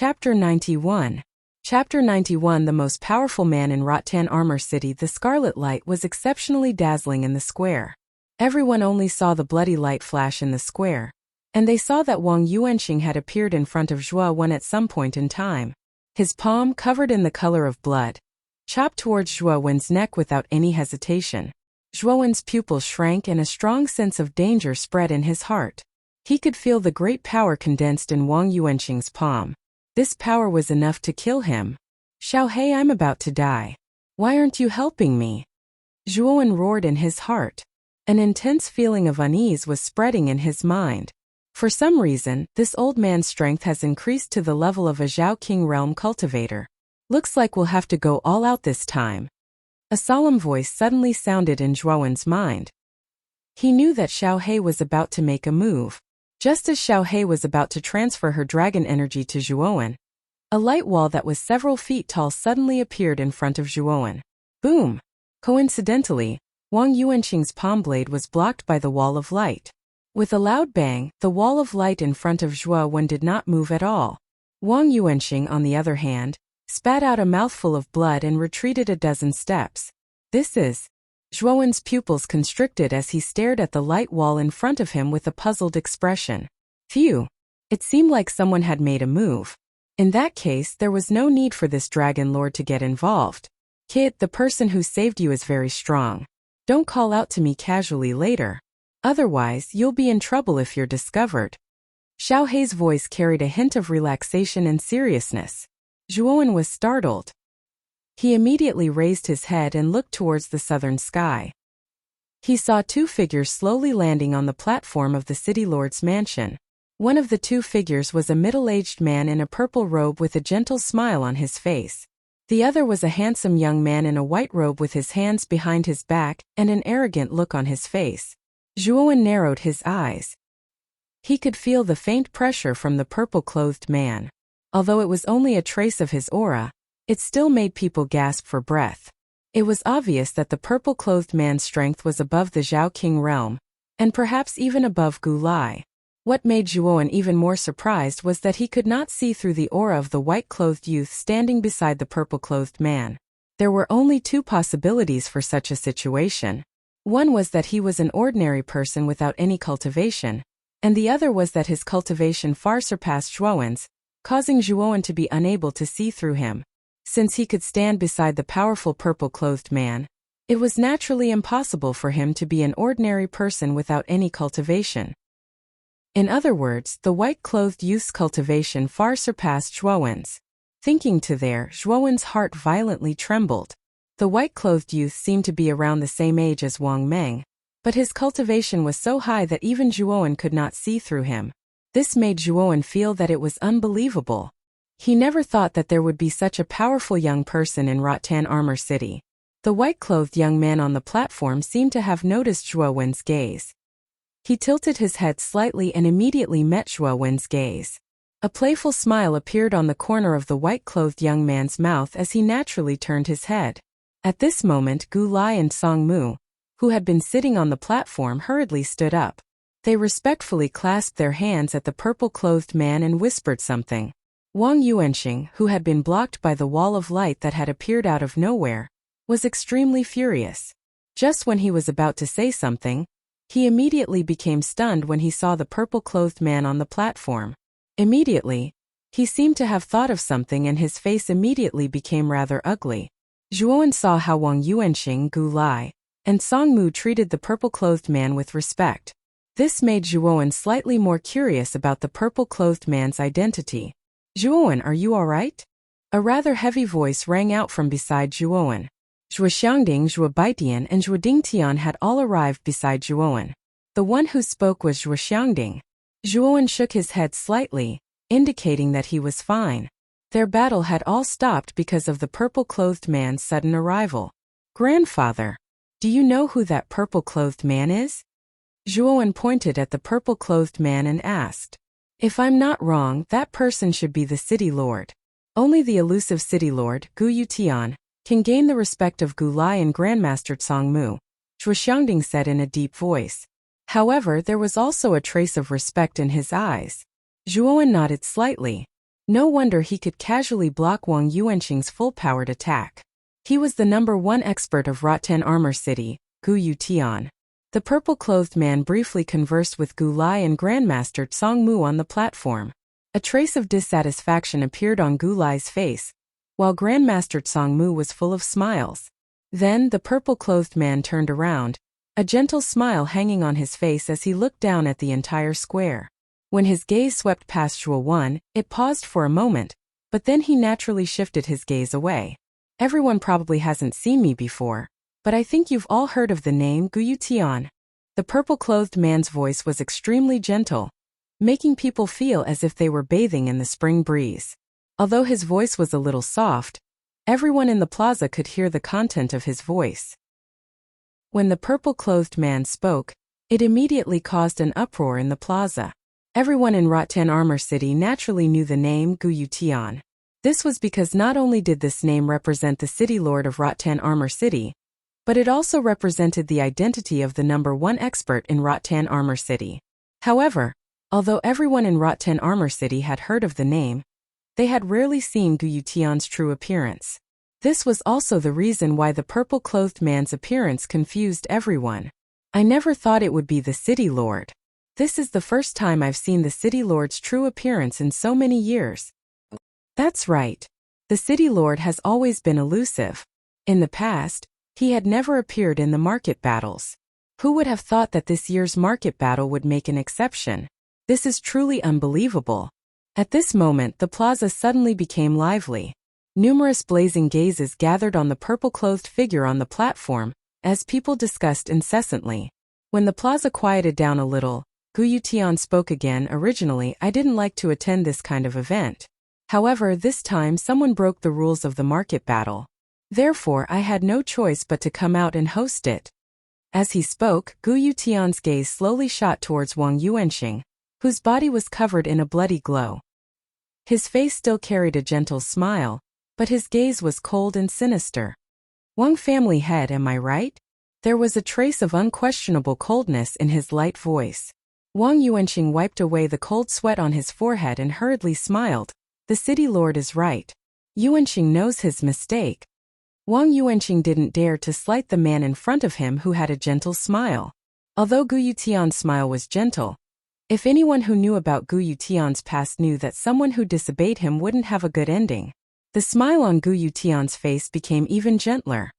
Chapter 91. Chapter 91. The most powerful man in Rattan Armor City. The scarlet light was exceptionally dazzling in the square. Everyone only saw the bloody light flash in the square, and they saw that Wang Yuanxing had appeared in front of Zhuo Wen at some point in time. His palm, covered in the color of blood, chopped towards Zhuo Wen's neck without any hesitation. Zhuo Wen's pupils shrank and a strong sense of danger spread in his heart. He could feel the great power condensed in Wang Yuanxing's palm. This power was enough to kill him. "Xiaohei, I'm about to die. Why aren't you helping me?" Zhuo Wen roared in his heart. An intense feeling of unease was spreading in his mind. For some reason, this old man's strength has increased to the level of a Zhao King realm cultivator. Looks like we'll have to go all out this time. A solemn voice suddenly sounded in Zhuo Wen's mind. He knew that Xiaohei was about to make a move. Just as Xiaohei was about to transfer her dragon energy to Zhuo Wen, a light wall that was several feet tall suddenly appeared in front of Zhuo Wen. Boom! Coincidentally, Wang Yuanxing's palm blade was blocked by the wall of light. With a loud bang, the wall of light in front of Zhuo Wen did not move at all. Wang Yuanxing, on the other hand, spat out a mouthful of blood and retreated a dozen steps. This is... Zhuo Wen's pupils constricted as he stared at the light wall in front of him with a puzzled expression. Phew! It seemed like someone had made a move. In that case, there was no need for this dragon lord to get involved. Kid, the person who saved you is very strong. Don't call out to me casually later. Otherwise, you'll be in trouble if you're discovered. Xiaohei's voice carried a hint of relaxation and seriousness. Zhuo Wen was startled. He immediately raised his head and looked towards the southern sky. He saw two figures slowly landing on the platform of the city lord's mansion. One of the two figures was a middle-aged man in a purple robe with a gentle smile on his face. The other was a handsome young man in a white robe with his hands behind his back and an arrogant look on his face. Zhuo Wen narrowed his eyes. He could feel the faint pressure from the purple-clothed man. Although it was only a trace of his aura, it still made people gasp for breath. It was obvious that the purple-clothed man's strength was above the Zhao King realm, and perhaps even above Gu Lai. What made Zhuo Wen even more surprised was that he could not see through the aura of the white-clothed youth standing beside the purple-clothed man. There were only two possibilities for such a situation. One was that he was an ordinary person without any cultivation, and the other was that his cultivation far surpassed Zhuo Wen's, causing Zhuo Wen to be unable to see through him. Since he could stand beside the powerful purple-clothed man, it was naturally impossible for him to be an ordinary person without any cultivation. In other words, the white-clothed youth's cultivation far surpassed Zhuo Wen's. Thinking to there, Zhuo Wen's heart violently trembled. The white-clothed youth seemed to be around the same age as Wang Meng, but his cultivation was so high that even Zhuo Wen could not see through him. This made Zhuo Wen feel that it was unbelievable. He never thought that there would be such a powerful young person in Rattan Armor City. The white-clothed young man on the platform seemed to have noticed Zhuo Wen's gaze. He tilted his head slightly and immediately met Zhuo Wen's gaze. A playful smile appeared on the corner of the white-clothed young man's mouth as he naturally turned his head. At this moment, Gu Lai and Song Mu, who had been sitting on the platform, hurriedly stood up. They respectfully clasped their hands at the purple-clothed man and whispered something. Wang Yuanxing, who had been blocked by the wall of light that had appeared out of nowhere, was extremely furious. Just when he was about to say something, he immediately became stunned when he saw the purple-clothed man on the platform. Immediately, he seemed to have thought of something and his face immediately became rather ugly. Zhuo Wen saw how Wang Yuanxing, Gu Lai, and Song Mu treated the purple-clothed man with respect. This made Zhuo Wen slightly more curious about the purple-clothed man's identity. "Zhuo Wen, are you all right?" A rather heavy voice rang out from beside Zhuo Wen. Zhuo Xiangding, Zhuo Baitian, and Zhuo Dingtian had all arrived beside Zhuo Wen. The one who spoke was Zhuo Xiangding. Zhuo Wen shook his head slightly, indicating that he was fine. Their battle had all stopped because of the purple-clothed man's sudden arrival. "Grandfather, do you know who that purple-clothed man is?" Zhuo Wen pointed at the purple-clothed man and asked. "If I'm not wrong, that person should be the city lord. Only the elusive city lord, Gu Yutian, can gain the respect of Gu Lai and Grandmaster Song Mu," Zhuo Xiangding said in a deep voice. However, there was also a trace of respect in his eyes. Zhuo Wen nodded slightly. No wonder he could casually block Wang Yuanqing's full-powered attack. He was the #1 expert of Rotten Armor City, Gu Yutian. The purple-clothed man briefly conversed with Gu Lai and Grandmaster Tsang Mu on the platform. A trace of dissatisfaction appeared on Gu Lai's face, while Grandmaster Tsang Mu was full of smiles. Then the purple-clothed man turned around, a gentle smile hanging on his face as he looked down at the entire square. When his gaze swept past Zhuo Wen, it paused for a moment, but then he naturally shifted his gaze away. Everyone probably hasn't seen me before, but I think you've all heard of the name Gu Yutian. The purple-clothed man's voice was extremely gentle, making people feel as if they were bathing in the spring breeze. Although his voice was a little soft, everyone in the plaza could hear the content of his voice. When the purple-clothed man spoke, it immediately caused an uproar in the plaza. Everyone in Rotten Armor City naturally knew the name Gu Yutian. This was because not only did this name represent the city lord of Rotten Armor City, but it also represented the identity of the #1 expert in Rotten Armor City. However, although everyone in Rotten Armor City had heard of the name, they had rarely seen Gu Yutian's true appearance. This was also the reason why the purple-clothed man's appearance confused everyone. I never thought it would be the city lord. This is the first time I've seen the city lord's true appearance in so many years. That's right. The city lord has always been elusive. In the past, he had never appeared in the market battles. Who would have thought that this year's market battle would make an exception? This is truly unbelievable. At this moment, the plaza suddenly became lively. Numerous blazing gazes gathered on the purple-clothed figure on the platform, as people discussed incessantly. When the plaza quieted down a little, Gu Yutian spoke again. Originally, I didn't like to attend this kind of event. However, this time someone broke the rules of the market battle. Therefore, I had no choice but to come out and host it. As he spoke, Gu Yutian's gaze slowly shot towards Wang Yuanqing, whose body was covered in a bloody glow. His face still carried a gentle smile, but his gaze was cold and sinister. Wang family head, am I right? There was a trace of unquestionable coldness in his light voice. Wang Yuanqing wiped away the cold sweat on his forehead and hurriedly smiled. The city lord is right. Yuanqing knows his mistake. Wang Yuanqing didn't dare to slight the man in front of him who had a gentle smile. Although Gu Yutian's smile was gentle, if anyone who knew about Gu Yutian's past knew that someone who disobeyed him wouldn't have a good ending. The smile on Gu Yutian's face became even gentler.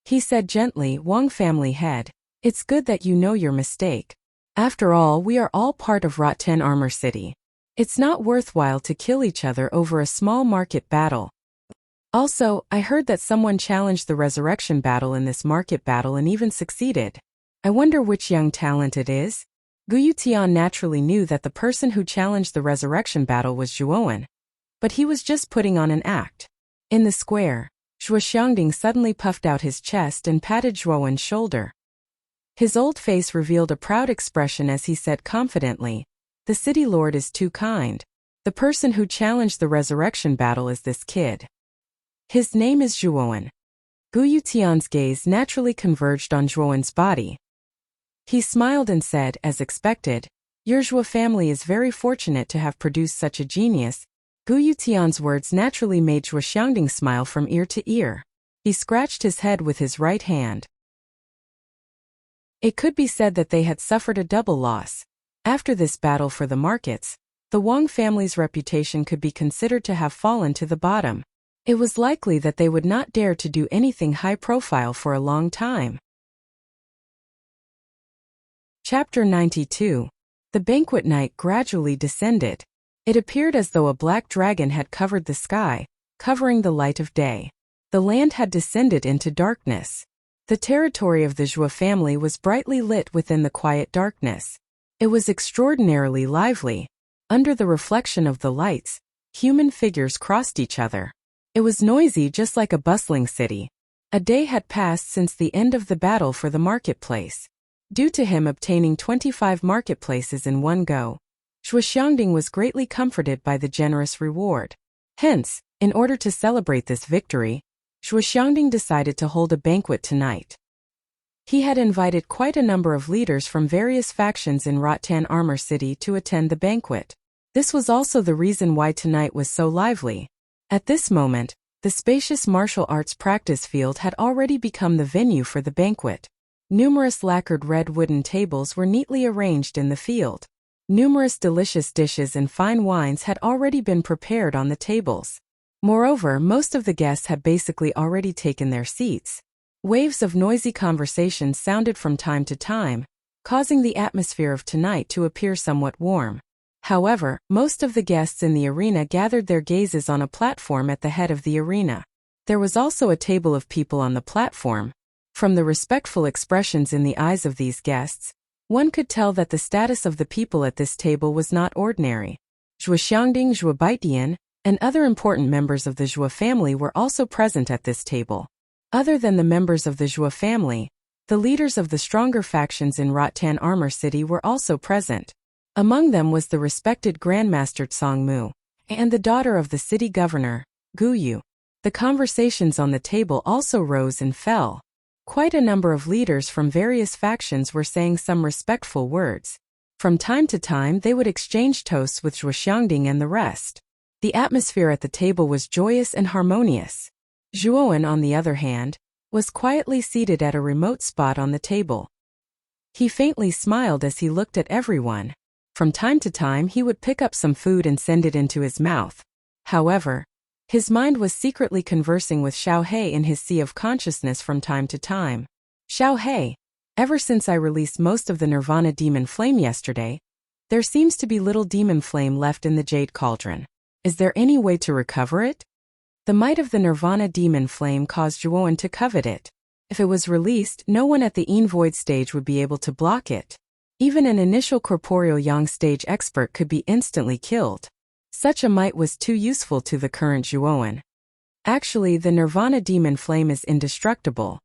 He said gently, Wang family head, it's good that you know your mistake. After all, we are all part of Rotten Armor City. It's not worthwhile to kill each other over a small market battle. Also, I heard that someone challenged the resurrection battle in this market battle and even succeeded. I wonder which young talent it is? Gu Yutian naturally knew that the person who challenged the resurrection battle was Zhuo Wen. But he was just putting on an act. In the square, Zhuo Xiangding suddenly puffed out his chest and patted Zhuo Wen's shoulder. His old face revealed a proud expression as he said confidently, the city lord is too kind. The person who challenged the resurrection battle is this kid. His name is Zhuo Wen. Gu Yutian's gaze naturally converged on Zhuo Wen's body. He smiled and said, as expected, your Zhuo family is very fortunate to have produced such a genius. Gu Yutian's words naturally made Zhuo Xiangding smile from ear to ear. He scratched his head with his right hand. It could be said that they had suffered a double loss. After this battle for the markets, the Wang family's reputation could be considered to have fallen to the bottom. It was likely that they would not dare to do anything high-profile for a long time. Chapter 92. The banquet night gradually descended. It appeared as though a black dragon had covered the sky, covering the light of day. The land had descended into darkness. The territory of the Zhuo family was brightly lit within the quiet darkness. It was extraordinarily lively. Under the reflection of the lights, human figures crossed each other. It was noisy just like a bustling city. A day had passed since the end of the battle for the marketplace. Due to him obtaining 25 marketplaces in one go, Zhuo Xiangding was greatly comforted by the generous reward. Hence, in order to celebrate this victory, Zhuo Xiangding decided to hold a banquet tonight. He had invited quite a number of leaders from various factions in Rotten Armor City to attend the banquet. This was also the reason why tonight was so lively. At this moment, the spacious martial arts practice field had already become the venue for the banquet. Numerous lacquered red wooden tables were neatly arranged in the field. Numerous delicious dishes and fine wines had already been prepared on the tables. Moreover, most of the guests had basically already taken their seats. Waves of noisy conversations sounded from time to time, causing the atmosphere of tonight to appear somewhat warm. However, most of the guests in the arena gathered their gazes on a platform at the head of the arena. There was also a table of people on the platform. From the respectful expressions in the eyes of these guests, one could tell that the status of the people at this table was not ordinary. Zhuo Xiangding, Zhuo Baitian, and other important members of the Zhuo family were also present at this table. Other than the members of the Zhuo family, the leaders of the stronger factions in Rattan Armor City were also present. Among them was the respected Grandmaster Tsangmu, and the daughter of the city governor, Gu Yu. The conversations on the table also rose and fell. Quite a number of leaders from various factions were saying some respectful words. From time to time they would exchange toasts with Zhuo Xiangding and the rest. The atmosphere at the table was joyous and harmonious. Zhuowen, on the other hand, was quietly seated at a remote spot on the table. He faintly smiled as he looked at everyone. From time to time he would pick up some food and send it into his mouth. However, his mind was secretly conversing with Xiao He in his sea of consciousness from time to time. Xiao He, ever since I released most of the Nirvana demon flame yesterday, there seems to be little demon flame left in the Jade Cauldron. Is there any way to recover it? The might of the Nirvana demon flame caused Zhuowen to covet it. If it was released, no one at the Yin Void stage would be able to block it. Even an initial corporeal yang stage expert could be instantly killed. Such a might was too useful to the current Zhuowen. Actually, the Nirvana demon flame is indestructible.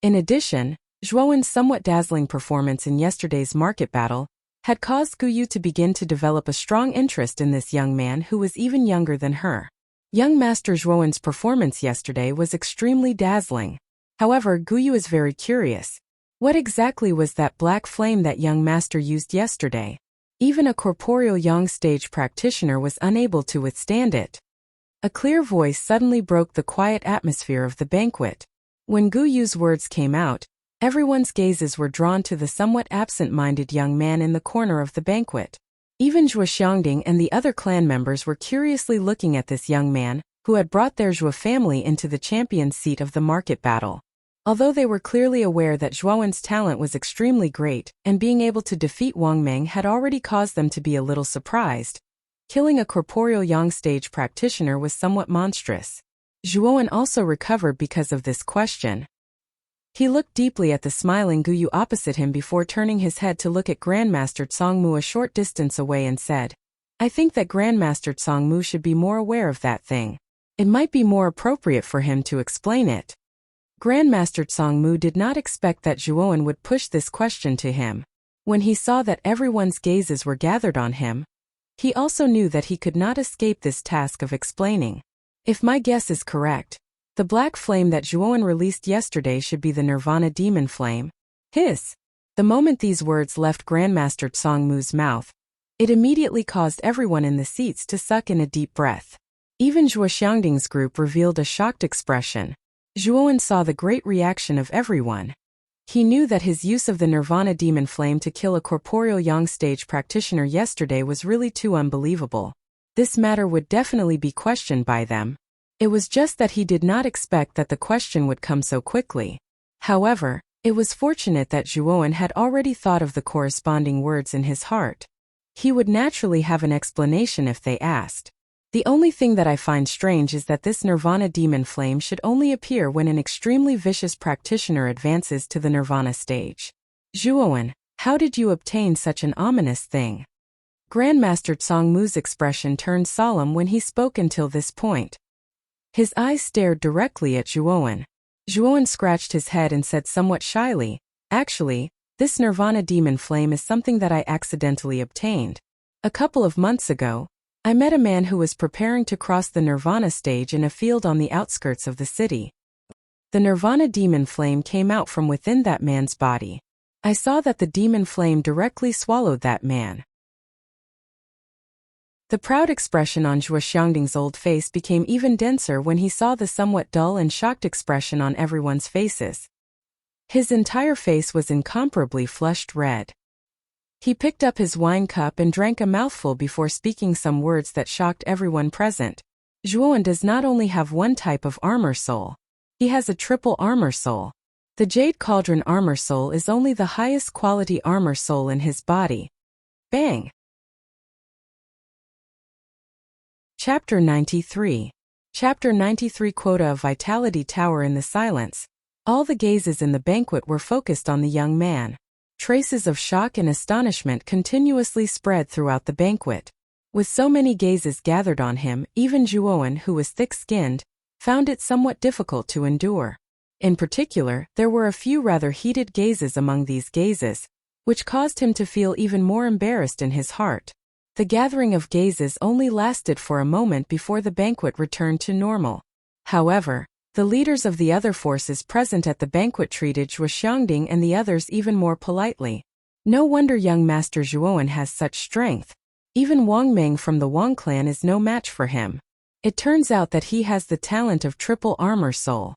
In addition, Zhuowen's somewhat dazzling performance in yesterday's market battle had caused Gu Yu to begin to develop a strong interest in this young man who was even younger than her. Young Master Zhuowen's performance yesterday was extremely dazzling. However, Gu Yu is very curious. What exactly was that black flame that young master used yesterday? Even a corporeal yang stage practitioner was unable to withstand it. A clear voice suddenly broke the quiet atmosphere of the banquet. When Gu Yu's words came out, everyone's gazes were drawn to the somewhat absent-minded young man in the corner of the banquet. Even Zhuo Xiangding and the other clan members were curiously looking at this young man, who had brought their Zhuo family into the champion's seat of the market battle. Although they were clearly aware that Zhuowen's talent was extremely great, and being able to defeat Wang Meng had already caused them to be a little surprised, killing a corporeal yang stage practitioner was somewhat monstrous. Zhuowen also recovered because of this question. He looked deeply at the smiling Gu Yu opposite him before turning his head to look at Grandmaster Tsangmu a short distance away and said, "I think that Grandmaster Tsangmu should be more aware of that thing. It might be more appropriate for him to explain it." Grandmaster Tsangmu did not expect that Zhuowen would push this question to him. When he saw that everyone's gazes were gathered on him, he also knew that he could not escape this task of explaining. If my guess is correct, the black flame that Zhuowen released yesterday should be the Nirvana demon flame. Hiss! The moment these words left Grandmaster Tsangmu's mouth, it immediately caused everyone in the seats to suck in a deep breath. Even Zhuo Xiangding's group revealed a shocked expression. Zhuowen saw the great reaction of everyone. He knew that his use of the Nirvana demon flame to kill a corporeal yang stage practitioner yesterday was really too unbelievable. This matter would definitely be questioned by them. It was just that he did not expect that the question would come so quickly. However, it was fortunate that Zhuowen had already thought of the corresponding words in his heart. He would naturally have an explanation if they asked. The only thing that I find strange is that this Nirvana demon flame should only appear when an extremely vicious practitioner advances to the Nirvana stage. Zhuowen, how did you obtain such an ominous thing? Grandmaster Tsangmu's expression turned solemn when he spoke until this point. His eyes stared directly at Zhuowen. Zhuowen scratched his head and said somewhat shyly, "Actually, this Nirvana demon flame is something that I accidentally obtained. A couple of months ago, I met a man who was preparing to cross the Nirvana stage in a field on the outskirts of the city. The Nirvana demon flame came out from within that man's body. I saw that the demon flame directly swallowed that man. The proud expression on Zhuo Xiangding's old face became even denser when he saw the somewhat dull and shocked expression on everyone's faces. His entire face was incomparably flushed red. He picked up his wine cup and drank a mouthful before speaking some words that shocked everyone present. Zhuowen does not only have one type of armor soul. He has a triple armor soul. The Jade Cauldron armor soul is only the highest quality armor soul in his body. Bang! Chapter 93. Chapter 93. Quota of Vitality Tower. In the silence, all the gazes in the banquet were focused on the young man. Traces of shock and astonishment continuously spread throughout the banquet. With so many gazes gathered on him, even Zhuowen, who was thick-skinned, found it somewhat difficult to endure. In particular, there were a few rather heated gazes among these gazes, which caused him to feel even more embarrassed in his heart. The gathering of gazes only lasted for a moment before the banquet returned to normal. However, the leaders of the other forces present at the banquet treated Zhuo Xiangding and the others even more politely. No wonder young Master Zhuowen has such strength. Even Wang Meng from the Wang clan is no match for him. It turns out that he has the talent of triple armor soul.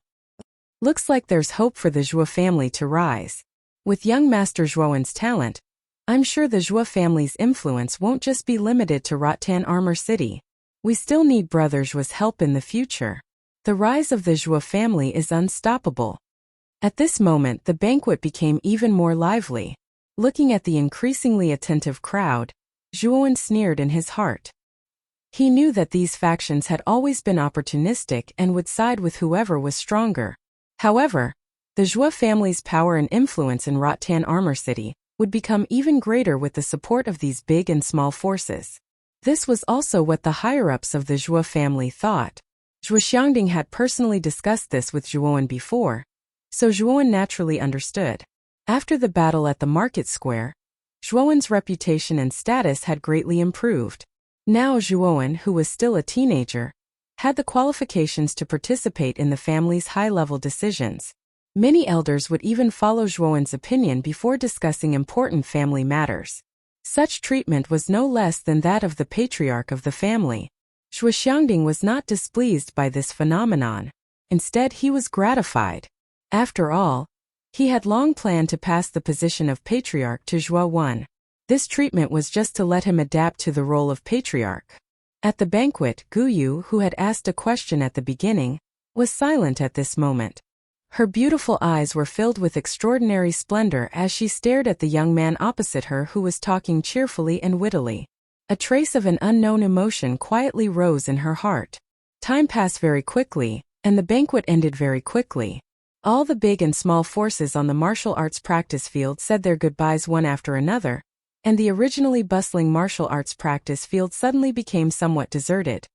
Looks like there's hope for the Zhuo family to rise. With young Master Zhuowen's talent, I'm sure the Zhuo family's influence won't just be limited to Rattan Armor City. We still need Brother Zhuo's help in the future. The rise of the Zhuo family is unstoppable. At this moment, the banquet became even more lively. Looking at the increasingly attentive crowd, Zhuowen sneered in his heart. He knew that these factions had always been opportunistic and would side with whoever was stronger. However, the Zhuo family's power and influence in Rattan Armor City would become even greater with the support of these big and small forces. This was also what the higher-ups of the Zhuo family thought. Zhuo Xiangding had personally discussed this with Zhuowen before, so Zhuowen naturally understood. After the battle at the market square, Zhuowen's reputation and status had greatly improved. Now Zhuowen, who was still a teenager, had the qualifications to participate in the family's high-level decisions. Many elders would even follow Zhuowen's opinion before discussing important family matters. Such treatment was no less than that of the patriarch of the family. Zhuo Xiangding was not displeased by this phenomenon. Instead, he was gratified. After all, he had long planned to pass the position of patriarch to Zhuo Wen. This treatment was just to let him adapt to the role of patriarch. At the banquet, Guyu, who had asked a question at the beginning, was silent at this moment. Her beautiful eyes were filled with extraordinary splendor as she stared at the young man opposite her who was talking cheerfully and wittily. A trace of an unknown emotion quietly rose in her heart. Time passed very quickly, and the banquet ended very quickly. All the big and small forces on the martial arts practice field said their goodbyes one after another, and the originally bustling martial arts practice field suddenly became somewhat deserted.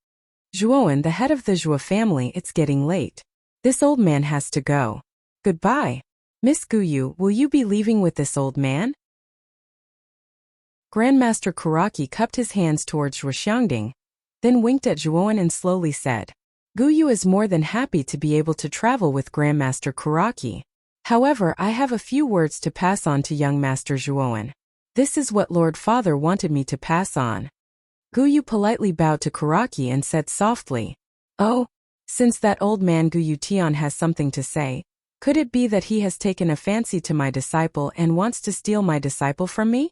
Zhuowen, the head of the Zhuo family, it's getting late. This old man has to go. Goodbye. Miss Guyu, will you be leaving with this old man? Grandmaster Kuraki cupped his hands towards Zhuo Xiangding, then winked at Zhuowen and slowly said, Guyu is more than happy to be able to travel with Grandmaster Kuraki. However, I have a few words to pass on to young Master Zhuowen. This is what Lord Father wanted me to pass on. Guyu politely bowed to Kuraki and said softly, Oh, since that old man Guyu Tian has something to say, could it be that he has taken a fancy to my disciple and wants to steal my disciple from me?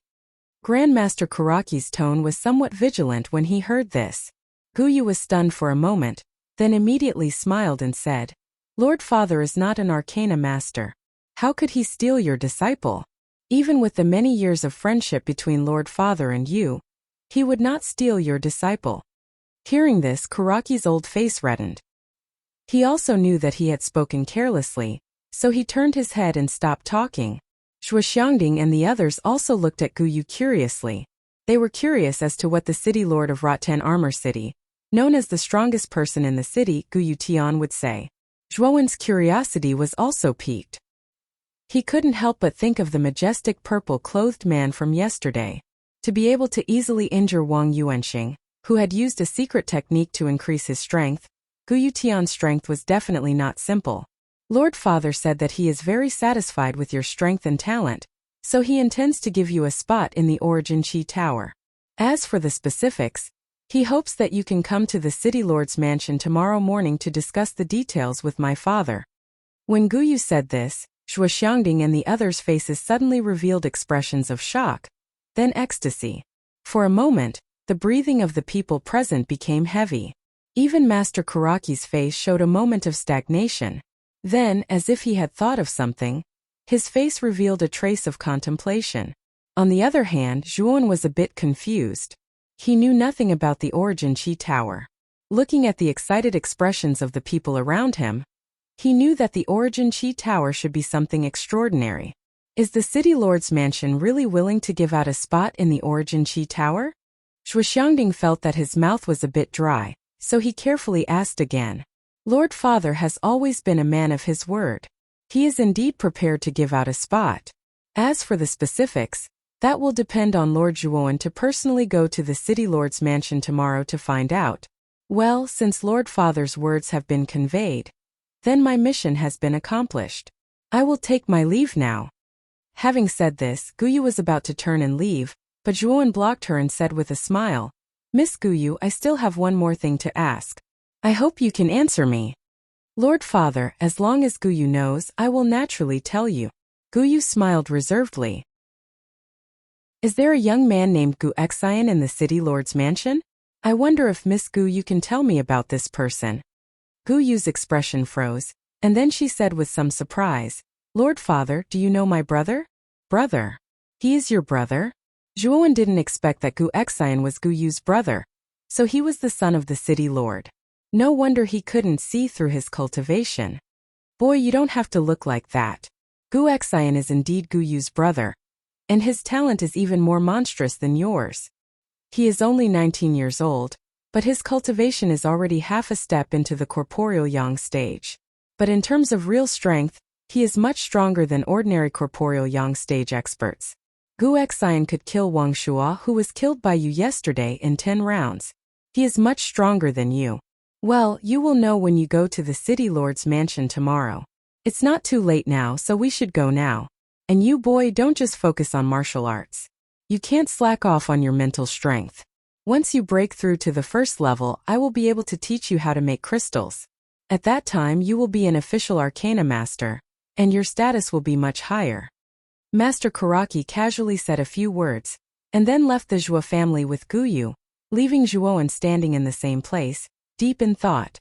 Grandmaster Kuraki's tone was somewhat vigilant when he heard this. Guyu was stunned for a moment, then immediately smiled and said, Lord Father is not an arcana master. How could he steal your disciple? Even with the many years of friendship between Lord Father and you, he would not steal your disciple. Hearing this, Kuraki's old face reddened. He also knew that he had spoken carelessly, so he turned his head and stopped talking. Zhuo Xiangding and the others also looked at Guyu curiously. They were curious as to what the city lord of Rattan Armor City, known as the strongest person in the city, Guyu Tian, would say. Zhuowen's curiosity was also piqued. He couldn't help but think of the majestic purple-clothed man from yesterday. To be able to easily injure Wang Yuanxing, who had used a secret technique to increase his strength, Guyu Tian's strength was definitely not simple. Lord Father said that he is very satisfied with your strength and talent, so he intends to give you a spot in the Origin Qi Tower. As for the specifics, He hopes that you can come to the city lord's mansion tomorrow morning to discuss the details with my father. When Guyu said this, Zhuo Xiangding and the others' faces suddenly revealed expressions of shock, then ecstasy. For a moment, the breathing of the people present became heavy. Even Master Karaki's face showed a moment of stagnation. Then, as if he had thought of something, his face revealed a trace of contemplation. On the other hand, Zhuan was a bit confused. He knew nothing about the Origin Chi Tower. Looking at the excited expressions of the people around him, he knew that the Origin Chi Tower should be something extraordinary. Is the City Lord's mansion really willing to give out a spot in the Origin Chi Tower? Zhuo Xiangding felt that his mouth was a bit dry, so he carefully asked again. Lord Father has always been a man of his word. He is indeed prepared to give out a spot. As for the specifics, that will depend on Lord Zhuowen to personally go to the City Lord's mansion tomorrow to find out. Well, since Lord Father's words have been conveyed, then my mission has been accomplished. I will take my leave now. Having said this, Guyu was about to turn and leave, but Zhuowen blocked her and said with a smile, Miss Guyu, I still have one more thing to ask. I hope you can answer me. Lord Father, as long as Guyu knows, I will naturally tell you. Guyu smiled reservedly. Is there a young man named Gu Xian in the City Lord's mansion? I wonder if Miss Guyu can tell me about this person. Guyu's expression froze, and then she said with some surprise, Lord Father, do you know my brother? Brother? He is your brother? Zhuowen didn't expect that Gu Xian was Guyu's brother, so he was the son of the City Lord. No wonder he couldn't see through his cultivation. Boy, you don't have to look like that. Gu Xian is indeed Guyu's brother, and his talent is even more monstrous than yours. He is only 19 years old, but his cultivation is already half a step into the corporeal yang stage. But in terms of real strength, he is much stronger than ordinary corporeal yang stage experts. Gu Xian could kill Wang Shua, who was killed by you yesterday, in 10 rounds. He is much stronger than you. Well, you will know when you go to the City Lord's mansion tomorrow. It's not too late now, so we should go now. And you, boy, don't just focus on martial arts. You can't slack off on your mental strength. Once you break through to the first level, I will be able to teach you how to make crystals. At that time, you will be an official arcana master, and your status will be much higher. Master Karaki casually said a few words, and then left the Zhuo family with Guyu, leaving Zhuowen standing in the same place, deep in thought.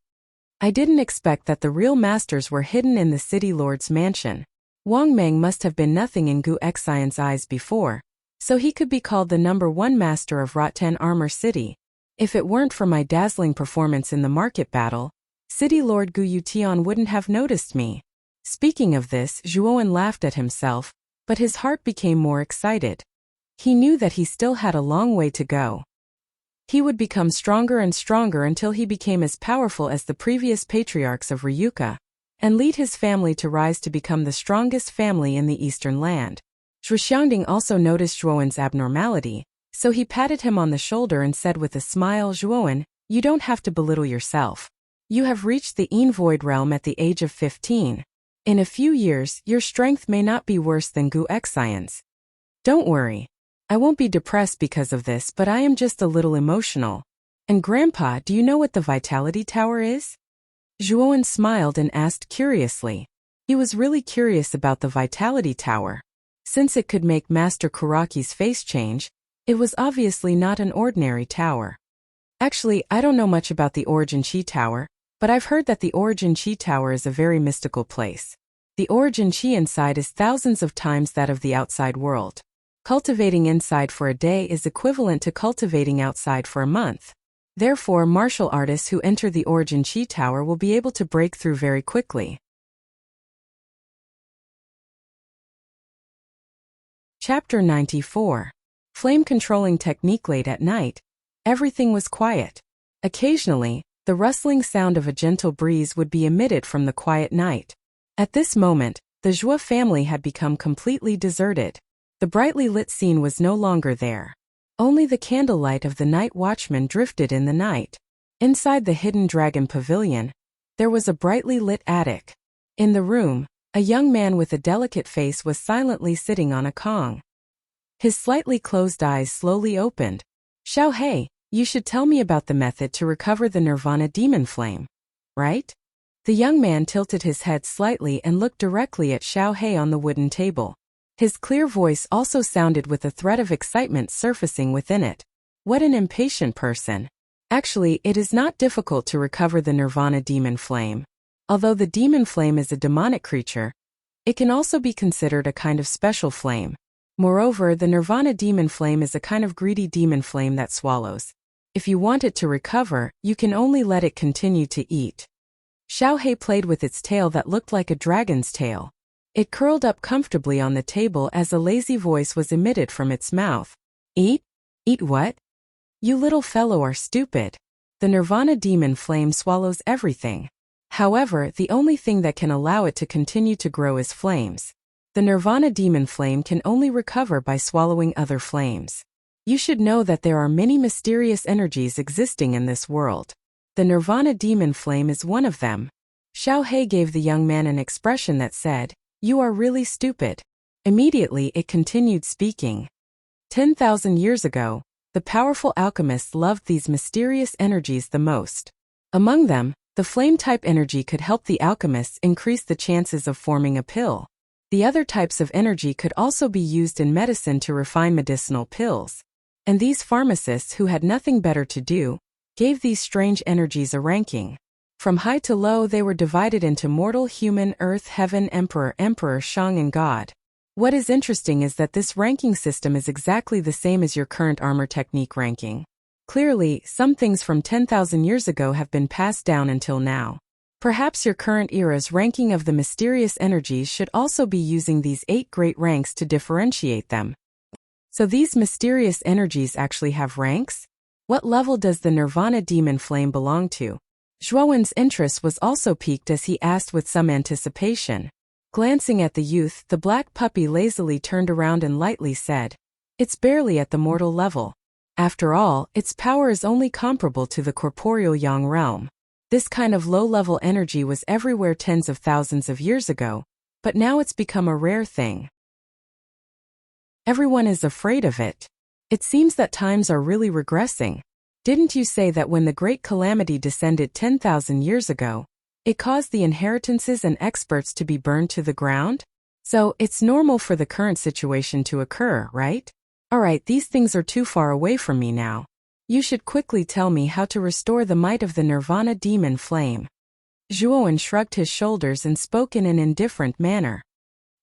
I didn't expect that the real masters were hidden in the City Lord's mansion. Wang Meng must have been nothing in Gu Xian's eyes before, so he could be called the #1 master of Rotten Armor City. If it weren't for my dazzling performance in the market battle, City Lord Guyu Tian wouldn't have noticed me. Speaking of this, Zhuowen laughed at himself, but his heart became more excited. He knew that he still had a long way to go. He would become stronger and stronger until he became as powerful as the previous patriarchs of Ryuka, and lead his family to rise to become the strongest family in the Eastern Land. Zhuo Xiangding also noticed Zhuowen's abnormality, so he patted him on the shoulder and said with a smile, Zhuowen, you don't have to belittle yourself. You have reached the Yin Void realm at the age of 15. In a few years, your strength may not be worse than Gu Xian's. Don't worry. I won't be depressed because of this, but I am just a little emotional. And Grandpa, do you know what the Vitality Tower is? Zhuowen smiled and asked curiously. He was really curious about the Vitality Tower. Since it could make Master Karaki's face change, it was obviously not an ordinary tower. Actually, I don't know much about the Origin Chi Tower, but I've heard that the Origin Chi Tower is a very mystical place. The Origin Chi inside is thousands of times that of the outside world. Cultivating inside for a day is equivalent to cultivating outside for a month. Therefore, martial artists who enter the Origin Chi Tower will be able to break through very quickly. Chapter 94. Flame-controlling technique. Late at night, everything was quiet. Occasionally, the rustling sound of a gentle breeze would be emitted from the quiet night. At this moment, the Zhuo family had become completely deserted. The brightly lit scene was no longer there. Only the candlelight of the night watchman drifted in the night. Inside the hidden dragon pavilion, there was a brightly lit attic. In the room, a young man with a delicate face was silently sitting on a kong. His slightly closed eyes slowly opened. Xiao Hei, You should tell me about the method to recover the Nirvana demon flame. Right? The young man tilted his head slightly and looked directly at Xiao Hei on the wooden table. His clear voice also sounded with a thread of excitement surfacing within it. What an impatient person. Actually, it is not difficult to recover the Nirvana demon flame. Although the demon flame is a demonic creature, it can also be considered a kind of special flame. Moreover, the Nirvana demon flame is a kind of greedy demon flame that swallows. If you want it to recover, you can only let it continue to eat. Xiao Hei played with its tail that looked like a dragon's tail. It curled up comfortably on the table as a lazy voice was emitted from its mouth. Eat? Eat what? You little fellow are stupid. The Nirvana demon flame swallows everything. However, the only thing that can allow it to continue to grow is flames. The Nirvana demon flame can only recover by swallowing other flames. You should know that there are many mysterious energies existing in this world. The Nirvana demon flame is one of them. Xiao Hei gave the young man an expression that said, "You are really stupid." Immediately it continued speaking. 10,000 years ago, the powerful alchemists loved these mysterious energies the most. Among them, the flame-type energy could help the alchemists increase the chances of forming a pill. The other types of energy could also be used in medicine to refine medicinal pills. And these pharmacists who had nothing better to do, gave these strange energies a ranking. From high to low they were divided into mortal, human, earth, heaven, emperor, Shang and god. What is interesting is that this ranking system is exactly the same as your current armor technique ranking. Clearly, some things from 10,000 years ago have been passed down until now. Perhaps your current era's ranking of the mysterious energies should also be using these 8 great ranks to differentiate them. So these mysterious energies actually have ranks? What level does the Nirvana demon flame belong to? Zhuowen's interest was also piqued as he asked with some anticipation. Glancing at the youth, the black puppy lazily turned around and lightly said, "It's barely at the mortal level. After all, its power is only comparable to the corporeal yang realm. This kind of low-level energy was everywhere tens of thousands of years ago, but now it's become a rare thing. Everyone is afraid of it. It seems that times are really regressing. Didn't you say that when the great calamity descended 10,000 years ago, it caused the inheritances and experts to be burned to the ground? So, it's normal for the current situation to occur, right? Alright, these things are too far away from me now. You should quickly tell me how to restore the might of the Nirvana demon flame." Zhuowen shrugged his shoulders and spoke in an indifferent manner.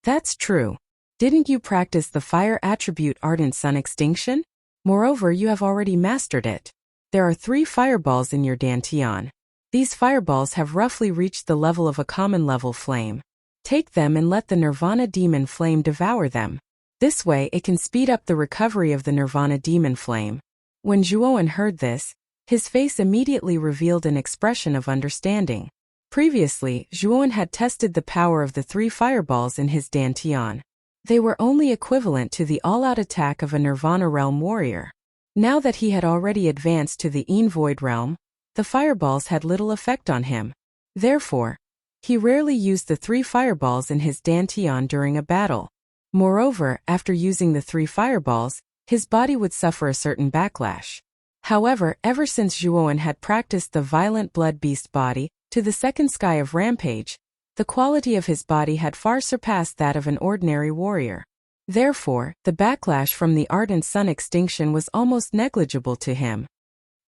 "That's true. Didn't you practice the fire attribute ardent sun extinction? Moreover, you have already mastered it. There are 3 fireballs in your dantian. These fireballs have roughly reached the level of a common level flame. Take them and let the Nirvana demon flame devour them. This way it can speed up the recovery of the Nirvana demon flame." When Zhuowen heard this, his face immediately revealed an expression of understanding. Previously, Zhuowen had tested the power of the 3 fireballs in his dantian. They were only equivalent to the all-out attack of a Nirvana realm warrior. Now that he had already advanced to the Yin Void realm, the fireballs had little effect on him. Therefore, he rarely used the 3 fireballs in his dantian during a battle. Moreover, after using the 3 fireballs, his body would suffer a certain backlash. However, ever since Zhuowen had practiced the violent blood beast body to the second sky of rampage, the quality of his body had far surpassed that of an ordinary warrior. Therefore, the backlash from the ardent sun extinction was almost negligible to him.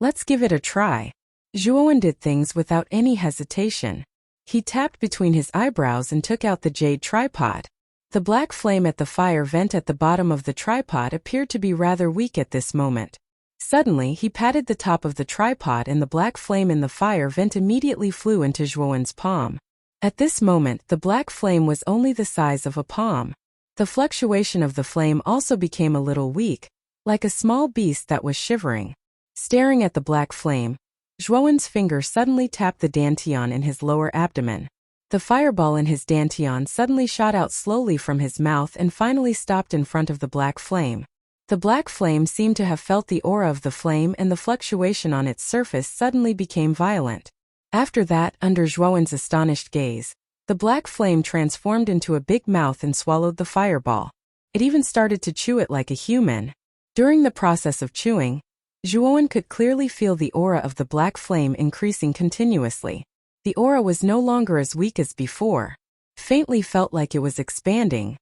Let's give it a try. Zhuowen did things without any hesitation. He tapped between his eyebrows and took out the jade tripod. The black flame at the fire vent at the bottom of the tripod appeared to be rather weak at this moment. Suddenly, he patted the top of the tripod and the black flame in the fire vent immediately flew into Zhuowen's palm. At this moment, the black flame was only the size of a palm. The fluctuation of the flame also became a little weak, like a small beast that was shivering. Staring at the black flame, Zhuowen's finger suddenly tapped the dantian in his lower abdomen. The fireball in his dantian suddenly shot out slowly from his mouth and finally stopped in front of the black flame. The black flame seemed to have felt the aura of the flame, and the fluctuation on its surface suddenly became violent. After that, under Zhuowen's astonished gaze, the black flame transformed into a big mouth and swallowed the fireball. It even started to chew it like a human. During the process of chewing, Zhuowen could clearly feel the aura of the black flame increasing continuously. The aura was no longer as weak as before. Faintly felt like it was expanding.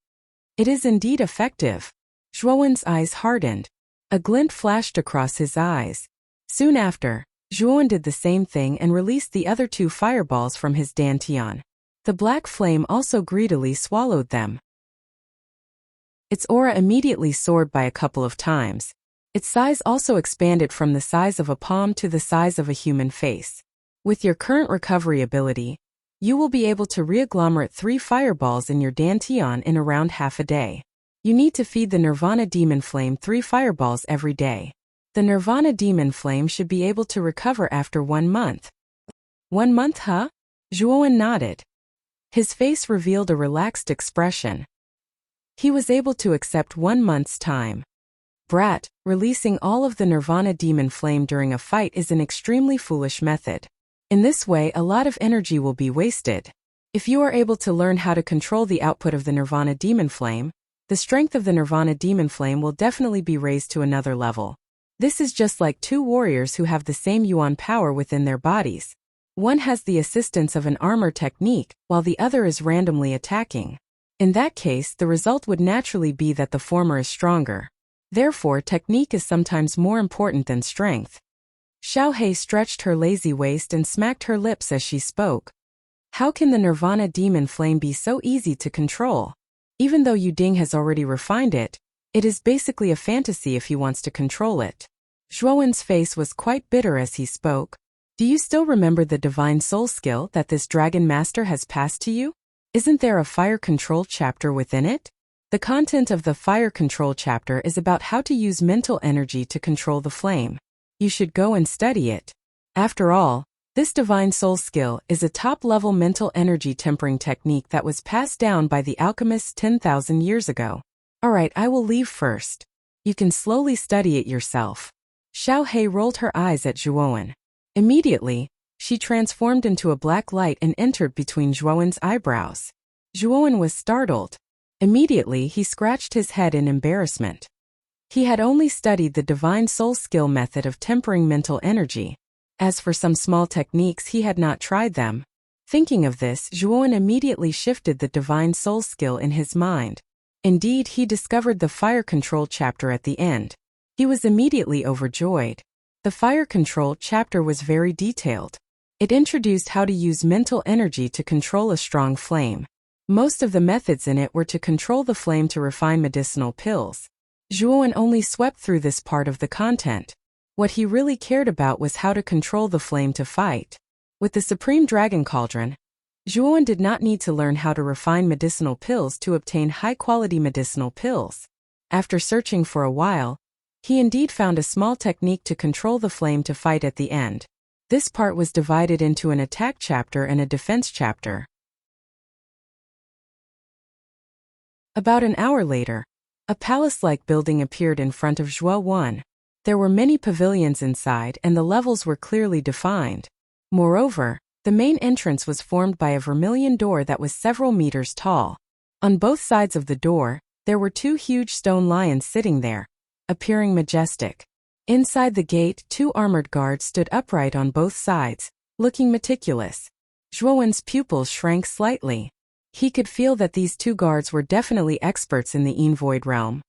It is indeed effective. Zhuowen's eyes hardened. A glint flashed across his eyes. Soon after, Zhuowen did the same thing and released the other 2 fireballs from his dantian. The black flame also greedily swallowed them. Its aura immediately soared by a couple of times. Its size also expanded from the size of a palm to the size of a human face. With your current recovery ability, you will be able to re-agglomerate 3 fireballs in your dantian in around half a day. You need to feed the Nirvana Demon Flame 3 fireballs every day. The Nirvana Demon Flame should be able to recover after 1 month. 1 month, huh? Zhuowen nodded. His face revealed a relaxed expression. He was able to accept 1 month's time. Brat, releasing all of the Nirvana Demon Flame during a fight is an extremely foolish method. In this way, a lot of energy will be wasted. If you are able to learn how to control the output of the Nirvana Demon Flame, the strength of the Nirvana Demon Flame will definitely be raised to another level. This is just like 2 warriors who have the same yuan power within their bodies. One has the assistance of an armor technique, while the other is randomly attacking. In that case, the result would naturally be that the former is stronger. Therefore, technique is sometimes more important than strength. Xiaohei stretched her lazy waist and smacked her lips as she spoke. How can the Nirvana Demon Flame be so easy to control? Even though Yuding has already refined it, it is basically a fantasy if he wants to control it. Zhuowen's face was quite bitter as he spoke. Do you still remember the Divine Soul skill that this Dragon Master has passed to you? Isn't there a fire control chapter within it? The content of the fire control chapter is about how to use mental energy to control the flame. You should go and study it. After all, this Divine Soul skill is a top-level mental energy tempering technique that was passed down by the alchemists 10,000 years ago. Alright, I will leave first. You can slowly study it yourself. Xiaohei rolled her eyes at Zhuowen. Immediately, she transformed into a black light and entered between Zhuowen's eyebrows. Zhuowen was startled. Immediately, he scratched his head in embarrassment. He had only studied the Divine Soul skill method of tempering mental energy. As for some small techniques, he had not tried them. Thinking of this, Zhuowen immediately shifted the Divine Soul skill in his mind. Indeed, he discovered the fire control chapter at the end. He was immediately overjoyed. The fire control chapter was very detailed. It introduced how to use mental energy to control a strong flame. Most of the methods in it were to control the flame to refine medicinal pills. Zhuowen only swept through this part of the content. What he really cared about was how to control the flame to fight. With the Supreme Dragon Cauldron, Zhuowen did not need to learn how to refine medicinal pills to obtain high-quality medicinal pills. After searching for a while, he indeed found a small technique to control the flame to fight at the end. This part was divided into an attack chapter and a defense chapter. About an hour later, a palace-like building appeared in front of Zhuowen. There were many pavilions inside and the levels were clearly defined. Moreover, the main entrance was formed by a vermilion door that was several meters tall. On both sides of the door, there were 2 huge stone lions sitting there, appearing majestic. Inside the gate, 2 armored guards stood upright on both sides, looking meticulous. Zhuowen's pupils shrank slightly. He could feel that these 2 guards were definitely experts in the Void realm.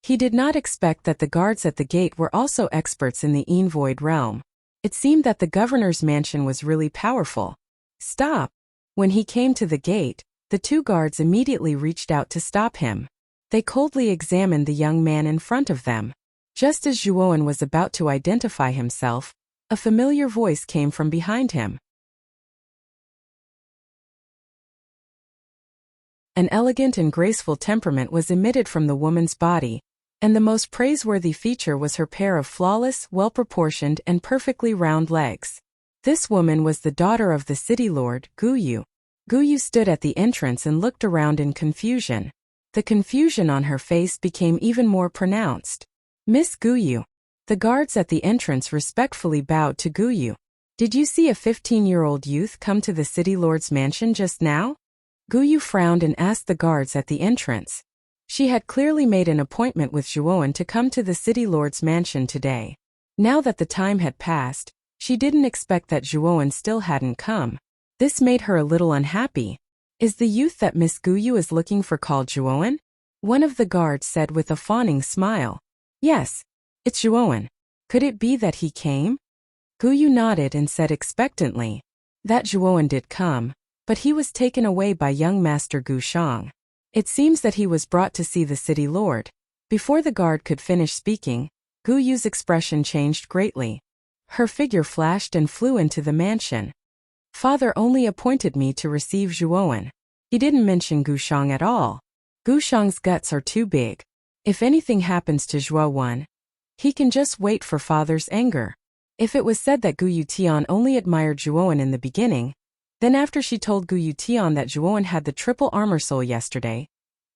He did not expect that the guards at the gate were also experts in the Void realm. It seemed that the governor's mansion was really powerful. Stop! When he came to the gate, the 2 guards immediately reached out to stop him. They coldly examined the young man in front of them. Just as Zhuowen was about to identify himself, a familiar voice came from behind him. An elegant and graceful temperament was emitted from the woman's body, and the most praiseworthy feature was her pair of flawless, well-proportioned and perfectly round legs. This woman was the daughter of the city lord, Guyu. Guyu stood at the entrance and looked around in confusion. The confusion on her face became even more pronounced. Miss Guyu. The guards at the entrance respectfully bowed to Guyu. Did you see a 15-year-old youth come to the city lord's mansion just now? Guyu frowned and asked the guards at the entrance. She had clearly made an appointment with Zhuowen to come to the city lord's mansion today. Now that the time had passed, she didn't expect that Zhuowen still hadn't come. This made her a little unhappy. Is the youth that Miss Guyu is looking for called Zhuowen? One of the guards said with a fawning smile. Yes, it's Zhuowen. Could it be that he came? Guyu nodded and said expectantly. That Zhuowen did come, but he was taken away by young Master Gu Shang. It seems that he was brought to see the city lord. Before the guard could finish speaking, Gu Yu's expression changed greatly. Her figure flashed and flew into the mansion. Father only appointed me to receive Zhuowen. He didn't mention Gu Shang at all. Gu Shang's guts are too big. If anything happens to Zhuowen, he can just wait for father's anger. If it was said that Gu Yutian only admired Zhuowen in the beginning, then after she told Gu Yutian that Zhuowen had the triple armor soul yesterday,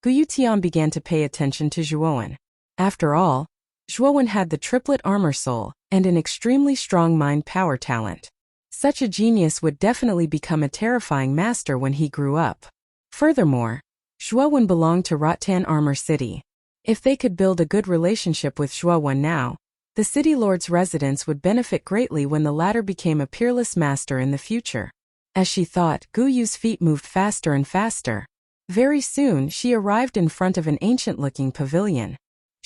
Gu Yutian began to pay attention to Zhuowen. After all, Zhuowen had the triplet armor soul and an extremely strong mind power talent. Such a genius would definitely become a terrifying master when he grew up. Furthermore, Zhuowen belonged to Rattan Armor City. If they could build a good relationship with Zhuowen now, the city lord's residence would benefit greatly when the latter became a peerless master in the future. As she thought, Gu Yu's feet moved faster and faster. Very soon she arrived in front of an ancient-looking pavilion.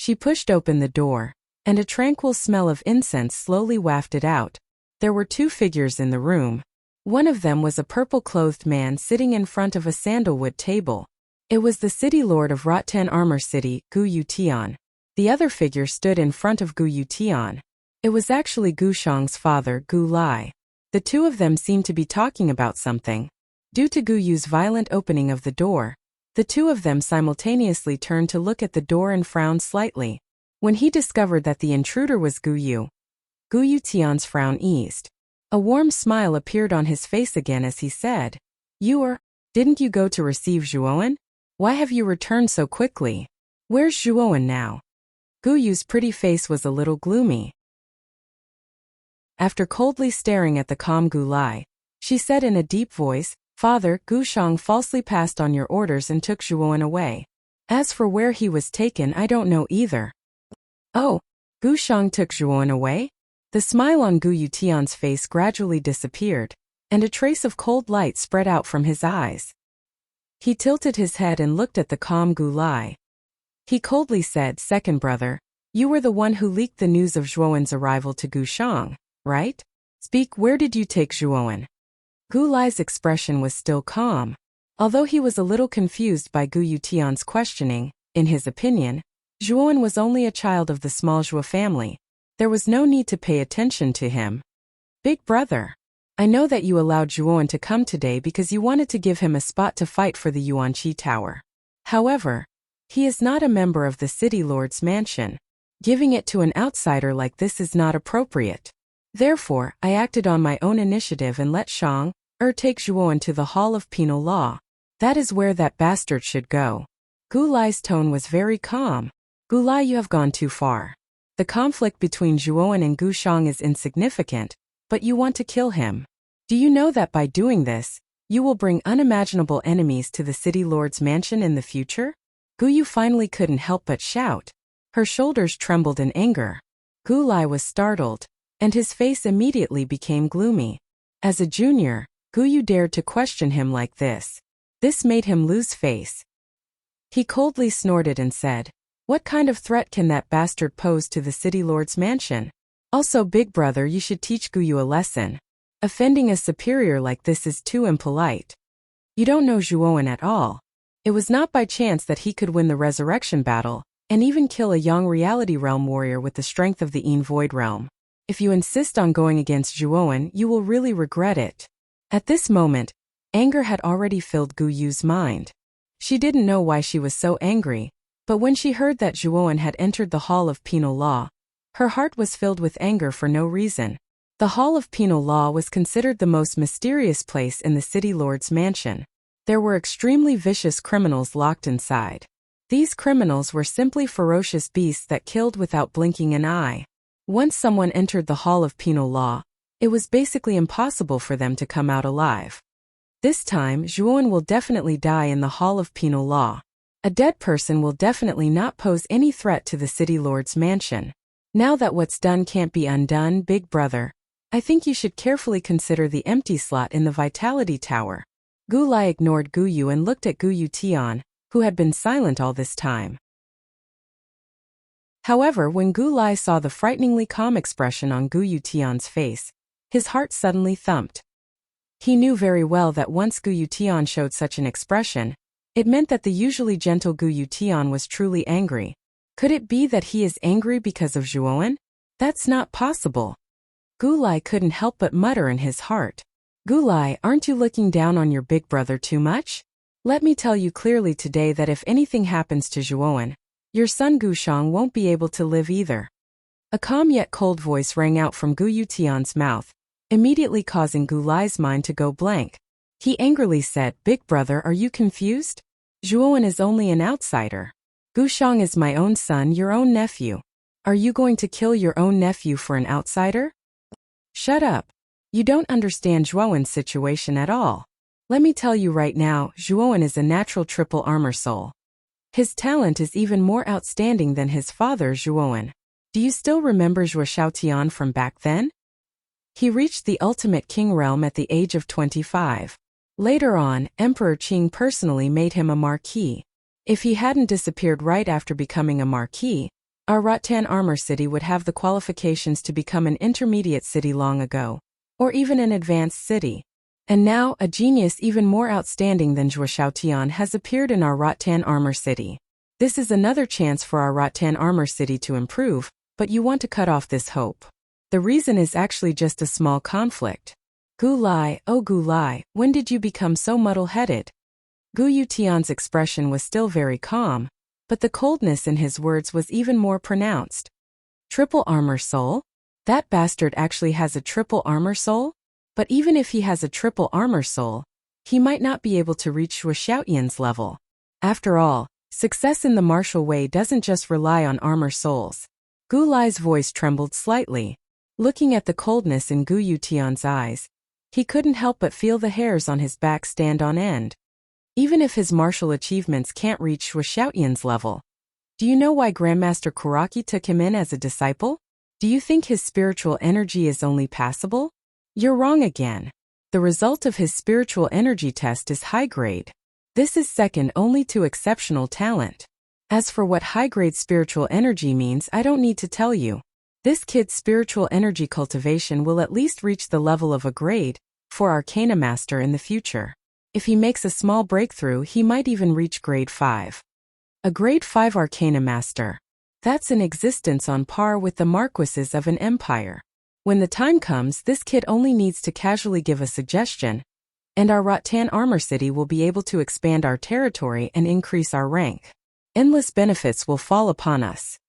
She pushed open the door, and a tranquil smell of incense slowly wafted out. There were two figures in the room. One of them was a purple-clothed man sitting in front of a sandalwood table. It was the city lord of Rattan Armor City, Gu Yutian. The other figure stood in front of Gu Yutian. It was actually Gu Shang's father, Gu Lai. The two of them seemed to be talking about something. Due to Gu Yu's violent opening of the door, the two of them simultaneously turned to look at the door and frowned slightly. When he discovered that the intruder was Gu Yutian's frown eased. A warm smile appeared on his face again as he said, Didn't you go to receive Zhuowen? Why have you returned so quickly? Where's Zhuowen now? Gu Yu's pretty face was a little gloomy. After coldly staring at the calm Gu Lai, she said in a deep voice, Father, Gu Shang falsely passed on your orders and took Zhuowen away. As for where he was taken, I don't know either. Oh, Gu Shang took Zhuowen away? The smile on Gu Yutian's face gradually disappeared, and a trace of cold light spread out from his eyes. He tilted his head and looked at the calm Gu Lai. He coldly said, Second brother, you were the one who leaked the news of Zhuowen's arrival to Gu Shang, right? Speak, where did you take Zhuowen? Gu Lai's expression was still calm. Although he was a little confused by Gu Yutian's questioning, in his opinion, Zhuowen was only a child of the small Zhuo family. There was no need to pay attention to him. Big brother, I know that you allowed Zhuowen to come today because you wanted to give him a spot to fight for the Yuanqi Tower. However, he is not a member of the city lord's mansion. Giving it to an outsider like this is not appropriate. Therefore, I acted on my own initiative and let Shang take Zhuowen to the Hall of Penal Law. That is where that bastard should go. Gu Lai's tone was very calm. Gu Lai, you have gone too far. The conflict between Zhuowen and Gu Shang is insignificant, but you want to kill him. Do you know that by doing this, you will bring unimaginable enemies to the city lord's mansion in the future? Gu Yu finally couldn't help but shout. Her shoulders trembled in anger. Gu Lai was startled, and his face immediately became gloomy. As a junior, Gu Yu dared to question him like this. This made him lose face. He coldly snorted and said, What kind of threat can that bastard pose to the city lord's mansion? Also, big brother, you should teach Gu Yu a lesson. Offending a superior like this is too impolite. You don't know Zhuowen at all. It was not by chance that he could win the resurrection battle, and even kill a young reality realm warrior with the strength of the Yin Void realm. If you insist on going against Zhuowen, you will really regret it. At this moment, anger had already filled Gu Yu's mind. She didn't know why she was so angry, but when she heard that Zhuowen had entered the Hall of Penal Law, her heart was filled with anger for no reason. The Hall of Penal Law was considered the most mysterious place in the city lord's mansion. There were extremely vicious criminals locked inside. These criminals were simply ferocious beasts that killed without blinking an eye. Once someone entered the Hall of Penal Law, it was basically impossible for them to come out alive. This time, Zhuowen will definitely die in the Hall of Penal Law. A dead person will definitely not pose any threat to the city lord's mansion. Now that what's done can't be undone, big brother, I think you should carefully consider the empty slot in the Vitality Tower. Gu Lai ignored Gu Yu and looked at Gu Yu Tian, who had been silent all this time. However, when Gu Lai saw the frighteningly calm expression on Gu Yu Tian's face, his heart suddenly thumped. He knew very well that once Gu Yu Tian showed such an expression, it meant that the usually gentle Gu Yu Tian was truly angry. Could it be that he is angry because of Zhuowen? That's not possible. Gu Lai couldn't help but mutter in his heart. Gu Lai, aren't you looking down on your big brother too much? Let me tell you clearly today that if anything happens to Zhuowen, your son Gu Shang won't be able to live either. A calm yet cold voice rang out from Gu Yu Tian's mouth, immediately causing Gu Lai's mind to go blank. He angrily said, Big brother, are you confused? Zhuowen is only an outsider. Gu Shang is my own son, your own nephew. Are you going to kill your own nephew for an outsider? Shut up. You don't understand Zhuowen's situation at all. Let me tell you right now, Zhuowen is a natural triple armor soul. His talent is even more outstanding than his father Zhuowen. Do you still remember Zhuo Xiaotian from back then? He reached the ultimate king realm at the age of 25. Later on, Emperor Qing personally made him a marquis. If he hadn't disappeared right after becoming a marquis, our Rattan Armor City would have the qualifications to become an intermediate city long ago, or even an advanced city. And now, a genius even more outstanding than Zhuo Xiaotian has appeared in our Rattan Armor City. This is another chance for our Rattan Armor City to improve, but you want to cut off this hope. The reason is actually just a small conflict. Gu Lai, oh Gu Lai, when did you become so muddle-headed? Gu Yu Tian's expression was still very calm, but the coldness in his words was even more pronounced. Triple armor soul? That bastard actually has a triple armor soul? But even if he has a triple armor soul, he might not be able to reach Zhuo Xiaotian's level. After all, success in the martial way doesn't just rely on armor souls. Gu Lai's voice trembled slightly. Looking at the coldness in Gu Yu Tian's eyes, he couldn't help but feel the hairs on his back stand on end. Even if his martial achievements can't reach Zhuo Xiaotian's level. Do you know why Grandmaster Kuraki took him in as a disciple? Do you think his spiritual energy is only passable? You're wrong again. The result of his spiritual energy test is high grade. This is second only to exceptional talent. As for what high-grade spiritual energy means, I don't need to tell you. This kid's spiritual energy cultivation will at least reach the level of a grade 4 Arcana Master in the future. If he makes a small breakthrough, he might even reach grade 5. A grade 5 Arcana Master. That's an existence on par with the marquises of an empire. When the time comes, this kid only needs to casually give a suggestion, and our Rattan Armor City will be able to expand our territory and increase our rank. Endless benefits will fall upon us.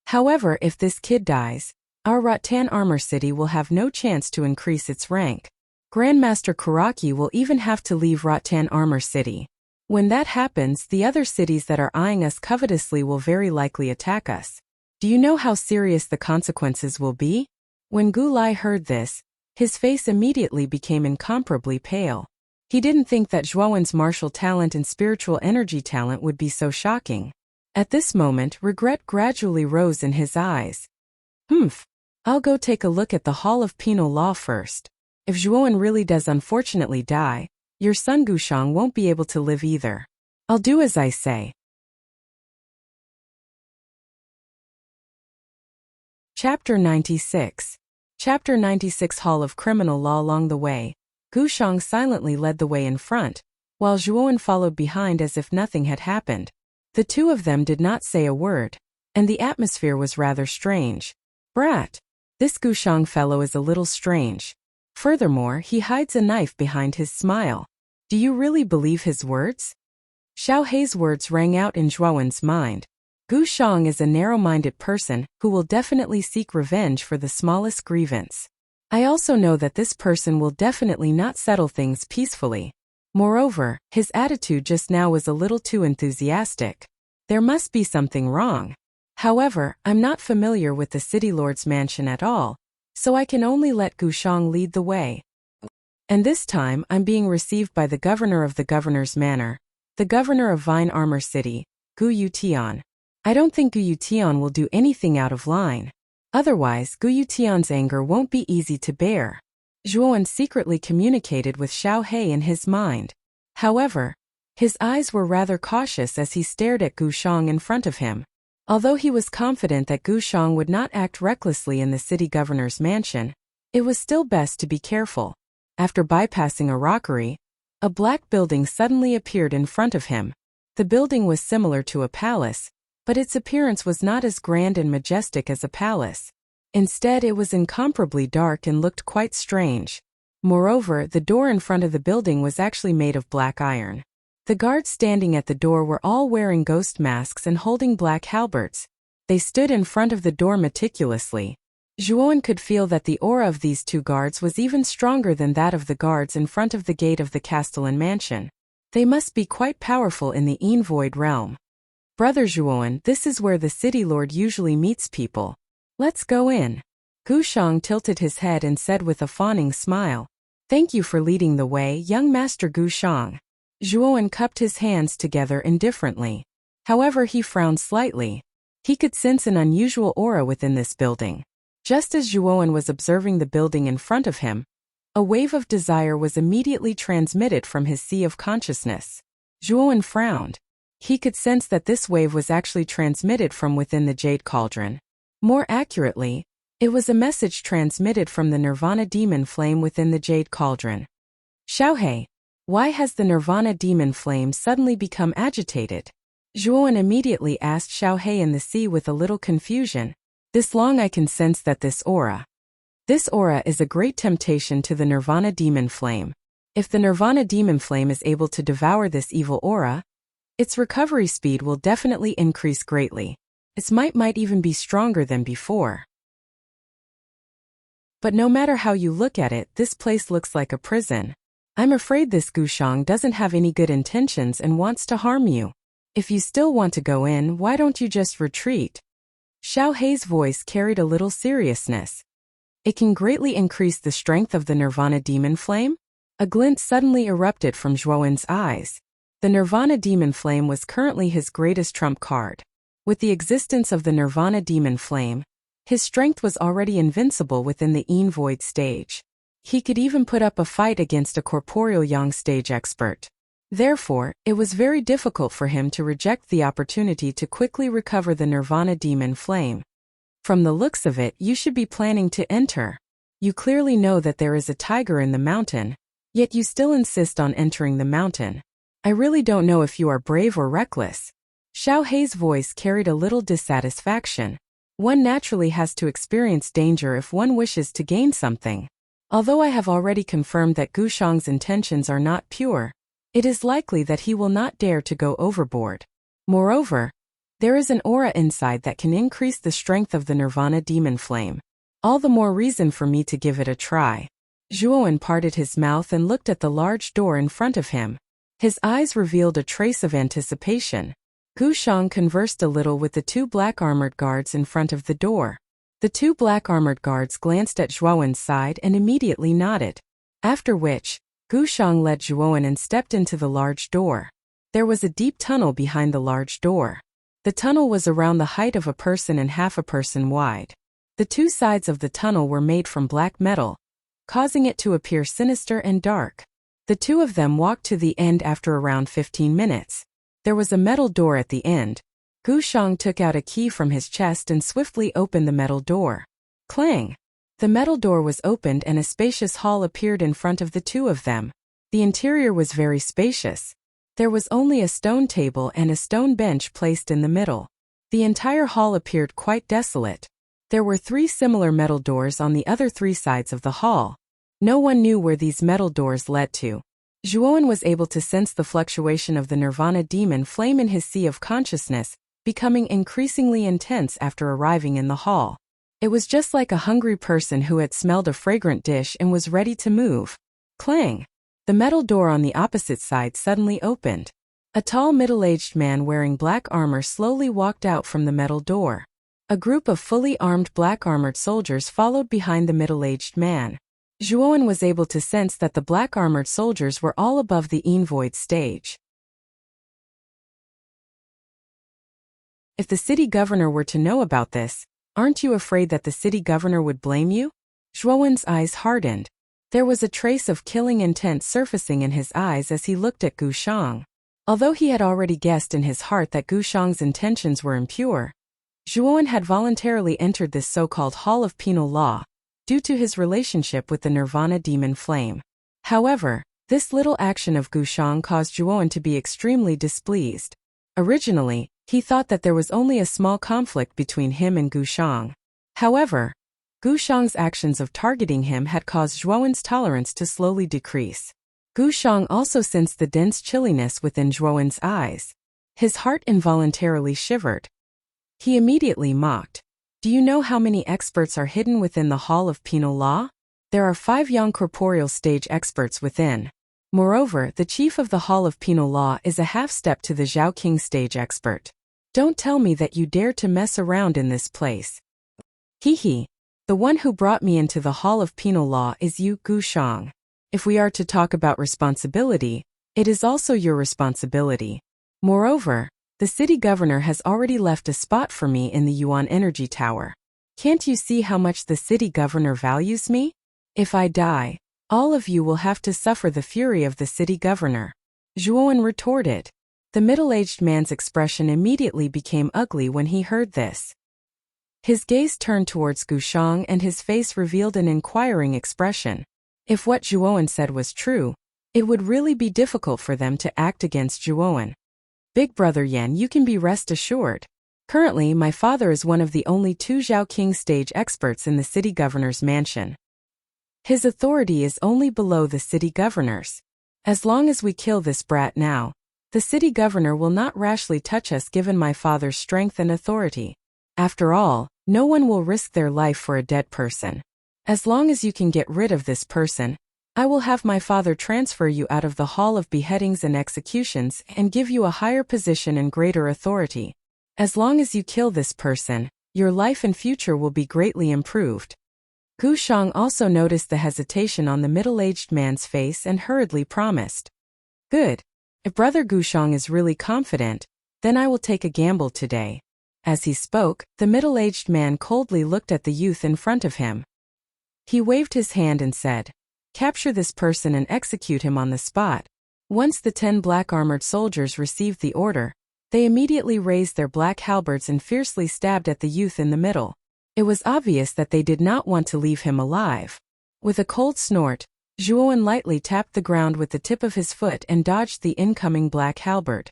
However, if this kid dies, our Rattan Armor City will have no chance to increase its rank. Grandmaster Kuraki will even have to leave Rattan Armor City. When that happens, the other cities that are eyeing us covetously will very likely attack us. Do you know how serious the consequences will be? When Gu Lai heard this, his face immediately became incomparably pale. He didn't think that Zhuowen's martial talent and spiritual energy talent would be so shocking. At this moment, regret gradually rose in his eyes. I'll go take a look at the Hall of Penal Law first. If Zhuowen really does unfortunately die, your son Gu Shang won't be able to live either. I'll do as I say. Chapter 96. Chapter 96 Hall of Criminal Law. Along the way, Gu Shang silently led the way in front, while Zhuowen followed behind as if nothing had happened. The two of them did not say a word, and the atmosphere was rather strange. Brat! This Gu Shang fellow is a little strange. Furthermore, he hides a knife behind his smile. Do you really believe his words? Xiao Hei's words rang out in Zhuowen's mind. Gu Shang is a narrow-minded person who will definitely seek revenge for the smallest grievance. I also know that this person will definitely not settle things peacefully. Moreover, his attitude just now was a little too enthusiastic. There must be something wrong. However, I'm not familiar with the City Lord's mansion at all, so I can only let Gu Shang lead the way. And this time I'm being received by the governor of the governor's manor, the governor of Vine Armor City, Gu Yu Tian. I don't think Gu Tian will do anything out of line. Otherwise, Gu Tian's anger won't be easy to bear. Zhuowen secretly communicated with Xiao He in his mind. However, his eyes were rather cautious as he stared at Gu Shang in front of him. Although he was confident that Gu Shang would not act recklessly in the city governor's mansion, it was still best to be careful. After bypassing a rockery, a black building suddenly appeared in front of him. The building was similar to a palace, but its appearance was not as grand and majestic as a palace. Instead, it was incomparably dark and looked quite strange. Moreover, the door in front of the building was actually made of black iron. The guards standing at the door were all wearing ghost masks and holding black halberds. They stood in front of the door meticulously. Zhuowen could feel that the aura of these two guards was even stronger than that of the guards in front of the gate of the Castellan mansion. They must be quite powerful in the Void realm. Brother Zhuowen, this is where the city lord usually meets people. Let's go in. Gu Shang tilted his head and said with a fawning smile, "Thank you for leading the way, young Master Gu Shang." Zhuowen cupped his hands together indifferently. However, he frowned slightly. He could sense an unusual aura within this building. Just as Zhuowen was observing the building in front of him, a wave of desire was immediately transmitted from his sea of consciousness. Zhuowen frowned. He could sense that this wave was actually transmitted from within the Jade Cauldron. More accurately, it was a message transmitted from the Nirvana demon flame within the Jade Cauldron. Xiao He, why has the Nirvana demon flame suddenly become agitated? Zhuowen immediately asked Xiao He in the sea with a little confusion. This long I can sense that this aura is a great temptation to the Nirvana demon flame. If the Nirvana demon flame is able to devour this evil aura, its recovery speed will definitely increase greatly. Its might even be stronger than before. But no matter how you look at it, this place looks like a prison. I'm afraid this Gu Shang doesn't have any good intentions and wants to harm you. If you still want to go in, why don't you just retreat? Xiao He's voice carried a little seriousness. It can greatly increase the strength of the Nirvana demon flame? A glint suddenly erupted from Zhuowen's eyes. The Nirvana demon flame was currently his greatest trump card. With the existence of the Nirvana demon flame, his strength was already invincible within the Void stage. He could even put up a fight against a corporeal Yang stage expert. Therefore, it was very difficult for him to reject the opportunity to quickly recover the Nirvana demon flame. From the looks of it, you should be planning to enter. You clearly know that there is a tiger in the mountain, yet you still insist on entering the mountain. I really don't know if you are brave or reckless. Xiao He's voice carried a little dissatisfaction. One naturally has to experience danger if one wishes to gain something. Although I have already confirmed that Gu Shang's intentions are not pure, it is likely that he will not dare to go overboard. Moreover, there is an aura inside that can increase the strength of the Nirvana demon flame. All the more reason for me to give it a try. Zhuowen parted his mouth and looked at the large door in front of him. His eyes revealed a trace of anticipation. Gu Shang conversed a little with the two black armored guards in front of the door. The two black armored guards glanced at Zhuowen's side and immediately nodded. After which, Gu Shang led Zhuowen and stepped into the large door. There was a deep tunnel behind the large door. The tunnel was around the height of a person and half a person wide. The two sides of the tunnel were made from black metal, causing it to appear sinister and dark. The two of them walked to the end after around 15 minutes. There was a metal door at the end. Gu Shang took out a key from his chest and swiftly opened the metal door. Clang! The metal door was opened and a spacious hall appeared in front of the two of them. The interior was very spacious. There was only a stone table and a stone bench placed in the middle. The entire hall appeared quite desolate. There were 3 similar metal doors on the other 3 sides of the hall. No one knew where these metal doors led to. Zhuowen was able to sense the fluctuation of the Nirvana demon flame in his sea of consciousness, becoming increasingly intense after arriving in the hall. It was just like a hungry person who had smelled a fragrant dish and was ready to move. Clang! The metal door on the opposite side suddenly opened. A tall middle-aged man wearing black armor slowly walked out from the metal door. A group of fully armed black-armored soldiers followed behind the middle-aged man. Zhuowen was able to sense that the black-armored soldiers were all above the Void stage. If the city governor were to know about this, aren't you afraid that the city governor would blame you? Zhuowen's eyes hardened. There was a trace of killing intent surfacing in his eyes as he looked at Gu Shang. Although he had already guessed in his heart that Gu Shang's intentions were impure, Zhuowen had voluntarily entered this so-called Hall of Penal Law due to his relationship with the Nirvana demon flame. However, this little action of Gu Shang caused Zhuowen to be extremely displeased. Originally, he thought that there was only a small conflict between him and Gu Shang. However, Gu Shang's actions of targeting him had caused Zhuowen's tolerance to slowly decrease. Gu Shang also sensed the dense chilliness within Zhuowen's eyes. His heart involuntarily shivered. He immediately mocked. Do you know how many experts are hidden within the Hall of Penal Law? There are 5 young corporeal stage experts within. Moreover, the chief of the Hall of Penal Law is a half-step to the Zhao King stage expert. Don't tell me that you dare to mess around in this place. Hee. The one who brought me into the Hall of Penal Law is you, Gu Shang. If we are to talk about responsibility, it is also your responsibility. Moreover, the city governor has already left a spot for me in the Yuan Energy Tower. Can't you see how much the city governor values me? If I die, all of you will have to suffer the fury of the city governor. Zhuowen retorted. The middle-aged man's expression immediately became ugly when he heard this. His gaze turned towards Gu Shang and his face revealed an inquiring expression. If what Zhuowen said was true, it would really be difficult for them to act against Zhuowen. Big brother Yan, you can be rest assured. Currently, my father is one of the only 2 Zhao King stage experts in the city governor's mansion. His authority is only below the city governor's. As long as we kill this brat now, the city governor will not rashly touch us given my father's strength and authority. After all, no one will risk their life for a dead person. As long as you can get rid of this person, I will have my father transfer you out of the Hall of Beheadings and Executions and give you a higher position and greater authority. As long as you kill this person, your life and future will be greatly improved. Gu Shang also noticed the hesitation on the middle-aged man's face and hurriedly promised. Good. If Brother Gu Shang is really confident, then I will take a gamble today. As he spoke, the middle-aged man coldly looked at the youth in front of him. He waved his hand and said, Capture this person and execute him on the spot. Once the 10 black-armored soldiers received the order, they immediately raised their black halberds and fiercely stabbed at the youth in the middle. It was obvious that they did not want to leave him alive. With a cold snort, Zhuowen lightly tapped the ground with the tip of his foot and dodged the incoming black halberd.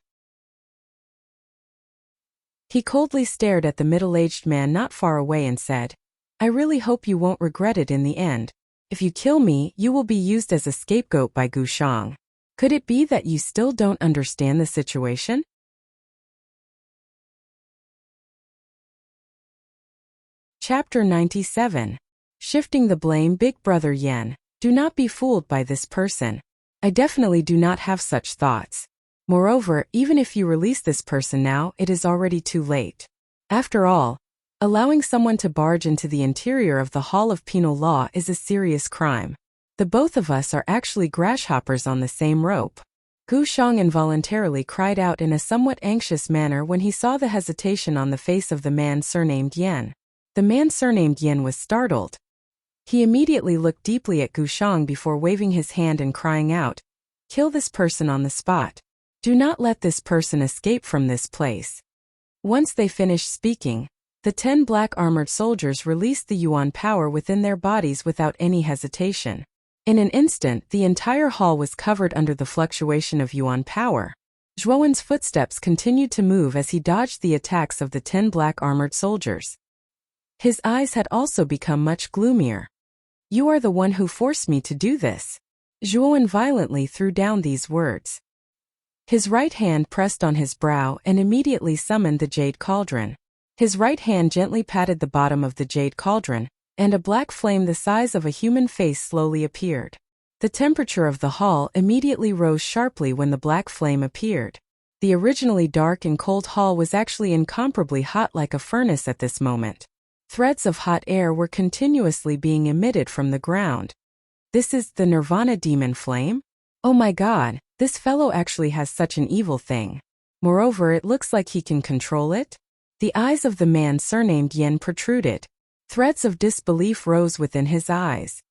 He coldly stared at the middle-aged man not far away and said, I really hope you won't regret it in the end. If you kill me, you will be used as a scapegoat by Gu Shang. Could it be that you still don't understand the situation? Chapter 97. Shifting the blame. Big brother Yan, do not be fooled by this person. I definitely do not have such thoughts. Moreover, even if you release this person now, it is already too late. After all, allowing someone to barge into the interior of the Hall of Penal Law is a serious crime. The both of us are actually grasshoppers on the same rope. Gu Shang involuntarily cried out in a somewhat anxious manner when he saw the hesitation on the face of the man surnamed Yan. The man surnamed Yan was startled. He immediately looked deeply at Gu Shang before waving his hand and crying out, Kill this person on the spot. Do not let this person escape from this place. Once they finished speaking, the 10 black-armored soldiers released the Yuan power within their bodies without any hesitation. In an instant, the entire hall was covered under the fluctuation of Yuan power. Zhuowen's footsteps continued to move as he dodged the attacks of the 10 black-armored soldiers. His eyes had also become much gloomier. You are the one who forced me to do this. Zhuowen violently threw down these words. His right hand pressed on his brow and immediately summoned the Jade Cauldron. His right hand gently patted the bottom of the Jade Cauldron, and a black flame the size of a human face slowly appeared. The temperature of the hall immediately rose sharply when the black flame appeared. The originally dark and cold hall was actually incomparably hot like a furnace at this moment. Threads of hot air were continuously being emitted from the ground. This is the Nirvana demon flame? Oh my god, this fellow actually has such an evil thing. Moreover, it looks like he can control it. The eyes of the man surnamed Yen protruded. Threads of disbelief rose within his eyes.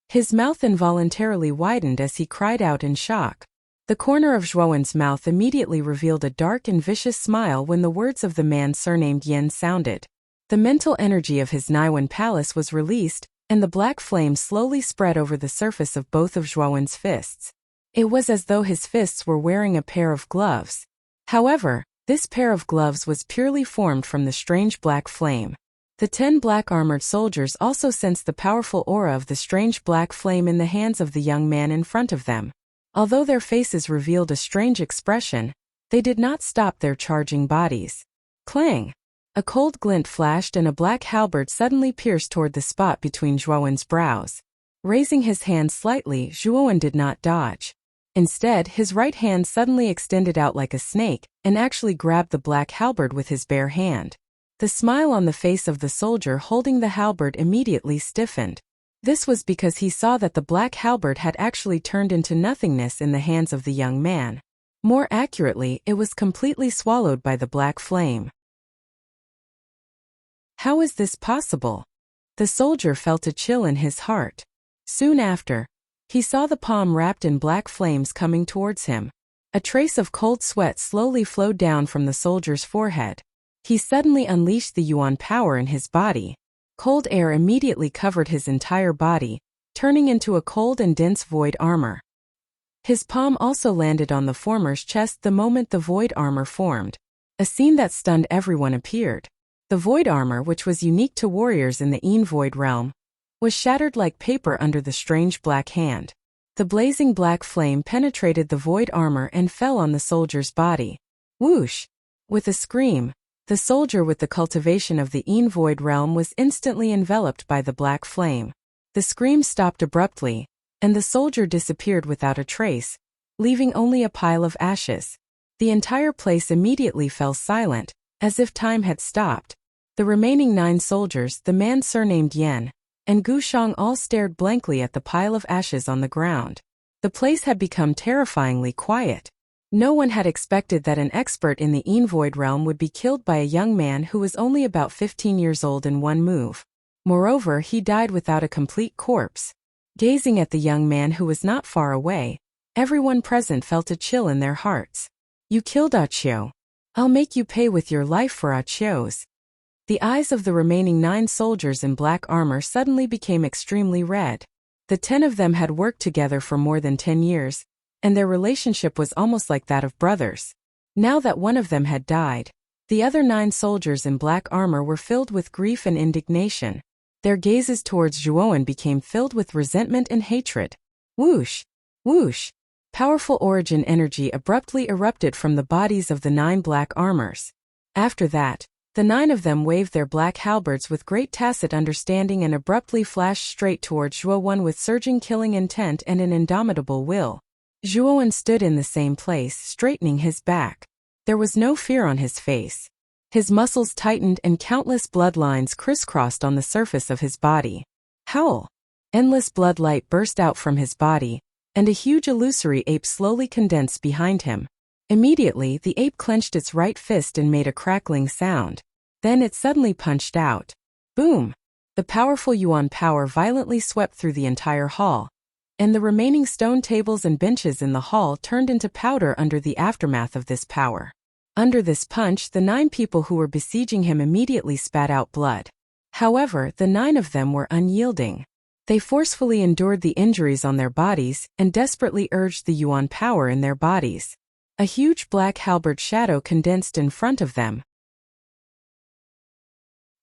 His mouth involuntarily widened as he cried out in shock. The corner of Zhuowen's mouth immediately revealed a dark and vicious smile when the words of the man surnamed Yen sounded. The mental energy of his Naiwan palace was released, and the black flame slowly spread over the surface of both of Zhuowen's fists. It was as though his fists were wearing a pair of gloves. However, this pair of gloves was purely formed from the strange black flame. The 10 black-armored soldiers also sensed the powerful aura of the strange black flame in the hands of the young man in front of them. Although their faces revealed a strange expression, they did not stop their charging bodies. Clang! A cold glint flashed and a black halberd suddenly pierced toward the spot between Zhuowen's brows. Raising his hand slightly, Zhuowen did not dodge. Instead, his right hand suddenly extended out like a snake and actually grabbed the black halberd with his bare hand. The smile on the face of the soldier holding the halberd immediately stiffened. This was because he saw that the black halberd had actually turned into nothingness in the hands of the young man. More accurately, it was completely swallowed by the black flame. How is this possible? The soldier felt a chill in his heart. Soon after, he saw the palm wrapped in black flames coming towards him. A trace of cold sweat slowly flowed down from the soldier's forehead. He suddenly unleashed the Yuan power in his body. Cold air immediately covered his entire body, turning into a cold and dense void armor. His palm also landed on the former's chest the moment the void armor formed. A scene that stunned everyone appeared. The void armor, which was unique to warriors in the Yin Void realm, was shattered like paper under the strange black hand. The blazing black flame penetrated the void armor and fell on the soldier's body. Whoosh! With a scream, the soldier with the cultivation of the Yin Void realm was instantly enveloped by the black flame. The scream stopped abruptly, and the soldier disappeared without a trace, leaving only a pile of ashes. The entire place immediately fell silent, as if time had stopped. The remaining 9 soldiers, the man surnamed Yen, and Gu Shang all stared blankly at the pile of ashes on the ground. The place had become terrifyingly quiet. No one had expected that an expert in the Yin Void realm would be killed by a young man who was only about 15 years old in one move. Moreover, he died without a complete corpse. Gazing at the young man who was not far away, everyone present felt a chill in their hearts. You killed Qiu. I'll make you pay with your life for Qiu's. The eyes of the remaining 9 soldiers in black armor suddenly became extremely red. The 10 of them had worked together for more than 10 years, and their relationship was almost like that of brothers. Now that one of them had died, the other 9 soldiers in black armor were filled with grief and indignation. Their gazes towards Zhuowen became filled with resentment and hatred. Whoosh! Whoosh! Powerful origin energy abruptly erupted from the bodies of the 9 black armors. After that, the 9 of them waved their black halberds with great tacit understanding and abruptly flashed straight towards Zhuowen with surging killing intent and an indomitable will. Zhuowen stood in the same place, straightening his back. There was no fear on his face. His muscles tightened and countless bloodlines crisscrossed on the surface of his body. Howl! Endless blood light burst out from his body, and a huge illusory ape slowly condensed behind him. Immediately, the ape clenched its right fist and made a crackling sound. Then it suddenly punched out. Boom! The powerful Yuan power violently swept through the entire hall, and the remaining stone tables and benches in the hall turned into powder under the aftermath of this power. Under this punch, the 9 people who were besieging him immediately spat out blood. However, the 9 of them were unyielding. They forcefully endured the injuries on their bodies and desperately urged the Yuan power in their bodies. A huge black halberd shadow condensed in front of them.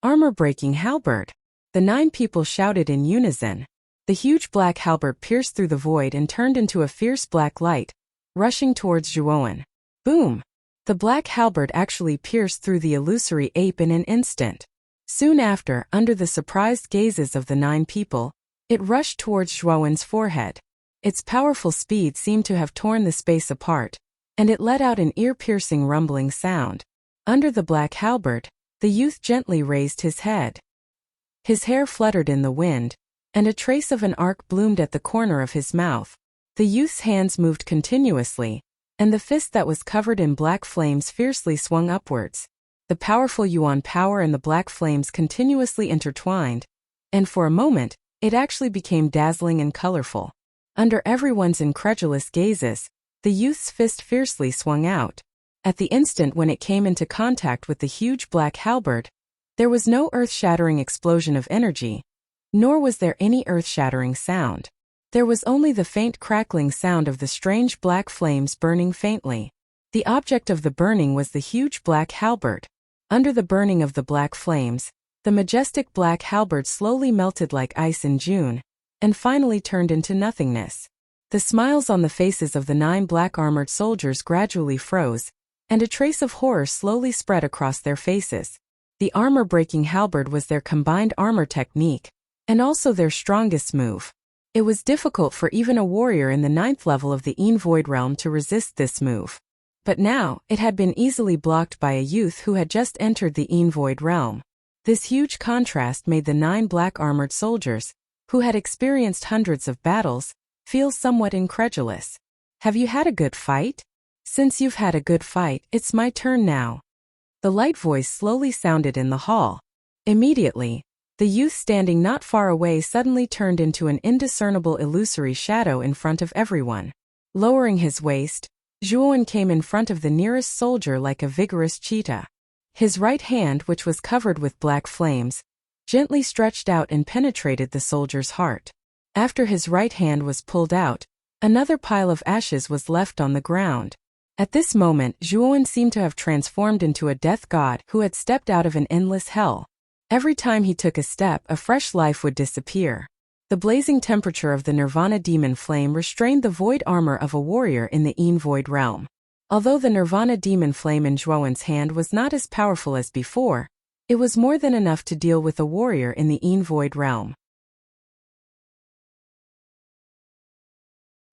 Armor-breaking halberd! The 9 people shouted in unison. The huge black halberd pierced through the void and turned into a fierce black light, rushing towards Zhuowen. Boom! The black halberd actually pierced through the illusory ape in an instant. Soon after, under the surprised gazes of the 9 people, it rushed towards Zhuowen's forehead. Its powerful speed seemed to have torn the space apart, and it let out an ear-piercing rumbling sound. Under the black halberd, the youth gently raised his head. His hair fluttered in the wind, and a trace of an arc bloomed at the corner of his mouth. The youth's hands moved continuously, and the fist that was covered in black flames fiercely swung upwards. The powerful Yuan power and the black flames continuously intertwined, and for a moment, it actually became dazzling and colorful. Under everyone's incredulous gazes, the youth's fist fiercely swung out. At the instant when it came into contact with the huge black halberd, there was no earth-shattering explosion of energy, nor was there any earth-shattering sound. There was only the faint crackling sound of the strange black flames burning faintly. The object of the burning was the huge black halberd. Under the burning of the black flames, the majestic black halberd slowly melted like ice in June, and finally turned into nothingness. The smiles on the faces of the 9 black-armored soldiers gradually froze, and a trace of horror slowly spread across their faces. The armor-breaking halberd was their combined armor technique, and also their strongest move. It was difficult for even a warrior in the 9th level of the Een Void Realm to resist this move. But now, it had been easily blocked by a youth who had just entered the Een Void Realm. This huge contrast made the 9 black-armored soldiers, who had experienced hundreds of battles, feel somewhat incredulous. Have you had a good fight? Since you've had a good fight, it's my turn now. The light voice slowly sounded in the hall. Immediately, the youth standing not far away suddenly turned into an indiscernible illusory shadow in front of everyone. Lowering his waist, Zhuowen came in front of the nearest soldier like a vigorous cheetah. His right hand, which was covered with black flames, gently stretched out and penetrated the soldier's heart. After his right hand was pulled out, another pile of ashes was left on the ground. At this moment, Zhuowen seemed to have transformed into a death god who had stepped out of an endless hell. Every time he took a step, a fresh life would disappear. The blazing temperature of the Nirvana demon flame restrained the void armor of a warrior in the Een Void Realm. Although the Nirvana demon flame in Zhuowen's hand was not as powerful as before, it was more than enough to deal with a warrior in the Een Void Realm.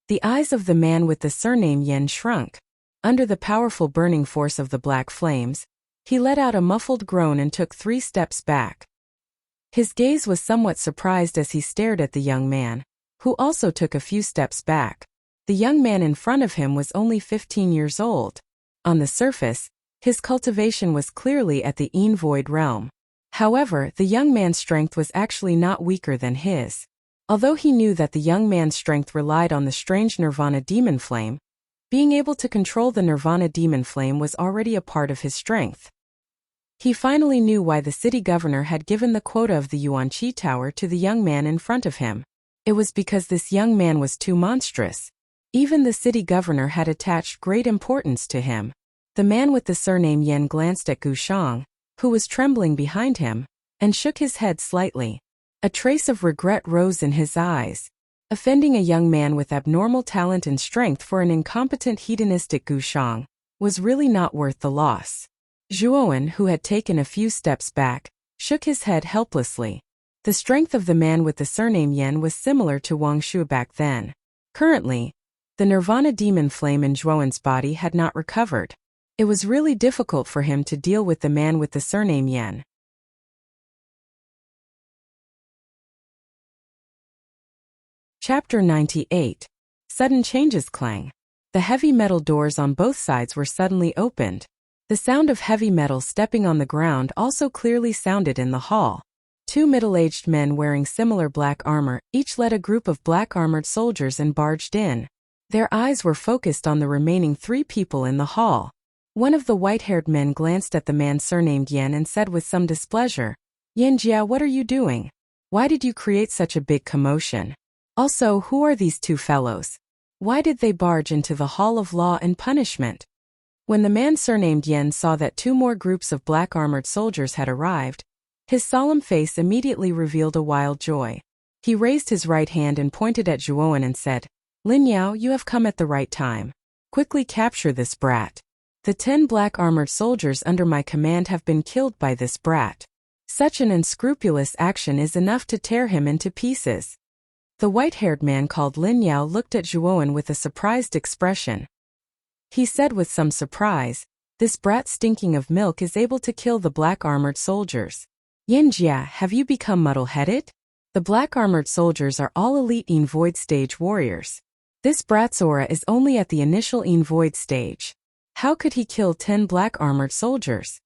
The eyes of the man with the surname Yen shrunk. Under the powerful burning force of the black flames, he let out a muffled groan and took 3 steps back. His gaze was somewhat surprised as he stared at the young man, who also took a few steps back. The young man in front of him was only 15 years old. On the surface, his cultivation was clearly at the Een Void Realm. However, the young man's strength was actually not weaker than his. Although he knew that the young man's strength relied on the strange Nirvana demon flame, being able to control the Nirvana demon flame was already a part of his strength. He finally knew why the city governor had given the quota of the Yuanqi Tower to the young man in front of him. It was because this young man was too monstrous. Even the city governor had attached great importance to him. The man with the surname Yen glanced at Gu Shang, who was trembling behind him, and shook his head slightly. A trace of regret rose in his eyes. Offending a young man with abnormal talent and strength for an incompetent hedonistic Gu Shang was really not worth the loss. Zhuowen, who had taken a few steps back, shook his head helplessly. The strength of the man with the surname Yen was similar to Wang Shu back then. Currently, the Nirvana demon flame in Zhuowen's body had not recovered. It was really difficult for him to deal with the man with the surname Yen. Chapter 98. Sudden changes clang. The heavy metal doors on both sides were suddenly opened. The sound of heavy metal stepping on the ground also clearly sounded in the hall. 2 middle-aged men wearing similar black armor each led a group of black-armored soldiers and barged in. Their eyes were focused on the remaining 3 people in the hall. One of the white-haired men glanced at the man surnamed Yen and said with some displeasure, "Yen Jia, what are you doing? Why did you create such a big commotion? Also, who are these 2 fellows? Why did they barge into the Hall of Law and Punishment?" When the man surnamed Yen saw that 2 more groups of black-armored soldiers had arrived, his solemn face immediately revealed a wild joy. He raised his right hand and pointed at Zhuowen and said, "Lin Yao, you have come at the right time. Quickly capture this brat. The 10 black-armored soldiers under my command have been killed by this brat. Such an unscrupulous action is enough to tear him into pieces." The white-haired man called Lin Yao looked at Zhuowen with a surprised expression. He said with some surprise, "This brat stinking of milk is able to kill the black-armored soldiers. Yen Jia, have you become muddle-headed? The black-armored soldiers are all elite Een Void stage warriors. This brat's aura is only at the initial Een Void stage. How could he kill 10 black-armored soldiers?"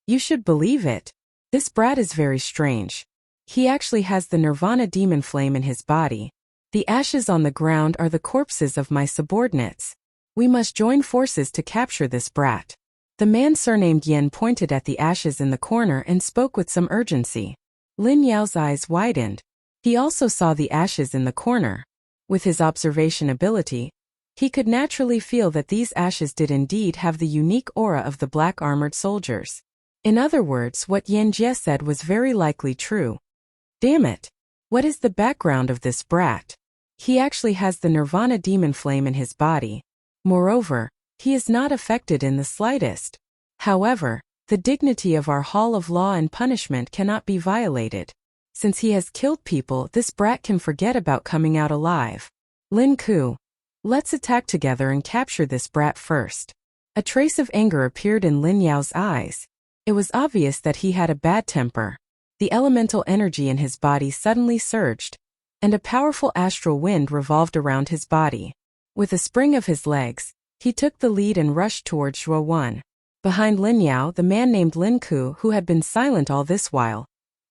You should believe it. This brat is very strange. He actually has the Nirvana demon flame in his body. The ashes on the ground are the corpses of my subordinates. We must join forces to capture this brat. The man surnamed Yin pointed at the ashes in the corner and spoke with some urgency. Lin Yao's eyes widened. He also saw the ashes in the corner. With his observation ability, he could naturally feel that these ashes did indeed have the unique aura of the black armored soldiers. In other words, what Yan Jie said was very likely true. Damn it! What is the background of this brat? He actually has the Nirvana demon flame in his body. Moreover, he is not affected in the slightest. However, the dignity of our Hall of Law and Punishment cannot be violated. Since he has killed people, this brat can forget about coming out alive. Lin Ku, let's attack together and capture this brat first. A trace of anger appeared in Lin Yao's eyes. It was obvious that he had a bad temper. The elemental energy in his body suddenly surged, and a powerful astral wind revolved around his body. With a spring of his legs, he took the lead and rushed towards Zhuo Wen. Behind Lin Yao, the man named Lin Ku, who had been silent all this while,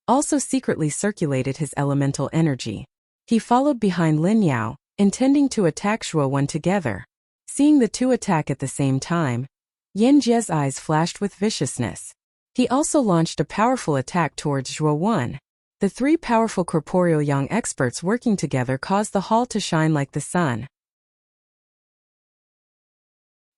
also secretly circulated his elemental energy. He followed behind Lin Yao, intending to attack Zhuo Wen together. Seeing the two attack at the same time, Yan Jie's eyes flashed with viciousness. He also launched a powerful attack towards Zhuo Wen. The three powerful corporeal young experts working together caused the hall to shine like the sun.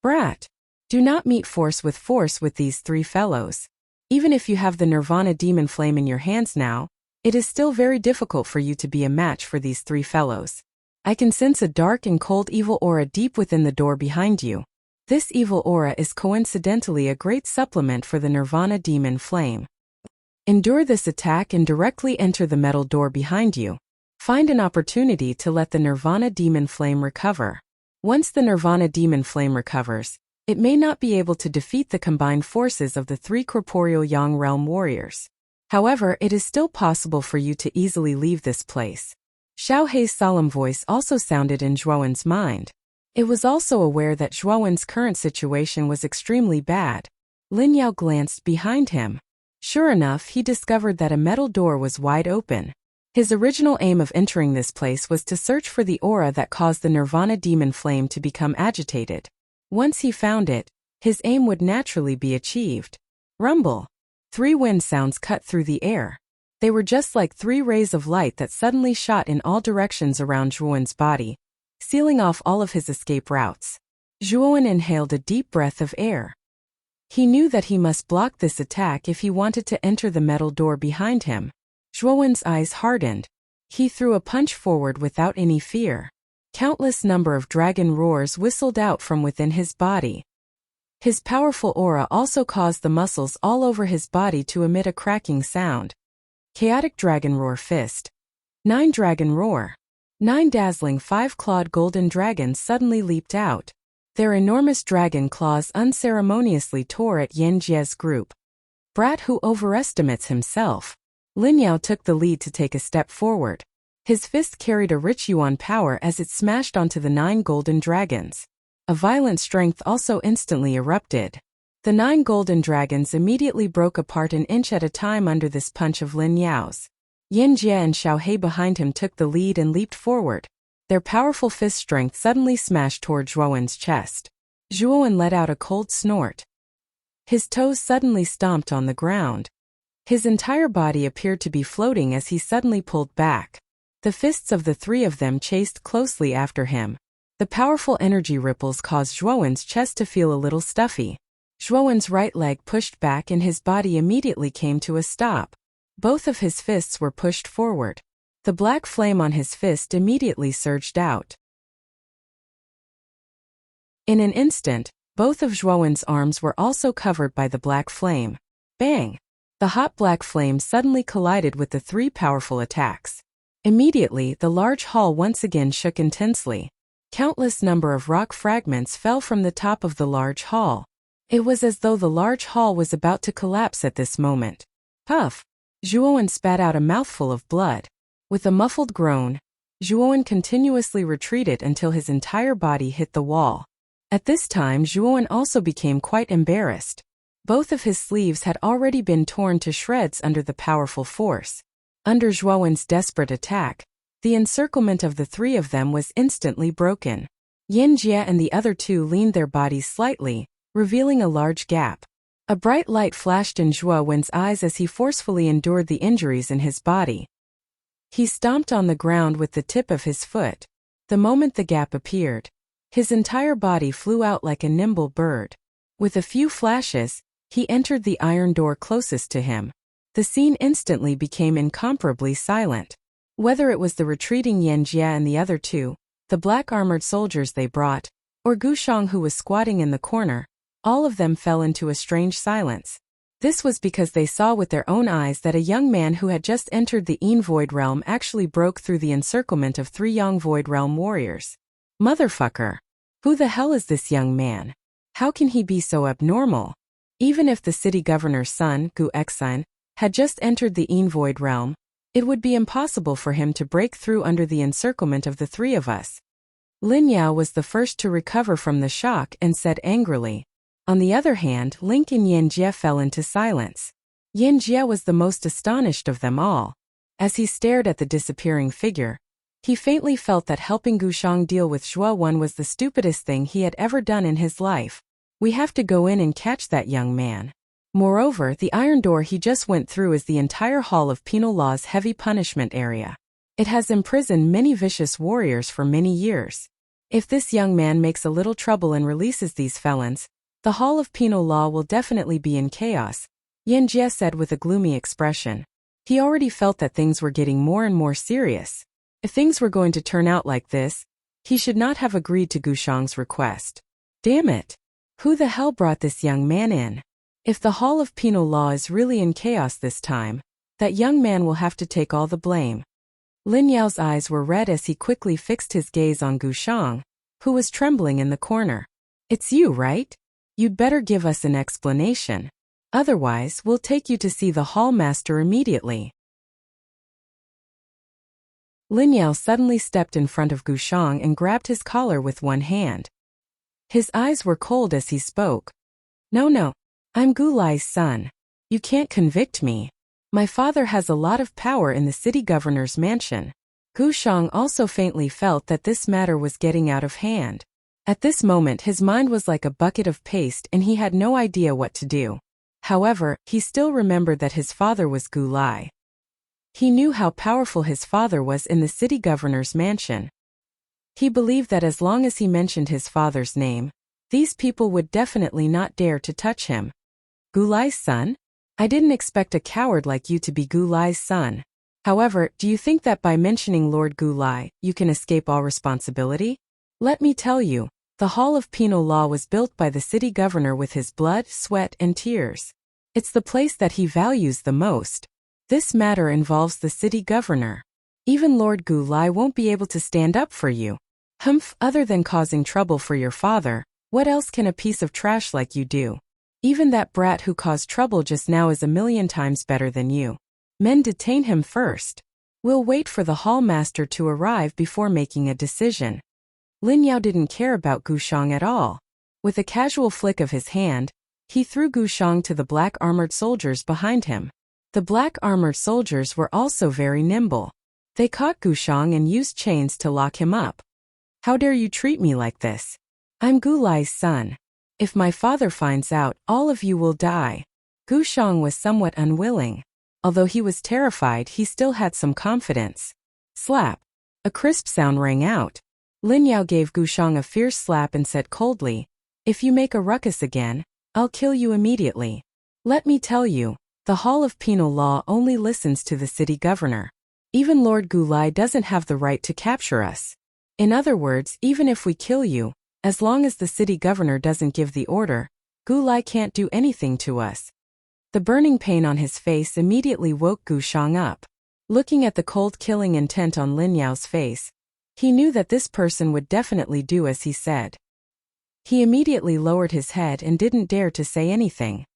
Brat, do not meet force with these three fellows. Even if you have the Nirvana demon flame in your hands now, it is still very difficult for you to be a match for these three fellows. I can sense a dark and cold evil aura deep within the door behind you. This evil aura is coincidentally a great supplement for the Nirvana demon flame. Endure this attack and directly enter the metal door behind you. Find an opportunity to let the Nirvana demon flame recover. Once the Nirvana demon flame recovers, it may not be able to defeat the combined forces of the three corporeal Yang realm warriors. However, it is still possible for you to easily leave this place. Xiao Hei's solemn voice also sounded in Zhuo Wen's mind. It was also aware that Zhuo Wen's current situation was extremely bad. Lin Yao glanced behind him. Sure enough, he discovered that a metal door was wide open. His original aim of entering this place was to search for the aura that caused the Nirvana demon flame to become agitated. Once he found it, his aim would naturally be achieved. Rumble. Three wind sounds cut through the air. They were just like three rays of light that suddenly shot in all directions around Zhuo Wen's body, sealing off all of his escape routes. Zhuo Wen inhaled a deep breath of air. He knew that he must block this attack if he wanted to enter the metal door behind him. Zhuo Wen's eyes hardened. He threw a punch forward without any fear. Countless number of dragon roars whistled out from within his body. His powerful aura also caused the muscles all over his body to emit a cracking sound. Chaotic dragon roar fist. 9 dragon roar. 9 dazzling 5-clawed golden dragons suddenly leaped out. Their enormous dragon claws unceremoniously tore at Yan Jie's group. Brat who overestimates himself. Lin Yao took the lead to take a step forward. His fist carried a rich yuan power as it smashed onto the 9 golden dragons. A violent strength also instantly erupted. The 9 golden dragons immediately broke apart an inch at a time under this punch of Lin Yao's. Yan Jie and Xiao Hei behind him took the lead and leaped forward. Their powerful fist strength suddenly smashed toward Zhuo Wen's chest. Zhuo Wen let out a cold snort. His toes suddenly stomped on the ground. His entire body appeared to be floating as he suddenly pulled back. The fists of the three of them chased closely after him. The powerful energy ripples caused Zhuo Wen's chest to feel a little stuffy. Zhuo Wen's right leg pushed back and his body immediately came to a stop. Both of his fists were pushed forward. The black flame on his fist immediately surged out. In an instant, both of Zhuo Wen's arms were also covered by the black flame. Bang! The hot black flame suddenly collided with the 3 powerful attacks. Immediately, the large hall once again shook intensely. Countless number of rock fragments fell from the top of the large hall. It was as though the large hall was about to collapse at this moment. Puff! Zhuo Wen spat out a mouthful of blood. With a muffled groan, Zhuo Wen continuously retreated until his entire body hit the wall. At this time, Zhuo Wen also became quite embarrassed. Both of his sleeves had already been torn to shreds under the powerful force. Under Zhuowen's desperate attack, the encirclement of the three of them was instantly broken. Yin Jie and the other two leaned their bodies slightly, revealing a large gap. A bright light flashed in Zhuowen's eyes as he forcefully endured the injuries in his body. He stomped on the ground with the tip of his foot. The moment the gap appeared, his entire body flew out like a nimble bird. With a few flashes, he entered the iron door closest to him. The scene instantly became incomparably silent. Whether it was the retreating Yin Jie and the other two, the black-armored soldiers they brought, or Gushang who was squatting in the corner, all of them fell into a strange silence. This was because they saw with their own eyes that a young man who had just entered the Yin Void Realm actually broke through the encirclement of 3 young Void Realm warriors. Motherfucker! Who the hell is this young man? How can he be so abnormal? Even if the city governor's son, Gu Exun, had just entered the Yin Void Realm, it would be impossible for him to break through under the encirclement of the 3 of us. Lin Yao was the first to recover from the shock and said angrily. On the other hand, Link and Yin Jie fell into silence. Yin Jie was the most astonished of them all. As he stared at the disappearing figure, he faintly felt that helping Gushang deal with Zhuowen was the stupidest thing he had ever done in his life. We have to go in and catch that young man. Moreover, the iron door he just went through is the entire Hall of Penal Law's heavy punishment area. It has imprisoned many vicious warriors for many years. If this young man makes a little trouble and releases these felons, the Hall of Penal Law will definitely be in chaos, Yin Jie said with a gloomy expression. He already felt that things were getting more and more serious. If things were going to turn out like this, he should not have agreed to Gushang's request. Damn it! Who the hell brought this young man in? If the Hall of Penal Law is really in chaos this time, that young man will have to take all the blame. Lin Yao's eyes were red as he quickly fixed his gaze on Gushang, who was trembling in the corner. It's you, right? You'd better give us an explanation. Otherwise, we'll take you to see the Hall Master immediately. Lin Yao suddenly stepped in front of Gushang and grabbed his collar with one hand. His eyes were cold as he spoke. No. I'm Gu Lai's son. You can't convict me. My father has a lot of power in the city governor's mansion. Gushang also faintly felt that this matter was getting out of hand. At this moment his mind was like a bucket of paste and he had no idea what to do. However, he still remembered that his father was Gu Lai. He knew how powerful his father was in the city governor's mansion. He believed that as long as he mentioned his father's name, these people would definitely not dare to touch him. Gu Lai's son? I didn't expect a coward like you to be Gu Lai's son. However, do you think that by mentioning Lord Gu Lai, you can escape all responsibility? Let me tell you, the Hall of Penal Law was built by the city governor with his blood, sweat, and tears. It's the place that he values the most. This matter involves the city governor. Even Lord Gu Lai won't be able to stand up for you. Humph, other than causing trouble for your father, what else can a piece of trash like you do? Even that brat who caused trouble just now is a million times better than you. Men, detain him first. We'll wait for the hall master to arrive before making a decision. Lin Yao didn't care about Gushang at all. With a casual flick of his hand, he threw Gushang to the black-armored soldiers behind him. The black-armored soldiers were also very nimble. They caught Gushang and used chains to lock him up. How dare you treat me like this? I'm Gu Lai's son. If my father finds out, all of you will die. Gushang was somewhat unwilling. Although he was terrified, he still had some confidence. Slap. A crisp sound rang out. Lin Yao gave Gushang a fierce slap and said coldly, "If you make a ruckus again, I'll kill you immediately. Let me tell you, the Hall of Penal Law only listens to the city governor. Even Lord Gu Lai doesn't have the right to capture us. In other words, even if we kill you, as long as the city governor doesn't give the order, Gu Lai can't do anything to us." The burning pain on his face immediately woke Gushang up. Looking at the cold killing intent on Lin Yao's face, he knew that this person would definitely do as he said. He immediately lowered his head and didn't dare to say anything.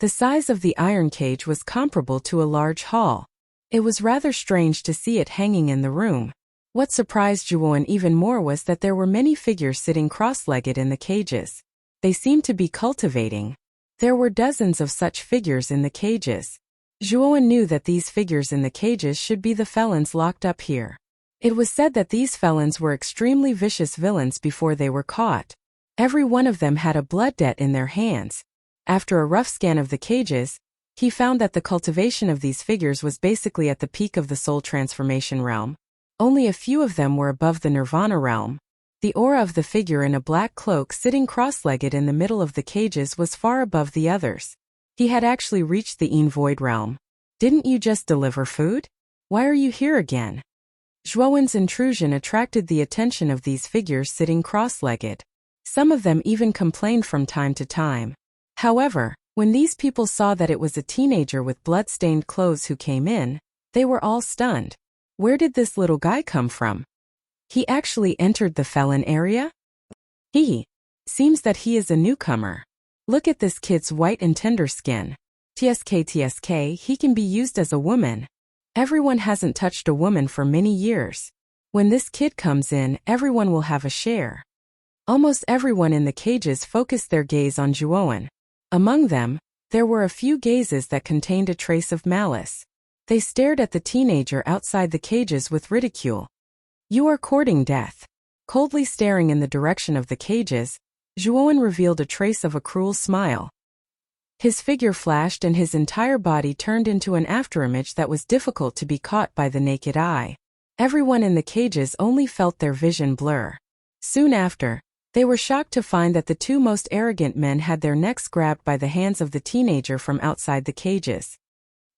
The size of the iron cage was comparable to a large hall. It was rather strange to see it hanging in the room. What surprised Zhuowen even more was that there were many figures sitting cross-legged in the cages. They seemed to be cultivating. There were dozens of such figures in the cages. Zhuowen knew that these figures in the cages should be the felons locked up here. It was said that these felons were extremely vicious villains before they were caught. Every one of them had a blood debt in their hands. After a rough scan of the cages, he found that the cultivation of these figures was basically at the peak of the soul transformation realm. Only a few of them were above the nirvana realm. The aura of the figure in a black cloak sitting cross-legged in the middle of the cages was far above the others. He had actually reached the void realm. Didn't you just deliver food? Why are you here again? Zhuowen's intrusion attracted the attention of these figures sitting cross-legged. Some of them even complained from time to time. However, when these people saw that it was a teenager with blood-stained clothes who came in, they were all stunned. Where did this little guy come from? He actually entered the felon area? Seems that he is a newcomer. Look at this kid's white and tender skin. TSK, he can be used as a woman. Everyone hasn't touched a woman for many years. When this kid comes in, everyone will have a share. Almost everyone in the cages focused their gaze on Zhuowen. Among them, there were a few gazes that contained a trace of malice. They stared at the teenager outside the cages with ridicule. You are courting death. Coldly staring in the direction of the cages, Zhuowen revealed a trace of a cruel smile. His figure flashed and his entire body turned into an afterimage that was difficult to be caught by the naked eye. Everyone in the cages only felt their vision blur. Soon after, they were shocked to find that the two most arrogant men had their necks grabbed by the hands of the teenager from outside the cages.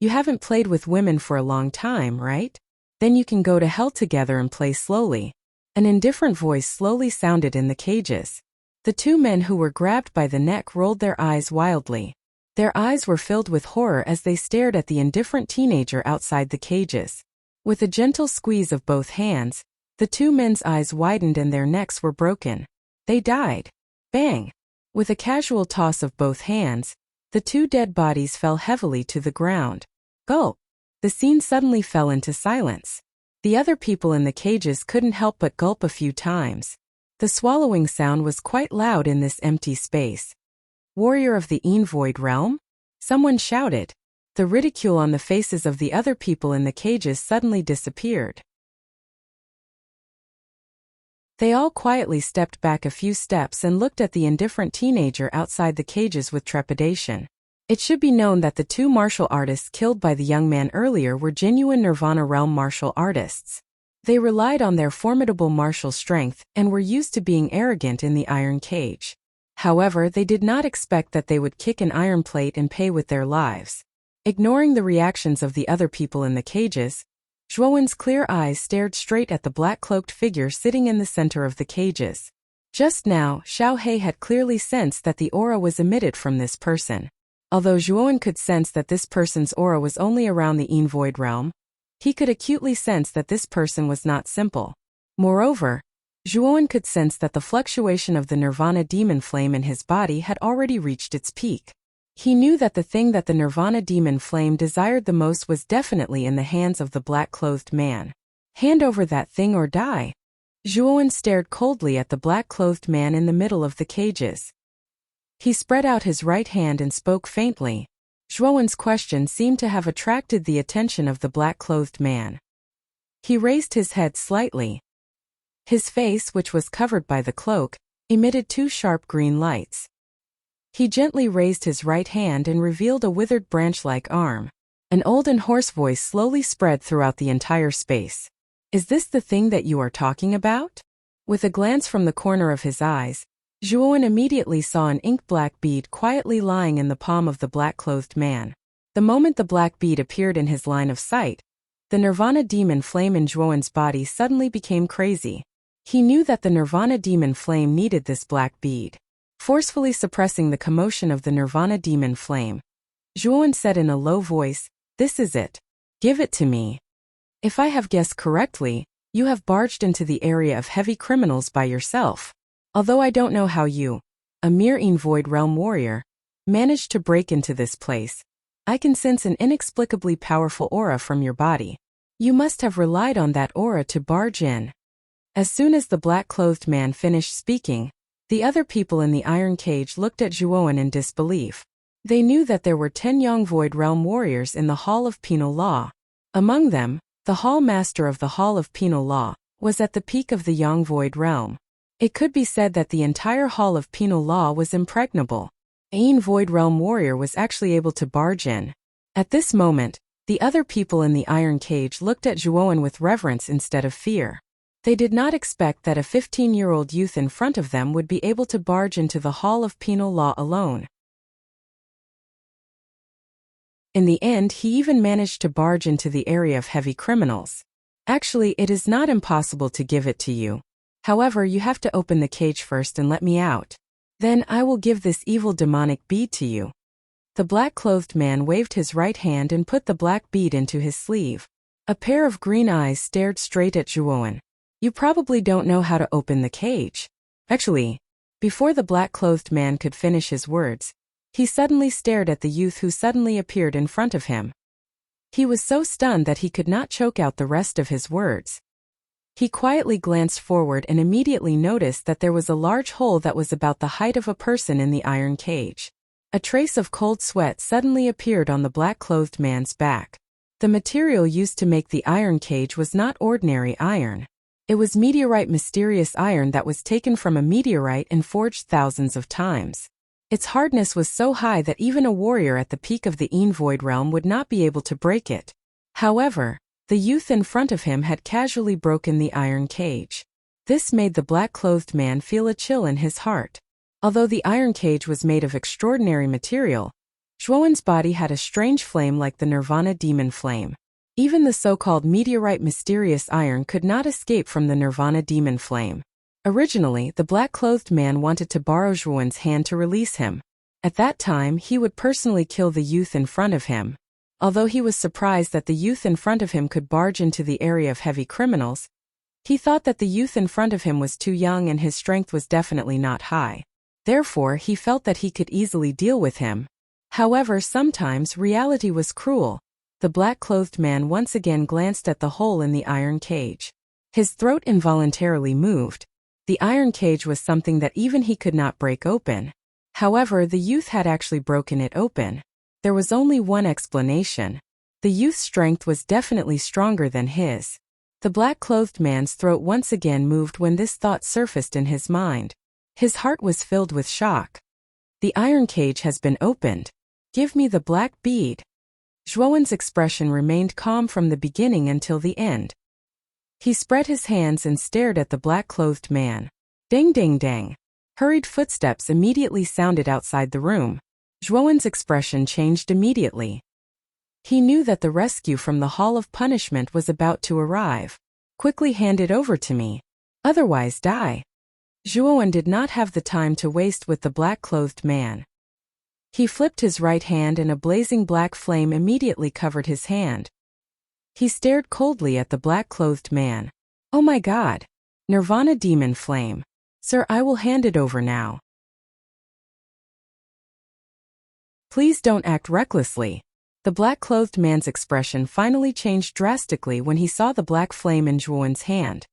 You haven't played with women for a long time, right? Then you can go to hell together and play slowly. An indifferent voice slowly sounded in the cages. The two men who were grabbed by the neck rolled their eyes wildly. Their eyes were filled with horror as they stared at the indifferent teenager outside the cages. With a gentle squeeze of both hands, the two men's eyes widened and their necks were broken. They died. Bang! With a casual toss of both hands, the two dead bodies fell heavily to the ground. Gulp! The scene suddenly fell into silence. The other people in the cages couldn't help but gulp a few times. The swallowing sound was quite loud in this empty space. Warrior of the void realm? Someone shouted. The ridicule on the faces of the other people in the cages suddenly disappeared. They all quietly stepped back a few steps and looked at the indifferent teenager outside the cages with trepidation. It should be known that the two martial artists killed by the young man earlier were genuine Nirvana realm martial artists. They relied on their formidable martial strength and were used to being arrogant in the iron cage. However, they did not expect that they would kick an iron plate and pay with their lives. Ignoring the reactions of the other people in the cages, Zhuowen's clear eyes stared straight at the black-cloaked figure sitting in the center of the cages. Just now, Xiao He had clearly sensed that the aura was emitted from this person. Although Zhuowen could sense that this person's aura was only around the void realm, he could acutely sense that this person was not simple. Moreover, Zhuowen could sense that the fluctuation of the Nirvana demon flame in his body had already reached its peak. He knew that the thing that the Nirvana demon flame desired the most was definitely in the hands of the black-clothed man. Hand over that thing or die. Zhuowen stared coldly at the black-clothed man in the middle of the cages. He spread out his right hand and spoke faintly. Zhuowen's question seemed to have attracted the attention of the black-clothed man. He raised his head slightly. His face, which was covered by the cloak, emitted two sharp green lights. He gently raised his right hand and revealed a withered branch-like arm. An old and hoarse voice slowly spread throughout the entire space. Is this the thing that you are talking about? With a glance from the corner of his eyes, Zhuowen immediately saw an ink-black bead quietly lying in the palm of the black-clothed man. The moment the black bead appeared in his line of sight, the Nirvana demon flame in Zhuowen's body suddenly became crazy. He knew that the Nirvana demon flame needed this black bead. Forcefully suppressing the commotion of the Nirvana demon flame, Zhuowen said in a low voice, "This is it. Give it to me. If I have guessed correctly, you have barged into the area of heavy criminals by yourself. Although I don't know how you, a mere void realm warrior, managed to break into this place, I can sense an inexplicably powerful aura from your body. You must have relied on that aura to barge in. As soon as the black-clothed man finished speaking, the other people in the iron cage looked at Zhuowen in disbelief. They knew that there were 10 young Void Realm warriors in the Hall of Penal Law. Among them, the Hall Master of the Hall of Penal Law was at the peak of the Yang Void Realm. It could be said that the entire Hall of Penal Law was impregnable. Ein Void Realm warrior was actually able to barge in. At this moment, the other people in the iron cage looked at Zhuowen with reverence instead of fear. They did not expect that a 15-year-old youth in front of them would be able to barge into the Hall of Penal Law alone. In the end, he even managed to barge into the area of heavy criminals. Actually, it is not impossible to give it to you. However, you have to open the cage first and let me out. Then I will give this evil demonic bead to you. The black-clothed man waved his right hand and put the black bead into his sleeve. A pair of green eyes stared straight at Zhuowen. You probably don't know how to open the cage. Actually, before the black-clothed man could finish his words, he suddenly stared at the youth who suddenly appeared in front of him. He was so stunned that he could not choke out the rest of his words. He quietly glanced forward and immediately noticed that there was a large hole that was about the height of a person in the iron cage. A trace of cold sweat suddenly appeared on the black-clothed man's back. The material used to make the iron cage was not ordinary iron. It was meteorite mysterious iron that was taken from a meteorite and forged thousands of times. Its hardness was so high that even a warrior at the peak of the Ein Void Realm would not be able to break it. However, the youth in front of him had casually broken the iron cage. This made the black-clothed man feel a chill in his heart. Although the iron cage was made of extraordinary material, Zhuowen's body had a strange flame like the Nirvana demon flame. Even the so-called meteorite mysterious iron could not escape from the Nirvana demon flame. Originally, the black-clothed man wanted to borrow Zhuowen's hand to release him. At that time, he would personally kill the youth in front of him. Although he was surprised that the youth in front of him could barge into the area of heavy criminals, he thought that the youth in front of him was too young and his strength was definitely not high. Therefore, he felt that he could easily deal with him. However, sometimes reality was cruel. The black-clothed man once again glanced at the hole in the iron cage. His throat involuntarily moved. The iron cage was something that even he could not break open. However, the youth had actually broken it open. There was only one explanation. The youth's strength was definitely stronger than his. The black-clothed man's throat once again moved when this thought surfaced in his mind. His heart was filled with shock. The iron cage has been opened. Give me the black bead. Zhuowen's expression remained calm from the beginning until the end. He spread his hands and stared at the black-clothed man. Ding ding dang. Hurried footsteps immediately sounded outside the room. Zhuowen's expression changed immediately. He knew that the rescue from the Hall of Punishment was about to arrive. Quickly hand it over to me. Otherwise die. Zhuowen did not have the time to waste with the black-clothed man. He flipped his right hand and a blazing black flame immediately covered his hand. He stared coldly at the black-clothed man. Oh my God! Nirvana demon flame. Sir, I will hand it over now. Please don't act recklessly. The black-clothed man's expression finally changed drastically when he saw the black flame in Zhuowen's hand.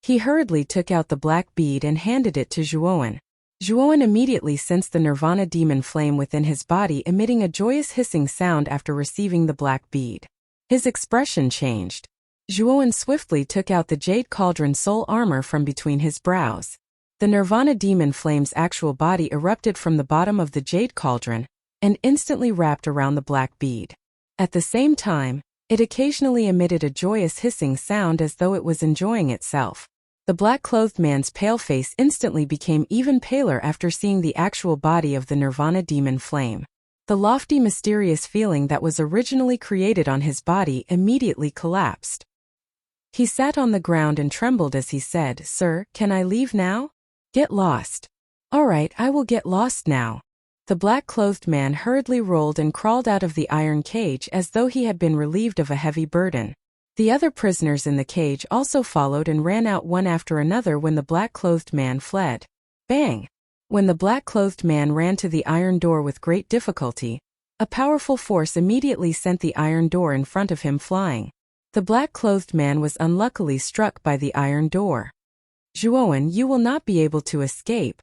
He hurriedly took out the black bead and handed it to Zhuowen. Zhuowen immediately sensed the Nirvana demon flame within his body emitting a joyous hissing sound after receiving the black bead. His expression changed. Zhuowen swiftly took out the Jade Cauldron soul armor from between his brows. The Nirvana demon flame's actual body erupted from the bottom of the Jade Cauldron and instantly wrapped around the black bead. At the same time, it occasionally emitted a joyous hissing sound as though it was enjoying itself. The black-clothed man's pale face instantly became even paler after seeing the actual body of the Nirvana demon flame. The lofty, mysterious feeling that was originally created on his body immediately collapsed. He sat on the ground and trembled as he said, "Sir, can I leave now?" "Get lost." "All right, I will get lost now." The black-clothed man hurriedly rolled and crawled out of the iron cage as though he had been relieved of a heavy burden. The other prisoners in the cage also followed and ran out one after another when the black-clothed man fled. Bang! When the black-clothed man ran to the iron door with great difficulty, a powerful force immediately sent the iron door in front of him flying. The black-clothed man was unluckily struck by the iron door. Zhuowen, you will not be able to escape.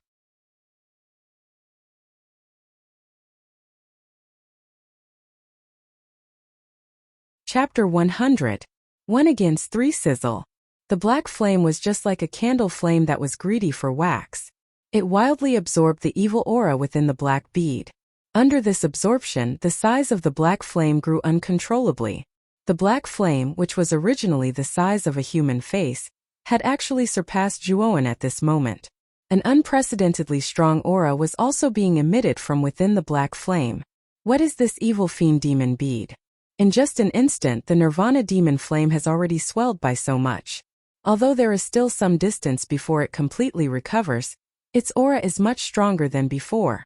Chapter 100. 1 against 3 Sizzle. The black flame was just like a candle flame that was greedy for wax. It wildly absorbed the evil aura within the black bead. Under this absorption, the size of the black flame grew uncontrollably. The black flame, which was originally the size of a human face, had actually surpassed Zhuowen at this moment. An unprecedentedly strong aura was also being emitted from within the black flame. What is this evil fiend demon bead? In just an instant, the Nirvana demon flame has already swelled by so much. Although there is still some distance before it completely recovers, its aura is much stronger than before.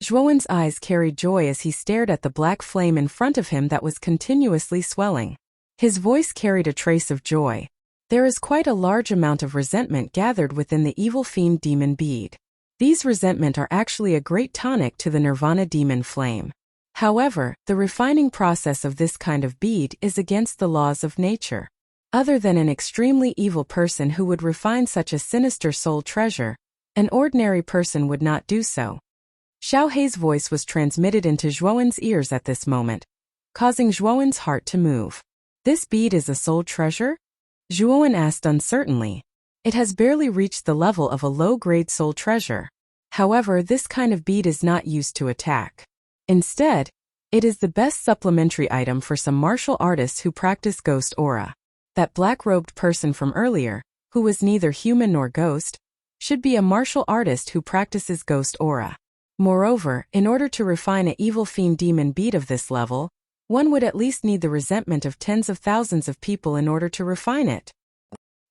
Zhuowen's eyes carried joy as he stared at the black flame in front of him that was continuously swelling. His voice carried a trace of joy. There is quite a large amount of resentment gathered within the evil fiend demon bead. These resentment are actually a great tonic to the Nirvana demon flame. However, the refining process of this kind of bead is against the laws of nature. Other than an extremely evil person who would refine such a sinister soul treasure, an ordinary person would not do so. Xiao Hei's voice was transmitted into Zhuowen's ears at this moment, causing Zhuowen's heart to move. This bead is a soul treasure? Zhuowen asked uncertainly. It has barely reached the level of a low-grade soul treasure. However, this kind of bead is not used to attack. Instead, it is the best supplementary item for some martial artists who practice ghost aura. That black-robed person from earlier, who was neither human nor ghost, should be a martial artist who practices ghost aura. Moreover, in order to refine an evil fiend demon bead of this level, one would at least need the resentment of tens of thousands of people in order to refine it.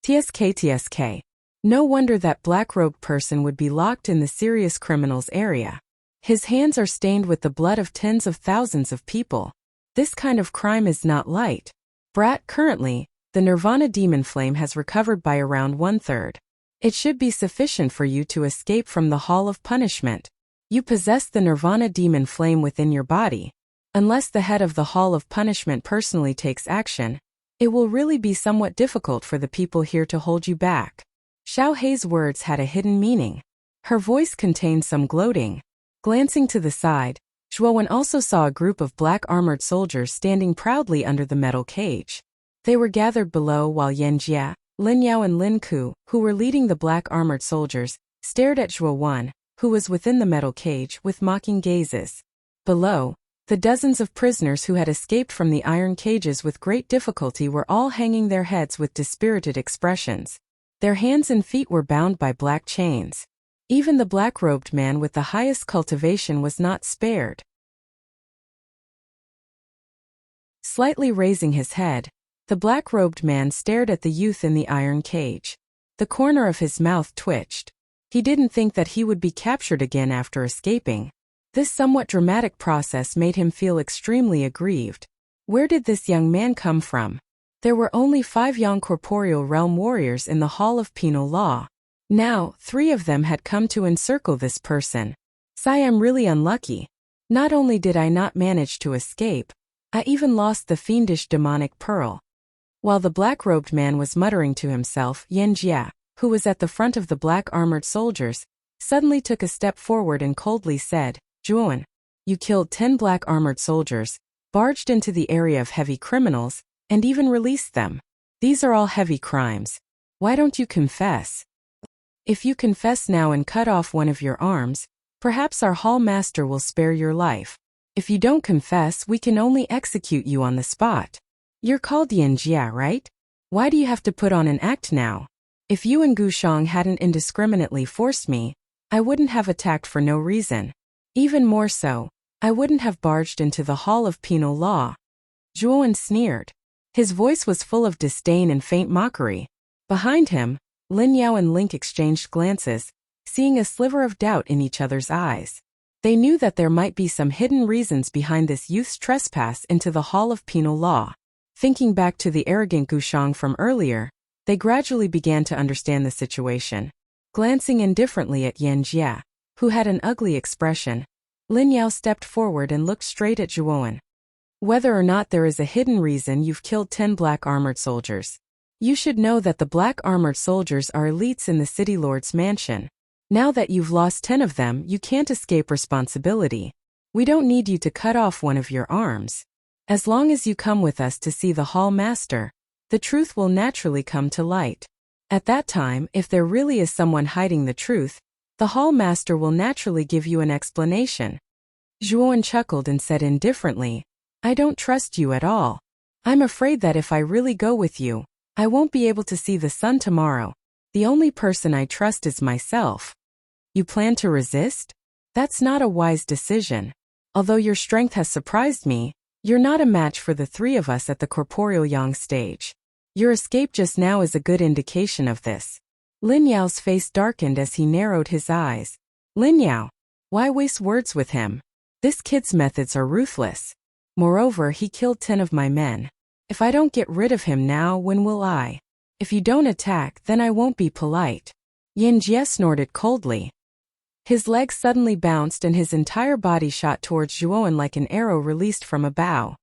TSK. No wonder that black-robed person would be locked in the serious criminals area. His hands are stained with the blood of tens of thousands of people. This kind of crime is not light. Brat, currently, the Nirvana demon flame has recovered by around 1/3. It should be sufficient for you to escape from the Hall of Punishment. You possess the Nirvana demon flame within your body. Unless the head of the Hall of Punishment personally takes action, it will really be somewhat difficult for the people here to hold you back. Xiao Hei's words had a hidden meaning. Her voice contained some gloating. Glancing to the side, Zhuowen also saw a group of black-armored soldiers standing proudly under the metal cage. They were gathered below while Yan Jia, Lin Yao and Lin Ku, who were leading the black-armored soldiers, stared at Zhuowen, who was within the metal cage, with mocking gazes. Below, the dozens of prisoners who had escaped from the iron cages with great difficulty were all hanging their heads with dispirited expressions. Their hands and feet were bound by black chains. Even the black-robed man with the highest cultivation was not spared. Slightly raising his head, the black-robed man stared at the youth in the iron cage. The corner of his mouth twitched. He didn't think that he would be captured again after escaping. This somewhat dramatic process made him feel extremely aggrieved. Where did this young man come from? There were only 5 young corporeal realm warriors in the Hall of Penal Law. Now, 3 of them had come to encircle this person. I am really unlucky. Not only did I not manage to escape, I even lost the fiendish demonic pearl. While the black-robed man was muttering to himself, Yan Jia, who was at the front of the black-armored soldiers, suddenly took a step forward and coldly said, Zhuowen, you killed 10 black-armored soldiers, barged into the area of heavy criminals, and even released them. These are all heavy crimes. Why don't you confess? If you confess now and cut off one of your arms, perhaps our hall master will spare your life. If you don't confess, we can only execute you on the spot. You're called Yan Jia, right? Why do you have to put on an act now? If you and Gushang hadn't indiscriminately forced me, I wouldn't have attacked for no reason. Even more so, I wouldn't have barged into the Hall of Penal Law. Zhuowen sneered. His voice was full of disdain and faint mockery. Behind him, Lin Yao and Link exchanged glances, seeing a sliver of doubt in each other's eyes. They knew that there might be some hidden reasons behind this youth's trespass into the Hall of Penal Law. Thinking back to the arrogant Gushang from earlier, they gradually began to understand the situation. Glancing indifferently at Yan Jia, who had an ugly expression, Lin Yao stepped forward and looked straight at Zhuowen. Whether or not there is a hidden reason you've killed 10 black armored soldiers. You should know that the black armored soldiers are elites in the city lord's mansion. Now that you've lost 10 of them, you can't escape responsibility. We don't need you to cut off one of your arms. As long as you come with us to see the hall master, the truth will naturally come to light. At that time, if there really is someone hiding the truth, the hall master will naturally give you an explanation. Zhuowen chuckled and said indifferently, I don't trust you at all. I'm afraid that if I really go with you, I won't be able to see the sun tomorrow. The only person I trust is myself. You plan to resist? That's not a wise decision. Although your strength has surprised me, you're not a match for the three of us at the corporeal yang stage. Your escape just now is a good indication of this. Lin Yao's face darkened as he narrowed his eyes. Lin Yao, why waste words with him? This kid's methods are ruthless. Moreover, he killed 10 of my men. If I don't get rid of him now, when will I? If you don't attack, then I won't be polite. Yin Jie snorted coldly. His legs suddenly bounced and his entire body shot towards Zhuowen like an arrow released from a bow.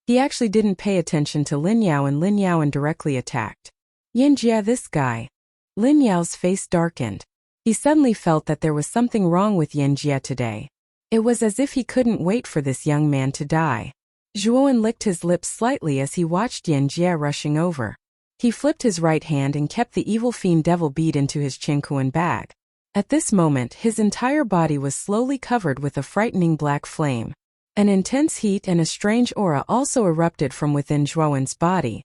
He actually didn't pay attention to Lin Yao and Lin Yao indirectly attacked. Yin Jie, this guy. Lin Yao's face darkened. He suddenly felt that there was something wrong with Yin Jie today. It was as if he couldn't wait for this young man to die. Zhuowen licked his lips slightly as he watched Yin Jie rushing over. He flipped his right hand and kept the evil fiend devil bead into his Qingkuan bag. At this moment, his entire body was slowly covered with a frightening black flame. An intense heat and a strange aura also erupted from within Zhuowen's body.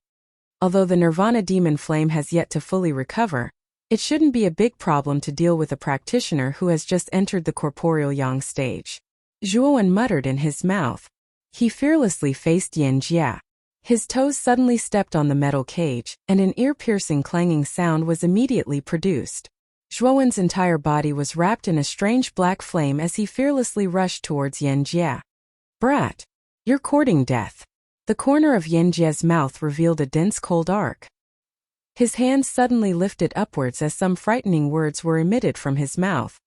Although the Nirvana demon flame has yet to fully recover, it shouldn't be a big problem to deal with a practitioner who has just entered the corporeal yang stage. Zhuowen muttered in his mouth. He fearlessly faced Yin Jie. His toes suddenly stepped on the metal cage, and an ear-piercing clanging sound was immediately produced. Zhuowen's entire body was wrapped in a strange black flame as he fearlessly rushed towards Yin Jie. Brat! You're courting death. The corner of Yin Jie's mouth revealed a dense cold arc. His hands suddenly lifted upwards as some frightening words were emitted from his mouth.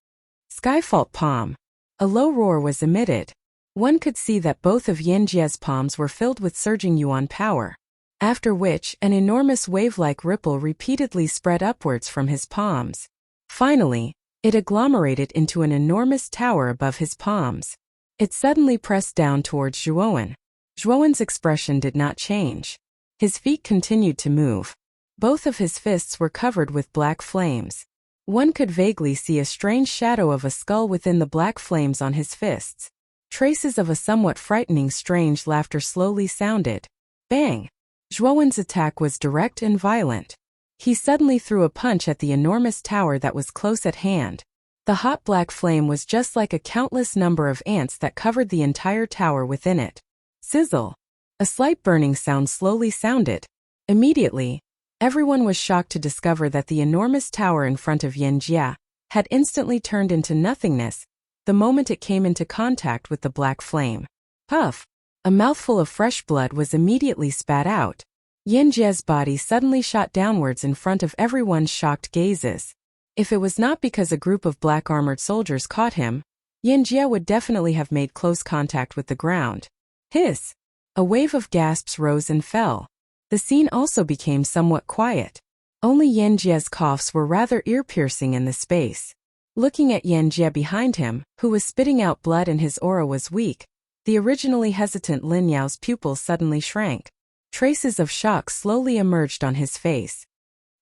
Skyfault palm. A low roar was emitted. One could see that both of Yin Jie's palms were filled with surging yuan power. After which, an enormous wave-like ripple repeatedly spread upwards from his palms. Finally, it agglomerated into an enormous tower above his palms. It suddenly pressed down towards Zhuowen. Zhuowen's expression did not change. His feet continued to move. Both of his fists were covered with black flames. One could vaguely see a strange shadow of a skull within the black flames on his fists. Traces of a somewhat frightening strange laughter slowly sounded. Bang! Zhuowen's attack was direct and violent. He suddenly threw a punch at the enormous tower that was close at hand. The hot black flame was just like a countless number of ants that covered the entire tower within it. Sizzle! A slight burning sound slowly sounded. Immediately, everyone was shocked to discover that the enormous tower in front of Yin Jie had instantly turned into nothingness the moment it came into contact with the black flame. Puff! A mouthful of fresh blood was immediately spat out. Yin Jie's body suddenly shot downwards in front of everyone's shocked gazes. If it was not because a group of black armored soldiers caught him, Yin Jie would definitely have made close contact with the ground. Hiss! A wave of gasps rose and fell. The scene also became somewhat quiet. Only Yin Jie's coughs were rather ear-piercing in the space. Looking at Yin Jie behind him, who was spitting out blood and his aura was weak, the originally hesitant Lin Yao's pupils suddenly shrank. Traces of shock slowly emerged on his face.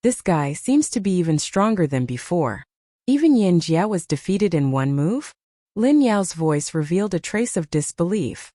This guy seems to be even stronger than before. Even Yin Jie was defeated in one move? Lin Yao's voice revealed a trace of disbelief.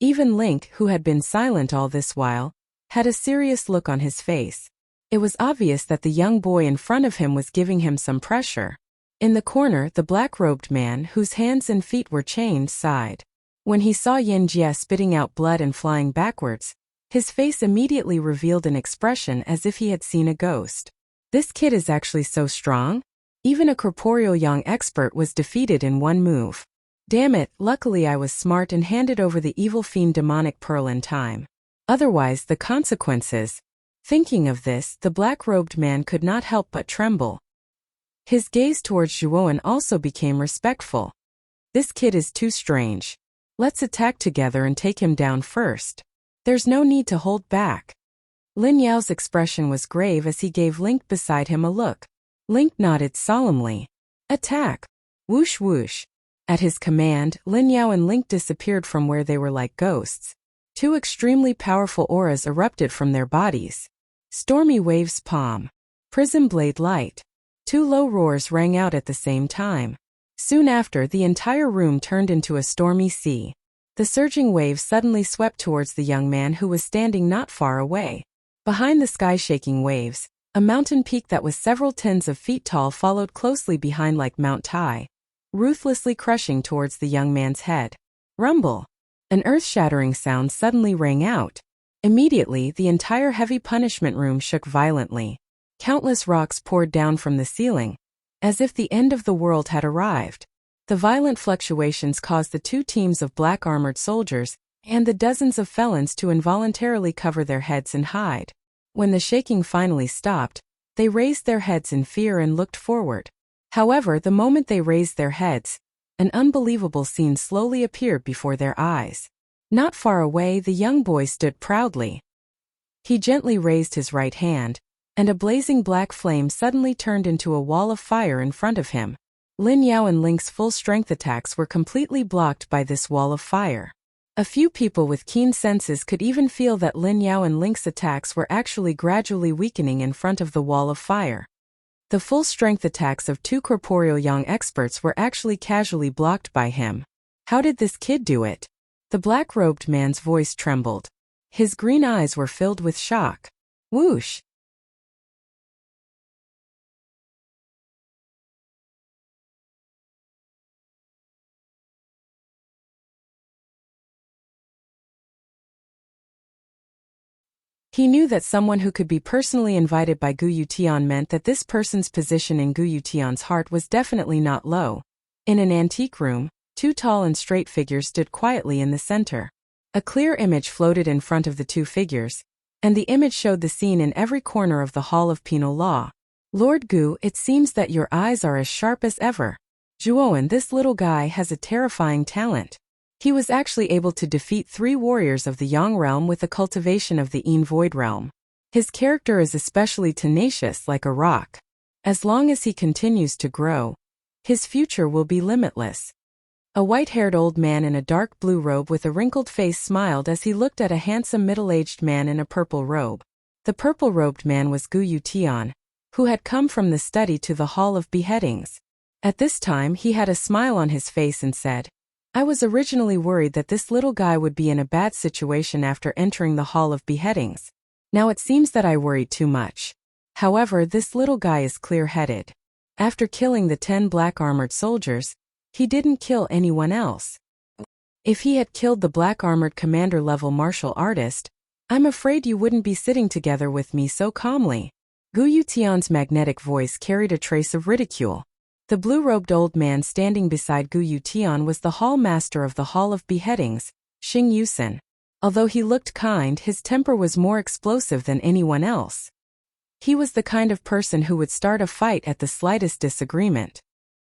Even Link, who had been silent all this while, had a serious look on his face. It was obvious that the young boy in front of him was giving him some pressure. In the corner, the black-robed man, whose hands and feet were chained, sighed. When he saw Yin Jie spitting out blood and flying backwards, his face immediately revealed an expression as if he had seen a ghost. This kid is actually so strong? Even a corporeal yang expert was defeated in one move. Damn it, luckily I was smart and handed over the evil fiend demonic pearl in time. Otherwise, the consequences. Thinking of this, the black-robed man could not help but tremble. His gaze towards Zhuowen also became respectful. This kid is too strange. Let's attack together and take him down first. There's no need to hold back. Lin Yao's expression was grave as he gave Link beside him a look. Link nodded solemnly. Attack! Whoosh whoosh. At his command, Lin Yao and Link disappeared from where they were like ghosts. Two extremely powerful auras erupted from their bodies. Stormy waves palm. Prism blade light. Two low roars rang out at the same time. Soon after, the entire room turned into a stormy sea. The surging waves suddenly swept towards the young man who was standing not far away. Behind the sky-shaking waves, a mountain peak that was several tens of feet tall followed closely behind like Mount Tai, ruthlessly crushing towards the young man's head. Rumble! An earth-shattering sound suddenly rang out. Immediately, the entire heavy punishment room shook violently. Countless rocks poured down from the ceiling, as if the end of the world had arrived. The violent fluctuations caused the two teams of black-armored soldiers and the dozens of felons to involuntarily cover their heads and hide. When the shaking finally stopped, they raised their heads in fear and looked forward. However, the moment they raised their heads, an unbelievable scene slowly appeared before their eyes. Not far away, the young boy stood proudly. He gently raised his right hand, and a blazing black flame suddenly turned into a wall of fire in front of him. Lin Yao and Link's full-strength attacks were completely blocked by this wall of fire. A few people with keen senses could even feel that Lin Yao and Link's attacks were actually gradually weakening in front of the wall of fire. The full-strength attacks of two corporeal young experts were actually casually blocked by him. How did this kid do it? The black-robed man's voice trembled. His green eyes were filled with shock. Whoosh! He knew that someone who could be personally invited by Gu Yutian meant that this person's position in Gu Yutian's heart was definitely not low. In an antique room, two tall and straight figures stood quietly in the center. A clear image floated in front of the two figures, and the image showed the scene in every corner of the Hall of Penal Law. Lord Gu, it seems that your eyes are as sharp as ever. Zhuowen, this little guy has a terrifying talent. He was actually able to defeat 3 warriors of the Yang realm with the cultivation of the Yin Void realm. His character is especially tenacious like a rock. As long as he continues to grow, his future will be limitless. A white-haired old man in a dark blue robe with a wrinkled face smiled as he looked at a handsome middle-aged man in a purple robe. The purple-robed man was Gu Yutian, who had come from the study to the Hall of Beheadings. At this time he had a smile on his face and said, I was originally worried that this little guy would be in a bad situation after entering the Hall of Beheadings. Now it seems that I worried too much. However, this little guy is clear-headed. After killing the 10 black-armored soldiers, he didn't kill anyone else. If he had killed the black-armored commander-level martial artist, I'm afraid you wouldn't be sitting together with me so calmly. Gu Yutian's magnetic voice carried a trace of ridicule. The blue-robed old man standing beside Gu Yutian was the hall master of the Hall of Beheadings, Xing Yusen. Although he looked kind, his temper was more explosive than anyone else. He was the kind of person who would start a fight at the slightest disagreement.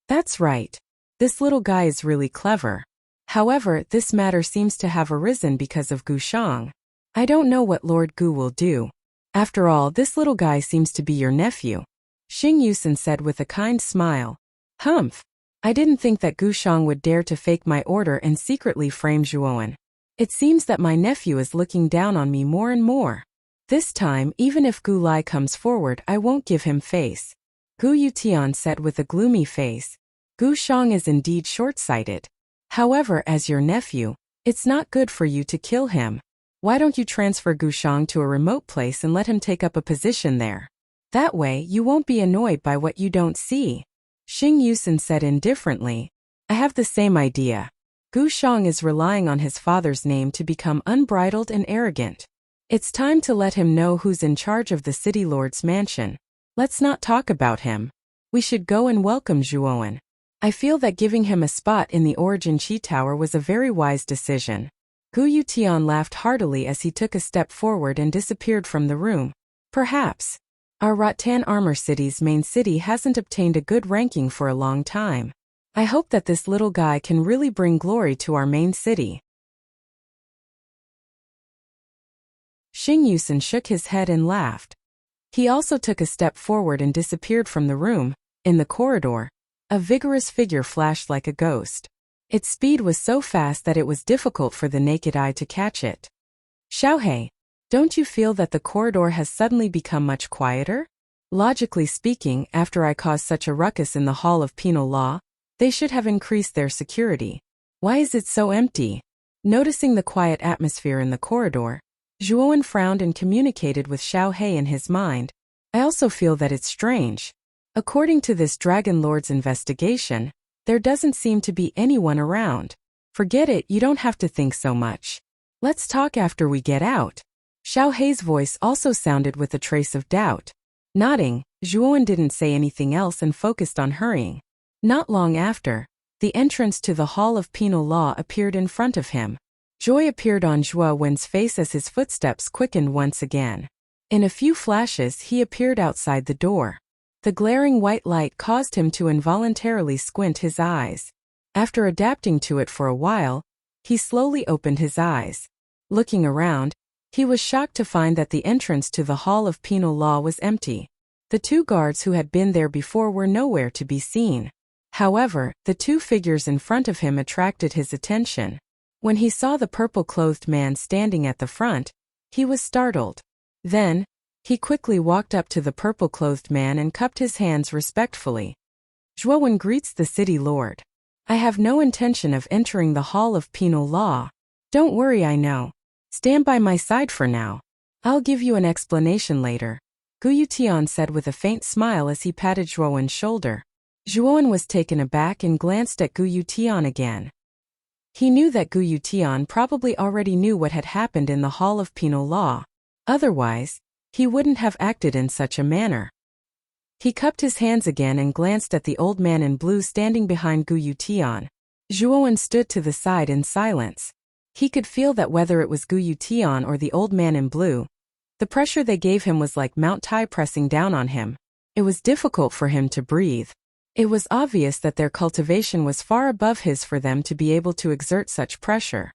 That's right. This little guy is really clever. However, this matter seems to have arisen because of Gu Shang. I don't know what Lord Gu will do. After all, this little guy seems to be your nephew. Xing Yusen said with a kind smile. Humph. I didn't think that Gu Shang would dare to fake my order and secretly frame Zhuowen. It seems that my nephew is looking down on me more and more. This time, even if Gu Lai comes forward, I won't give him face. Gu Yutian said with a gloomy face. Gu Shang is indeed short-sighted. However, as your nephew, it's not good for you to kill him. Why don't you transfer Gu Shang to a remote place and let him take up a position there? That way, you won't be annoyed by what you don't see. Xing Yusen said indifferently. I have the same idea. Gu Shang is relying on his father's name to become unbridled and arrogant. It's time to let him know who's in charge of the city lord's mansion. Let's not talk about him. We should go and welcome Zhuowen. I feel that giving him a spot in the Origin Chi Tower was a very wise decision. Gu Yutian laughed heartily as he took a step forward and disappeared from the room. Perhaps. Our Rattan Armor City's main city hasn't obtained a good ranking for a long time. I hope that this little guy can really bring glory to our main city. Xing Yusen shook his head and laughed. He also took a step forward and disappeared from the room. In the corridor, a vigorous figure flashed like a ghost. Its speed was so fast that it was difficult for the naked eye to catch it. Xiaohei, don't you feel that the corridor has suddenly become much quieter? Logically speaking, after I caused such a ruckus in the Hall of Penal Law, they should have increased their security. Why is it so empty? Noticing the quiet atmosphere in the corridor, Zhuowen frowned and communicated with Xiaohei in his mind. I also feel that it's strange. According to this Dragon Lord's investigation, there doesn't seem to be anyone around. Forget it, you don't have to think so much. Let's talk after we get out. Xiaohei's voice also sounded with a trace of doubt. Nodding, Zhuowen didn't say anything else and focused on hurrying. Not long after, the entrance to the Hall of Penal Law appeared in front of him. Joy appeared on Zhuowen's face as his footsteps quickened once again. In a few flashes he appeared outside the door. The glaring white light caused him to involuntarily squint his eyes. After adapting to it for a while, he slowly opened his eyes. Looking around, he was shocked to find that the entrance to the Hall of Penal Law was empty. The two guards who had been there before were nowhere to be seen. However, the two figures in front of him attracted his attention. When he saw the purple-clothed man standing at the front, he was startled. Then, he quickly walked up to the purple-clothed man and cupped his hands respectfully. Zhuowen greets the city lord. I have no intention of entering the Hall of Penal Law. Don't worry, I know. Stand by my side for now. I'll give you an explanation later, Gu Yutian said with a faint smile as he patted Zhuowen's shoulder. Zhuowen was taken aback and glanced at Gu Yutian again. He knew that Gu Yutian probably already knew what had happened in the Hall of Penal Law. Otherwise, he wouldn't have acted in such a manner. He cupped his hands again and glanced at the old man in blue standing behind Gu Yutian. Zhuowen stood to the side in silence. He could feel that whether it was Gu Yutian or the old man in blue, the pressure they gave him was like Mount Tai pressing down on him. It was difficult for him to breathe. It was obvious that their cultivation was far above his for them to be able to exert such pressure.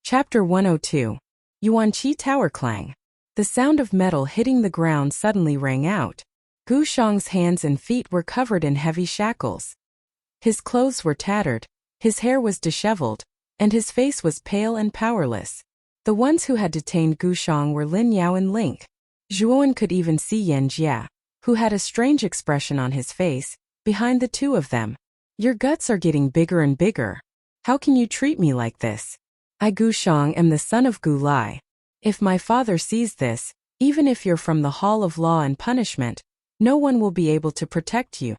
Chapter 102. Yuanqi Tower Clang. The sound of metal hitting the ground suddenly rang out. Gu Shang's hands and feet were covered in heavy shackles. His clothes were tattered, his hair was disheveled, and his face was pale and powerless. The ones who had detained Gu Shang were Lin Yao and Link. Zhuowen could even see Yan Jia, who had a strange expression on his face, behind the two of them. Your guts are getting bigger and bigger. How can you treat me like this? I, Gu Shang, am the son of Gu Lai. If my father sees this, even if you're from the Hall of Law and Punishment, no one will be able to protect you.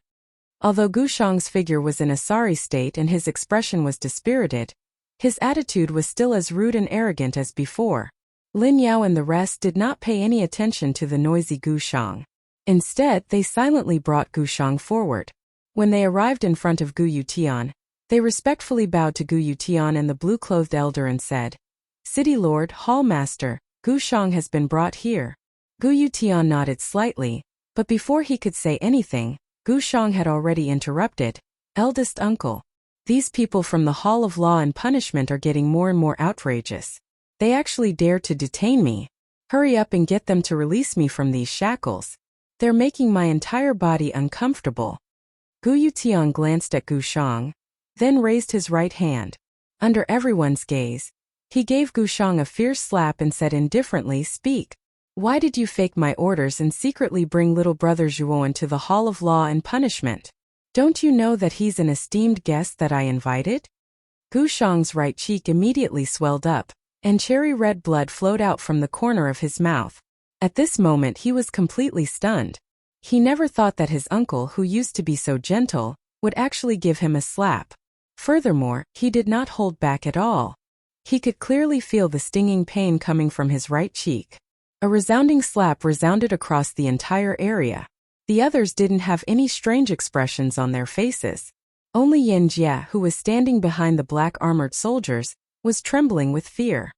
Although Gu Shang's figure was in a sorry state and his expression was dispirited, his attitude was still as rude and arrogant as before. Lin Yao and the rest did not pay any attention to the noisy Gu Shang. Instead, they silently brought Gu Shang forward. When they arrived in front of Gu Yutian, they respectfully bowed to Gu Yutian and the blue-clothed elder and said, City Lord, Hall Master, Gu Shang has been brought here. Gu Yutian nodded slightly, but before he could say anything, Gu Shang had already interrupted. Eldest uncle. These people from the Hall of Law and Punishment are getting more and more outrageous. They actually dare to detain me. Hurry up and get them to release me from these shackles. They're making my entire body uncomfortable. Gu Yutian glanced at Gu Shang, then raised his right hand. Under everyone's gaze, he gave Gu Shang a fierce slap and said indifferently, Speak. Why did you fake my orders and secretly bring little brother Zhuowen to the Hall of Law and Punishment? Don't you know that he's an esteemed guest that I invited? Gu Shang's right cheek immediately swelled up, and cherry red blood flowed out from the corner of his mouth. At this moment he was completely stunned. He never thought that his uncle, who used to be so gentle, would actually give him a slap. Furthermore, he did not hold back at all. He could clearly feel the stinging pain coming from his right cheek. A resounding slap resounded across the entire area. The others didn't have any strange expressions on their faces. Only Yan Jia, who was standing behind the black-armored soldiers, was trembling with fear.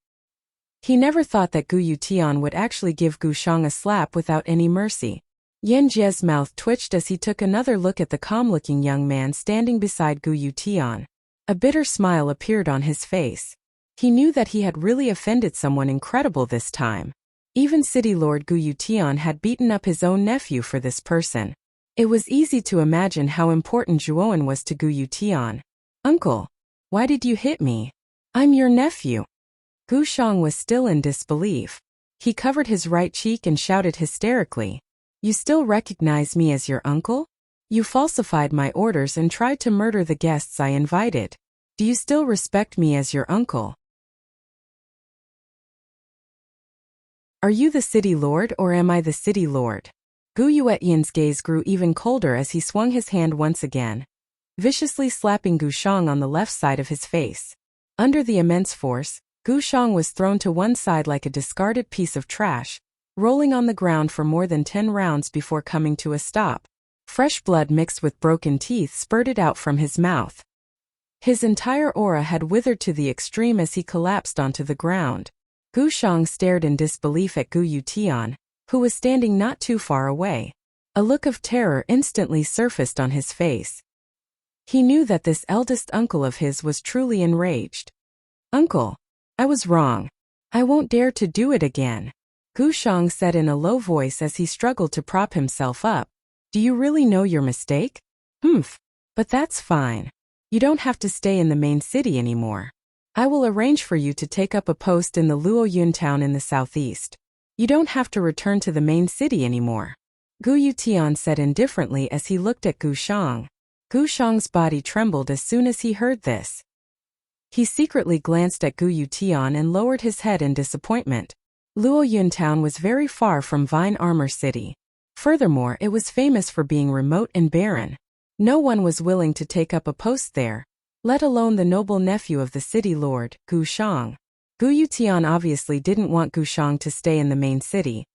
He never thought that Gu Yutian would actually give Gu Shang a slap without any mercy. Yan Jie's mouth twitched as he took another look at the calm-looking young man standing beside Gu Yutian. A bitter smile appeared on his face. He knew that he had really offended someone incredible this time. Even City Lord Gu Yutian had beaten up his own nephew for this person. It was easy to imagine how important Zhuowen was to Gu Yutian. "Uncle, why did you hit me? I'm your nephew." Gu Shang was still in disbelief. He covered his right cheek and shouted hysterically, "You still recognize me as your uncle? You falsified my orders and tried to murder the guests I invited. Do you still respect me as your uncle? Are you the city lord or am I the city lord?" Gu Yuetian's gaze grew even colder as he swung his hand once again, viciously slapping Gu Shang on the left side of his face. Under the immense force, Gu Shang was thrown to one side like a discarded piece of trash, rolling on the ground for more than 10 rounds before coming to a stop. Fresh blood mixed with broken teeth spurted out from his mouth. His entire aura had withered to the extreme as he collapsed onto the ground. Gu Shang stared in disbelief at Gu Yutian, who was standing not too far away. A look of terror instantly surfaced on his face. He knew that this eldest uncle of his was truly enraged. "Uncle, I was wrong. I won't dare to do it again," Gu Shang said in a low voice as he struggled to prop himself up. "Do you really know your mistake? But that's fine. You don't have to stay in the main city anymore. I will arrange for you to take up a post in the Luoyun town in the southeast. You don't have to return to the main city anymore," Gu Yutian said indifferently as he looked at Gu Shang. Gu Shang's body trembled as soon as he heard this. He secretly glanced at Gu Yutian and lowered his head in disappointment. Luoyun town was very far from Vine Armor City. Furthermore, it was famous for being remote and barren. No one was willing to take up a post there, let alone the noble nephew of the city lord, Gu Shang. Gu Yutian obviously didn't want Gu Shang to stay in the main city,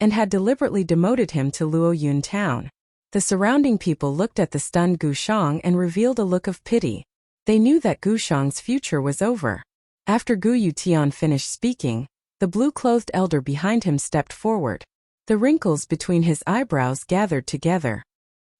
and had deliberately demoted him to Luoyun town. The surrounding people looked at the stunned Gu Shang and revealed a look of pity. They knew that Gu Shang's future was over. After Gu Yutian finished speaking, the blue-clothed elder behind him stepped forward. The wrinkles between his eyebrows gathered together.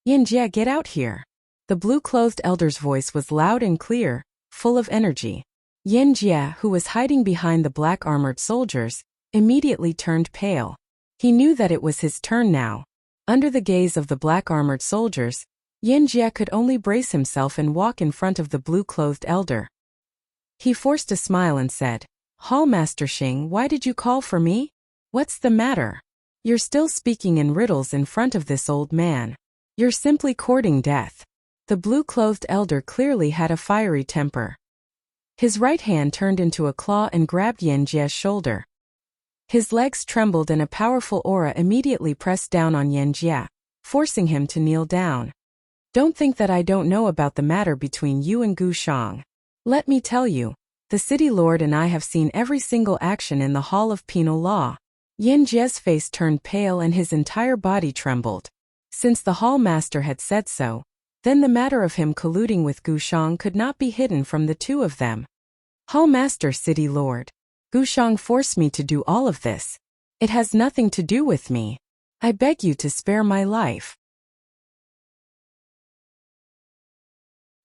"Yanjie, get out here." The blue-clothed elder's voice was loud and clear, full of energy. Yanjie, who was hiding behind the black-armored soldiers, immediately turned pale. He knew that it was his turn now. Under the gaze of the black-armored soldiers, Yanjie could only brace himself and walk in front of the blue-clothed elder. He forced a smile and said, "Hall Master Xing, why did you call for me? What's the matter? You're still speaking in riddles in front of this old man. You're simply courting death." The blue-clothed elder clearly had a fiery temper. His right hand turned into a claw and grabbed Yanjie's shoulder. His legs trembled and a powerful aura immediately pressed down on Yanjie, forcing him to kneel down. "Don't think that I don't know about the matter between you and Gu Shang. Let me tell you, the city lord and I have seen every single action in the Hall of Penal Law." Yanjie's face turned pale and his entire body trembled. Since the hall master had said so, then the matter of him colluding with Gu Shang could not be hidden from the two of them. "Hall Master, City Lord, Gu Shang forced me to do all of this. It has nothing to do with me. I beg you to spare my life."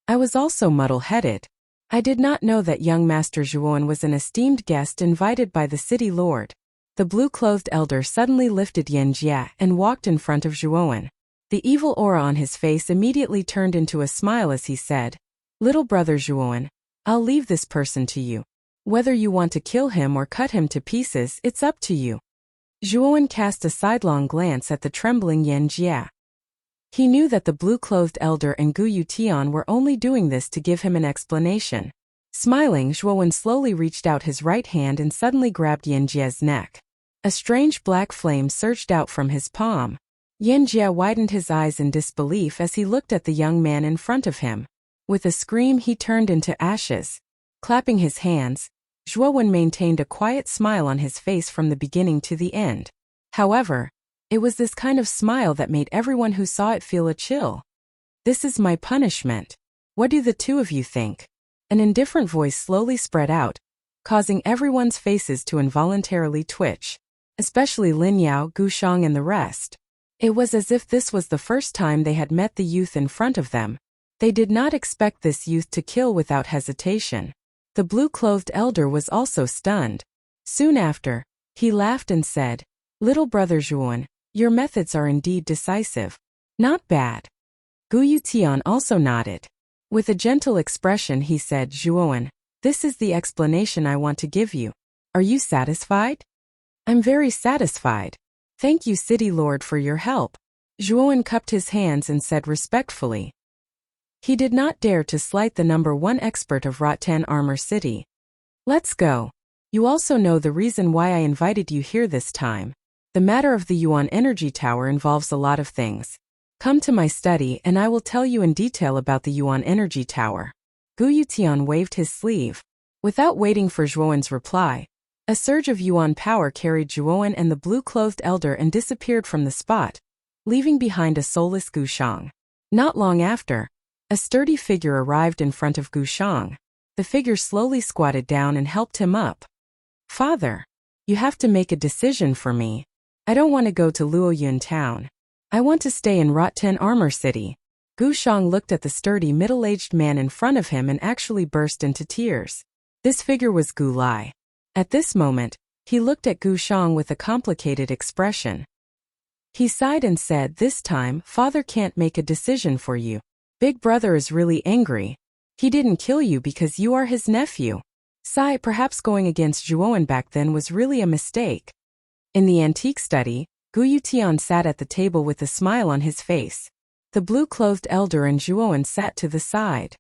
I was also muddle-headed. I did not know that young Master Zhuowen was an esteemed guest invited by the city lord. The blue-clothed elder suddenly lifted Yanjie and walked in front of Zhuowen. The evil aura on his face immediately turned into a smile as he said, "Little brother Zhuowen, I'll leave this person to you. Whether you want to kill him or cut him to pieces, it's up to you." Zhuowen cast a sidelong glance at the trembling Yanjie. He knew that the blue-clothed elder and Gu Yutian were only doing this to give him an explanation. Smiling, Zhuowen slowly reached out his right hand and suddenly grabbed Yanjie's neck. A strange black flame surged out from his palm. Yanjie widened his eyes in disbelief as he looked at the young man in front of him. With a scream, he turned into ashes. Clapping his hands, Zhuowen maintained a quiet smile on his face from the beginning to the end. However, it was this kind of smile that made everyone who saw it feel a chill. "This is my punishment. What do the two of you think?" An indifferent voice slowly spread out, causing everyone's faces to involuntarily twitch, especially Lin Yao, Gu Shang and the rest. It was as if this was the first time they had met the youth in front of them. They did not expect this youth to kill without hesitation. The blue-clothed elder was also stunned. Soon after, he laughed and said, "Little brother Zhuan, your methods are indeed decisive. Not bad." Gu Yutian also nodded. With a gentle expression he said, "Zhuan, this is the explanation I want to give you. Are you satisfied?" "I'm very satisfied. Thank you, City Lord, for your help." Zhuan cupped his hands and said respectfully. He did not dare to slight the number 1 expert of Rattan Armor City. "Let's go. You also know the reason why I invited you here this time. The matter of the Yuan Energy Tower involves a lot of things. Come to my study and I will tell you in detail about the Yuan Energy Tower." Gu Yutian waved his sleeve. Without waiting for Zhuan's reply, a surge of Yuan power carried Zhuan and the blue-clothed elder and disappeared from the spot, leaving behind a soulless Gu Shang. Not long after, a sturdy figure arrived in front of Gu Shang. The figure slowly squatted down and helped him up. "Father, you have to make a decision for me. I don't want to go to Luoyun town. I want to stay in Rattan Armor City." Gu Shang looked at the sturdy middle-aged man in front of him and actually burst into tears. This figure was Gu Lai. At this moment, he looked at Gu Shang with a complicated expression. He sighed and said, "This time, father can't make a decision for you. Big brother is really angry. He didn't kill you because you are his nephew. Sigh, perhaps going against Zhuan back then was really a mistake." In the antique study, Gu Yutian sat at the table with a smile on his face. The blue-clothed elder and Zhuan sat to the side.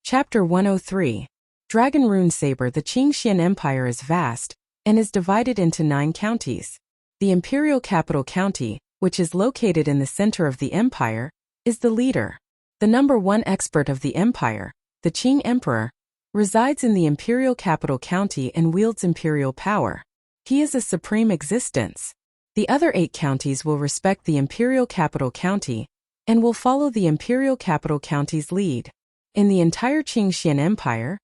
Chapter 103. Dragon Rune Saber. The Qingxian Empire is vast, and is divided into 9 counties. The imperial capital county, which is located in the center of the empire, is the leader. The number 1 expert of the empire, the Qing Emperor, resides in the imperial capital county and wields imperial power. He is a supreme existence. The other 8 counties will respect the imperial capital county, and will follow the imperial capital county's lead. In the entire Qingxian Empire,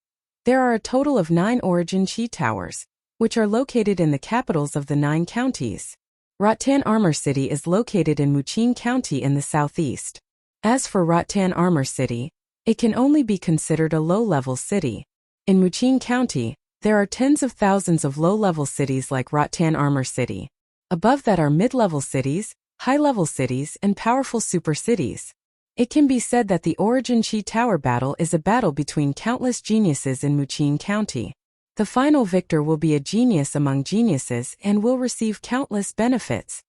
there are a total of 9 origin Qi towers, which are located in the capitals of the 9 counties. Rattan Armor City is located in Muqing County in the southeast. As for Rattan Armor City, it can only be considered a low-level city. In Muqing County, there are tens of thousands of low-level cities like Rattan Armor City. Above that are mid-level cities, high-level cities, and powerful super cities. It can be said that the Origin Qi Tower battle is a battle between countless geniuses in Muqing County. The final victor will be a genius among geniuses and will receive countless benefits.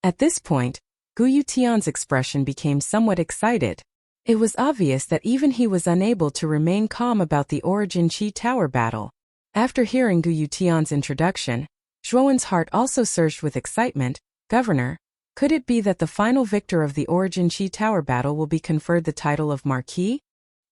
At this point, Gu Yutian's expression became somewhat excited. It was obvious that even he was unable to remain calm about the Origin Qi Tower battle. After hearing Gu Yutian's introduction, Zhuan's heart also surged with excitement. "Governor, could it be that the final victor of the Origin Qi Tower battle will be conferred the title of Marquis?"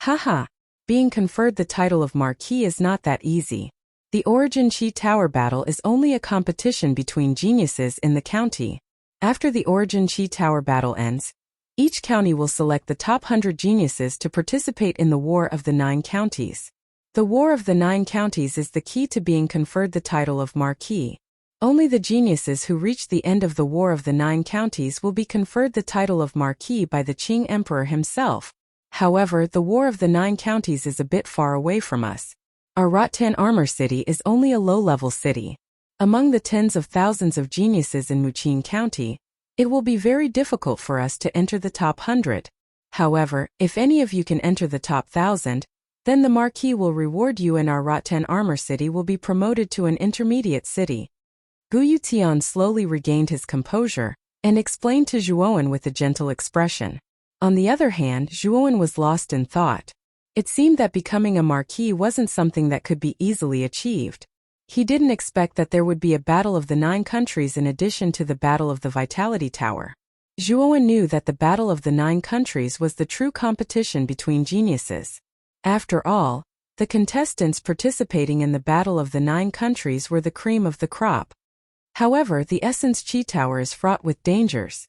"Haha, being conferred the title of Marquis is not that easy. The Origin Qi Tower battle is only a competition between geniuses in the county. After the Origin Qi Tower battle ends, each county will select the top 100 geniuses to participate in the War of the 9 Counties. The War of the 9 Counties is the key to being conferred the title of Marquis. Only the geniuses who reach the end of the War of the 9 Counties will be conferred the title of Marquis by the Qing Emperor himself. However, the War of the 9 Counties is a bit far away from us. Our Rattan Armor City is only a low-level city. Among the tens of thousands of geniuses in Muqing County, it will be very difficult for us to enter the top 100. However, if any of you can enter the top 1,000, then the Marquis will reward you and our Rattan Armor City will be promoted to an intermediate city." Gu Yutian slowly regained his composure and explained to Zhuan with a gentle expression. On the other hand, Zhuan was lost in thought. It seemed that becoming a marquis wasn't something that could be easily achieved. He didn't expect that there would be a battle of the 9 countries in addition to the Battle of the Vitality Tower. Zhuan knew that the Battle of the 9 countries was the true competition between geniuses. After all, the contestants participating in the Battle of the 9 countries were the cream of the crop. However, the Essence Chi Tower is fraught with dangers.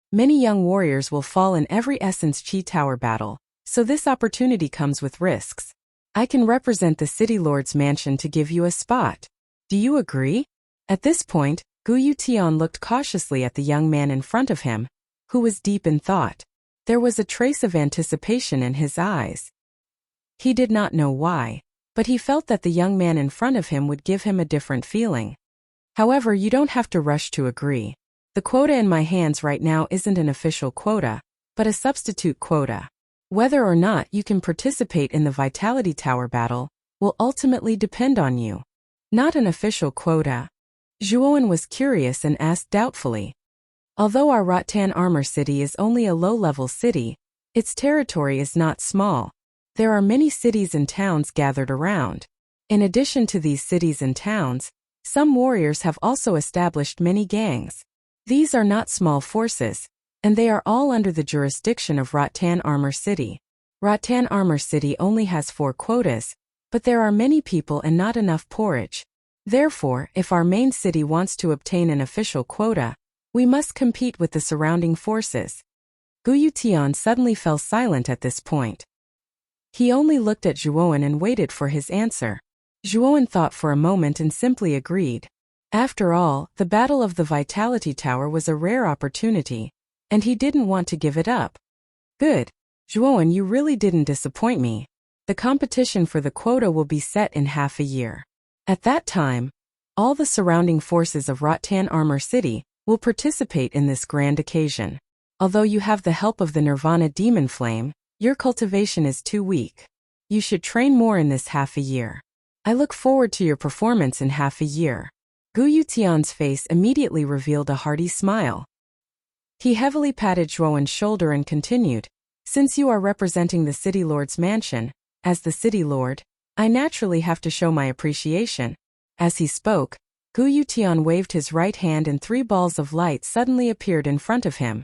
Many young warriors will fall in every Essence Chi Tower battle, so this opportunity comes with risks. I can represent the City Lord's mansion to give you a spot. Do you agree? At this point, Gu Yutian looked cautiously at the young man in front of him, who was deep in thought. There was a trace of anticipation in his eyes. He did not know why, but he felt that the young man in front of him would give him a different feeling. However, you don't have to rush to agree. The quota in my hands right now isn't an official quota, but a substitute quota. Whether or not you can participate in the Vitality Tower battle will ultimately depend on you. Not an official quota. Zhuowen was curious and asked doubtfully. Although our Rattan Armor City is only a low-level city, its territory is not small. There are many cities and towns gathered around. In addition to these cities and towns, some warriors have also established many gangs. These are not small forces, and they are all under the jurisdiction of Rattan Armor City. Rattan Armor City only has 4 quotas, but there are many people and not enough porridge. Therefore, if our main city wants to obtain an official quota, we must compete with the surrounding forces. Gu Yutian suddenly fell silent at this point. He only looked at Zhuowen and waited for his answer. Zhuowen thought for a moment and simply agreed. After all, the Battle of the Vitality Tower was a rare opportunity, and he didn't want to give it up. Good. Zhuowen, you really didn't disappoint me. The competition for the quota will be set in half a year. At that time, all the surrounding forces of Rattan Armor City will participate in this grand occasion. Although you have the help of the Nirvana Demon Flame, your cultivation is too weak. You should train more in this half a year. I look forward to your performance in half a year. Gu Yutian's face immediately revealed a hearty smile. He heavily patted Zhuowen's shoulder and continued, "Since you are representing the City Lord's mansion, as the City Lord, I naturally have to show my appreciation." As he spoke, Gu Yutian waved his right hand and 3 balls of light suddenly appeared in front of him.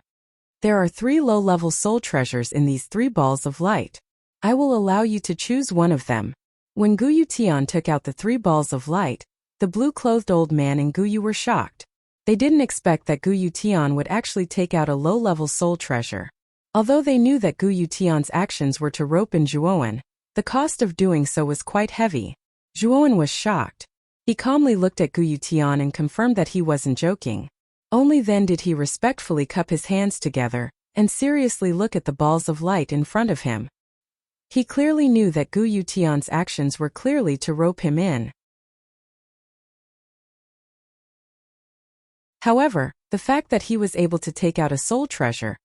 There are 3 low-level soul treasures in these 3 balls of light. I will allow you to choose one of them. When Gu Yutian took out the 3 balls of light, the blue-clothed old man and Gu Yu were shocked. They didn't expect that Gu Yutian would actually take out a low-level soul treasure. Although they knew that Gu Yutian's actions were to rope in Zhuowen, the cost of doing so was quite heavy. Zhuowen was shocked. He calmly looked at Gu Yutian and confirmed that he wasn't joking. Only then did he respectfully cup his hands together and seriously look at the balls of light in front of him. He clearly knew that Gu Yutian's actions were clearly to rope him in. However, the fact that he was able to take out a soul treasure,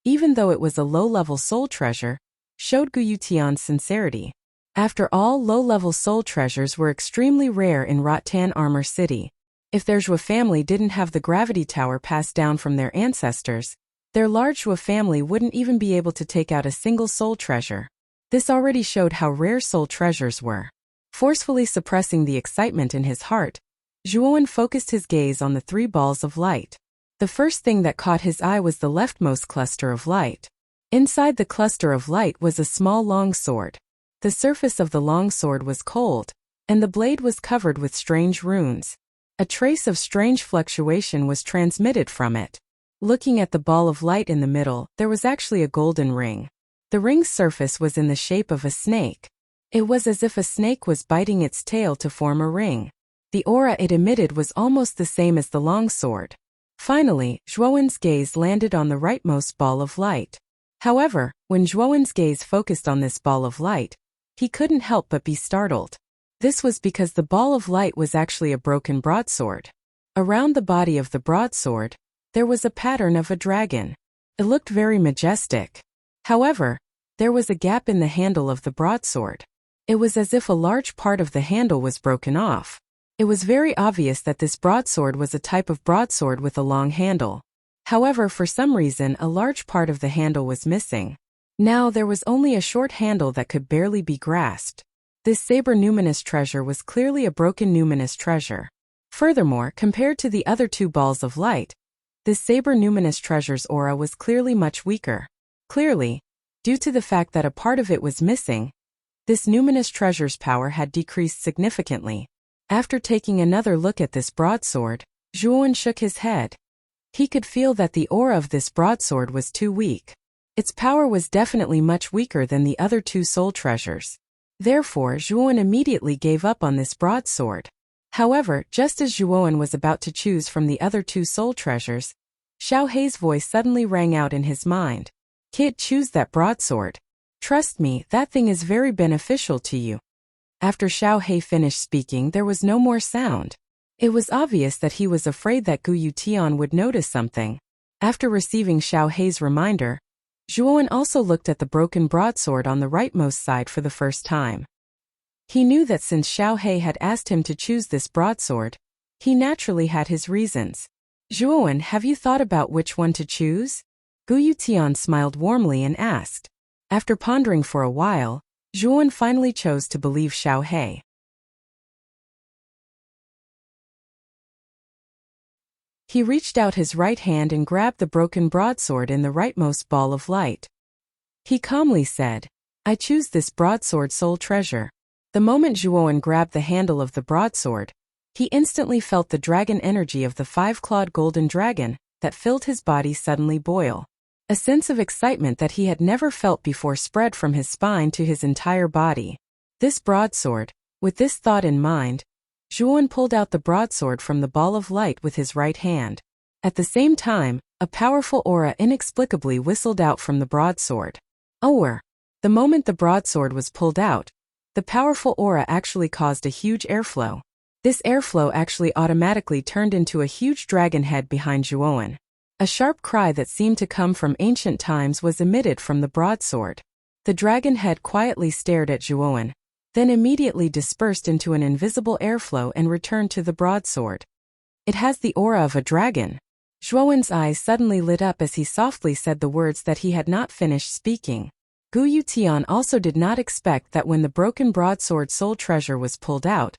even though it was a low-level soul treasure, showed Gu Yutian's sincerity. After all, low-level soul treasures were extremely rare in Rattan Armor City. If their Zhua family didn't have the gravity tower passed down from their ancestors, their large Zhua family wouldn't even be able to take out a single soul treasure. This already showed how rare soul treasures were. Forcefully suppressing the excitement in his heart, Zhuowen focused his gaze on the 3 balls of light. The first thing that caught his eye was the leftmost cluster of light. Inside the cluster of light was a small long sword. The surface of the long sword was cold, and the blade was covered with strange runes. A trace of strange fluctuation was transmitted from it. Looking at the ball of light in the middle, there was actually a golden ring. The ring's surface was in the shape of a snake. It was as if a snake was biting its tail to form a ring. The aura it emitted was almost the same as the long sword. Finally, Zhuowen's gaze landed on the rightmost ball of light. However, when Zhuowen's gaze focused on this ball of light, he couldn't help but be startled. This was because the ball of light was actually a broken broadsword. Around the body of the broadsword, there was a pattern of a dragon. It looked very majestic. However, there was a gap in the handle of the broadsword. It was as if a large part of the handle was broken off. It was very obvious that this broadsword was a type of broadsword with a long handle. However, for some reason, a large part of the handle was missing. Now there was only a short handle that could barely be grasped. This saber numinous treasure was clearly a broken numinous treasure. Furthermore, compared to the other 2 balls of light, this saber numinous treasure's aura was clearly much weaker. Clearly, due to the fact that a part of it was missing, This numinous treasure's power had decreased significantly. After taking another look at this broadsword, Zhuowen shook his head. He could feel that the aura of this broadsword was too weak. Its power was definitely much weaker than the other two soul treasures. Therefore, Zhuowen immediately gave up on this broadsword. However, just as Zhuowen was about to choose from the other two soul treasures, Xiao Hei's voice suddenly rang out in his mind. Kid, choose that broadsword. Trust me, that thing is very beneficial to you. After Xiao Hei finished speaking, there was no more sound. It was obvious that he was afraid that Gu Yutian would notice something. After receiving Xiao Hei's reminder, Zhuowen also looked at the broken broadsword on the rightmost side for the first time. He knew that since Xiao Hei had asked him to choose this broadsword, he naturally had his reasons. Zhuowen, have you thought about which one to choose? Gu Yutian smiled warmly and asked. After pondering for a while, Zhuowen finally chose to believe Xiao Hei. He reached out his right hand and grabbed the broken broadsword in the rightmost ball of light. He calmly said, I choose this broadsword soul treasure. The moment Zhuowen grabbed the handle of the broadsword, he instantly felt the dragon energy of the five-clawed golden dragon that filled his body suddenly boil. A sense of excitement that he had never felt before spread from his spine to his entire body. This broadsword, with this thought in mind, Zhuowen pulled out the broadsword from the ball of light with his right hand. At the same time, a powerful aura inexplicably whistled out from the broadsword. The moment the broadsword was pulled out, the powerful aura actually caused a huge airflow. This airflow actually automatically turned into a huge dragon head behind Zhuowen. A sharp cry that seemed to come from ancient times was emitted from the broadsword. The dragon head quietly stared at Zhuowen, then immediately dispersed into an invisible airflow and returned to the broadsword. It has the aura of a dragon. Zhuowen's eyes suddenly lit up as he softly said the words that he had not finished speaking. Gu Yutian also did not expect that when the broken broadsword soul treasure was pulled out,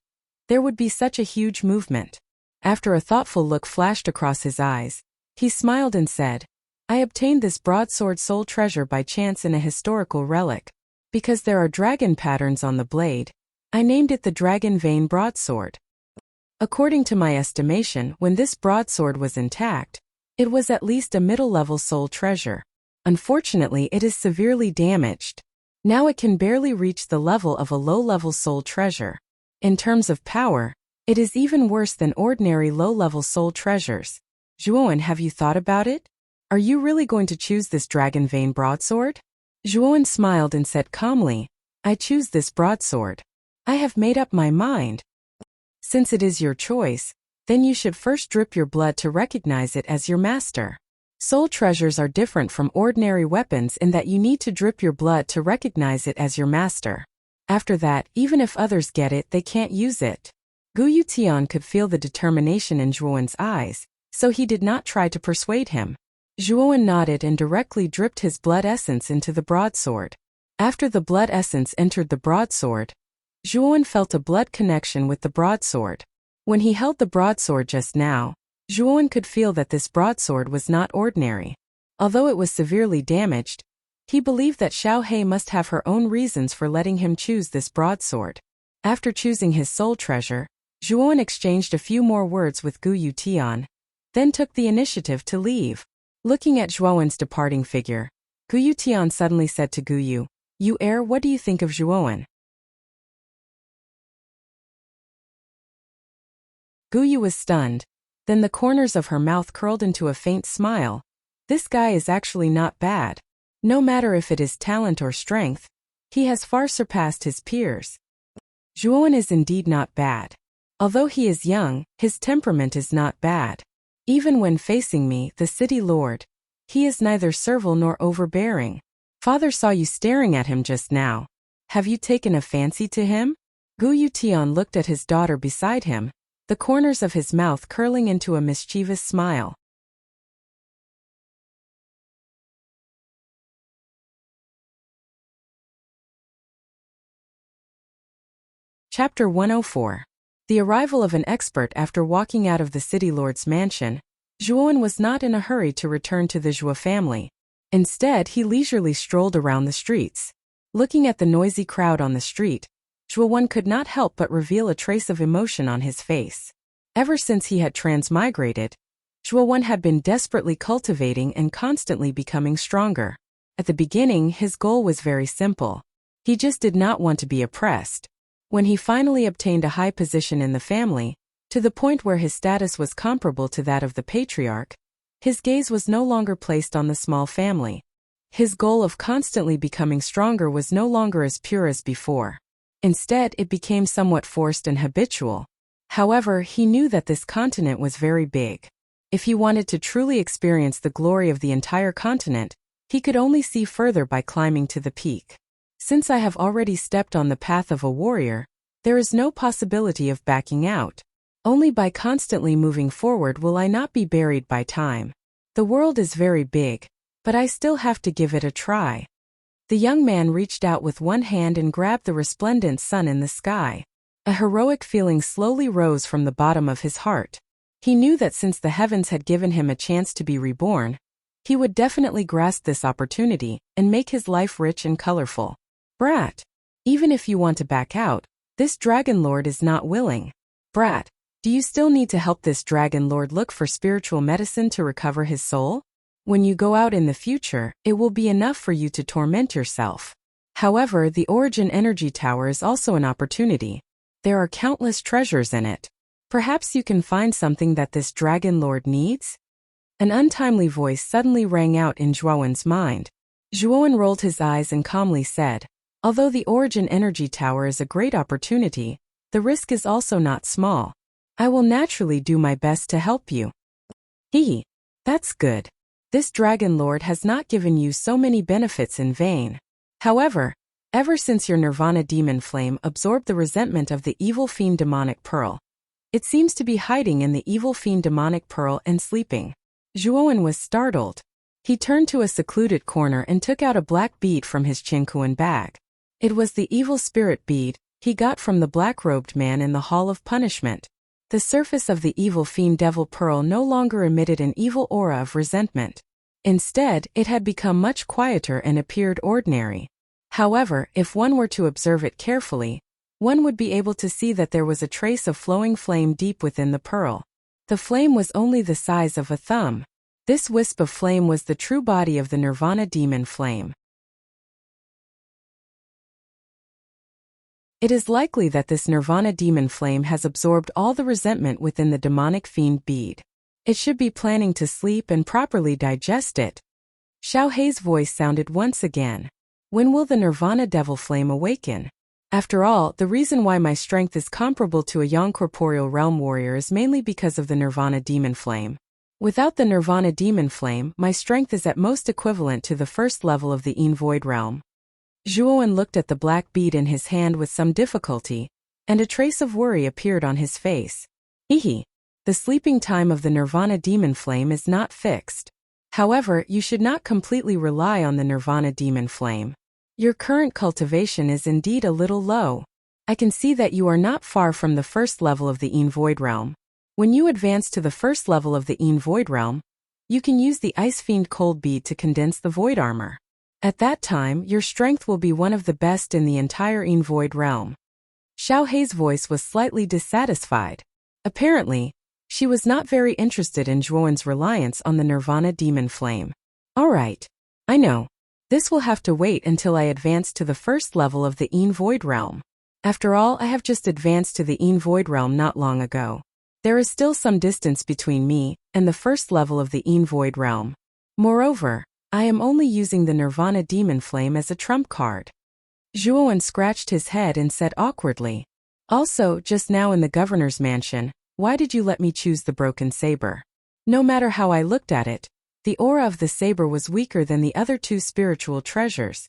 there would be such a huge movement. After a thoughtful look flashed across his eyes, he smiled and said, I obtained this broadsword soul treasure by chance in a historical relic. Because there are dragon patterns on the blade, I named it the Dragon Vein Broadsword. According to my estimation, when this broadsword was intact, it was at least a middle-level soul treasure. Unfortunately, it is severely damaged. Now it can barely reach the level of a low-level soul treasure. In terms of power, it is even worse than ordinary low-level soul treasures. Zhuowen, have you thought about it? Are you really going to choose this Dragon Vein Broadsword? Zhuowen smiled and said calmly, I choose this broadsword. I have made up my mind. Since it is your choice, then you should first drip your blood to recognize it as your master. Soul treasures are different from ordinary weapons in that you need to drip your blood to recognize it as your master. After that, even if others get it, they can't use it. Gu Yutian could feel the determination in Zhuowen's eyes, so he did not try to persuade him. Zhuowen nodded and directly dripped his blood essence into the broadsword. After the blood essence entered the broadsword, Zhuowen felt a blood connection with the broadsword. When he held the broadsword just now, Zhuowen could feel that this broadsword was not ordinary. Although it was severely damaged, he believed that Xiao Hei must have her own reasons for letting him choose this broadsword. After choosing his soul treasure, Zhuowen exchanged a few more words with Gu Yutian, then took the initiative to leave. Looking at Zhuowen's departing figure, Gu Yutian suddenly said to Gu Yu, You heir, what do you think of Zhuowen? Gu Yu was stunned, then the corners of her mouth curled into a faint smile. This guy is actually not bad. No matter if it is talent or strength, he has far surpassed his peers. Zhuowen is indeed not bad. Although he is young, his temperament is not bad. Even when facing me, the city lord, he is neither servile nor overbearing. Father saw you staring at him just now. Have you taken a fancy to him? Gu Yutian looked at his daughter beside him, the corners of his mouth curling into a mischievous smile. Chapter 104. The arrival of an expert. After walking out of the city lord's mansion, Zhuowen was not in a hurry to return to the Zhuo family. Instead, he leisurely strolled around the streets. Looking at the noisy crowd on the street, Zhuo could not help but reveal a trace of emotion on his face. Ever since he had transmigrated, Zhuo had been desperately cultivating and constantly becoming stronger. At the beginning, his goal was very simple. He just did not want to be oppressed. When he finally obtained a high position in the family, to the point where his status was comparable to that of the patriarch, his gaze was no longer placed on the small family. His goal of constantly becoming stronger was no longer as pure as before. Instead, it became somewhat forced and habitual. However, he knew that this continent was very big. If he wanted to truly experience the glory of the entire continent, he could only see further by climbing to the peak. Since I have already stepped on the path of a warrior, there is no possibility of backing out. Only by constantly moving forward will I not be buried by time. The world is very big, but I still have to give it a try. The young man reached out with one hand and grabbed the resplendent sun in the sky. A heroic feeling slowly rose from the bottom of his heart. He knew that since the heavens had given him a chance to be reborn, he would definitely grasp this opportunity and make his life rich and colorful. Brat, even if you want to back out, this Dragon Lord is not willing. Brat, do you still need to help this Dragon Lord look for spiritual medicine to recover his soul? When you go out in the future, it will be enough for you to torment yourself. However, the Origin Energy Tower is also an opportunity. There are countless treasures in it. Perhaps you can find something that this Dragon Lord needs? An untimely voice suddenly rang out in Zhuowen's mind. Zhuowen rolled his eyes and calmly said, although the Origin Energy Tower is a great opportunity, the risk is also not small. I will naturally do my best to help you. That's good. This Dragon Lord has not given you so many benefits in vain. However, ever since your Nirvana demon flame absorbed the resentment of the evil fiend demonic pearl, it seems to be hiding in the evil fiend demonic pearl and sleeping. Zhuowen was startled. He turned to a secluded corner and took out a black bead from his Qingkuan bag. It was the evil spirit bead he got from the black-robed man in the Hall of Punishment. The surface of the evil fiend devil pearl no longer emitted an evil aura of resentment. Instead, it had become much quieter and appeared ordinary. However, if one were to observe it carefully, one would be able to see that there was a trace of flowing flame deep within the pearl. The flame was only the size of a thumb. This wisp of flame was the true body of the Nirvana demon flame. It is likely that this Nirvana demon flame has absorbed all the resentment within the demonic fiend bead. It should be planning to sleep and properly digest it. Xiao Hei's voice sounded once again. When will the Nirvana devil flame awaken? After all, the reason why my strength is comparable to a young corporeal realm warrior is mainly because of the Nirvana demon flame. Without the Nirvana demon flame, my strength is at most equivalent to the first level of the Yin Void realm. Zhuowen looked at the black bead in his hand with some difficulty, and a trace of worry appeared on his face. The sleeping time of the Nirvana demon flame is not fixed. However, you should not completely rely on the Nirvana demon flame. Your current cultivation is indeed a little low. I can see that you are not far from the first level of the Yin Void realm. When you advance to the first level of the Yin Void realm, you can use the Ice Fiend Cold Bead to condense the Void Armor. At that time, your strength will be one of the best in the entire Yin Void realm. Xiao Hei's voice was slightly dissatisfied. Apparently, she was not very interested in Zhuowen's reliance on the Nirvana demon flame. Alright, I know. This will have to wait until I advance to the first level of the Yin Void realm. After all, I have just advanced to the Yin Void realm not long ago. There is still some distance between me and the first level of the Yin Void realm. Moreover, I am only using the Nirvana demon flame as a trump card. Zhuowen scratched his head and said awkwardly, also, just now in the governor's mansion, why did you let me choose the broken saber? No matter how I looked at it, the aura of the saber was weaker than the other two spiritual treasures.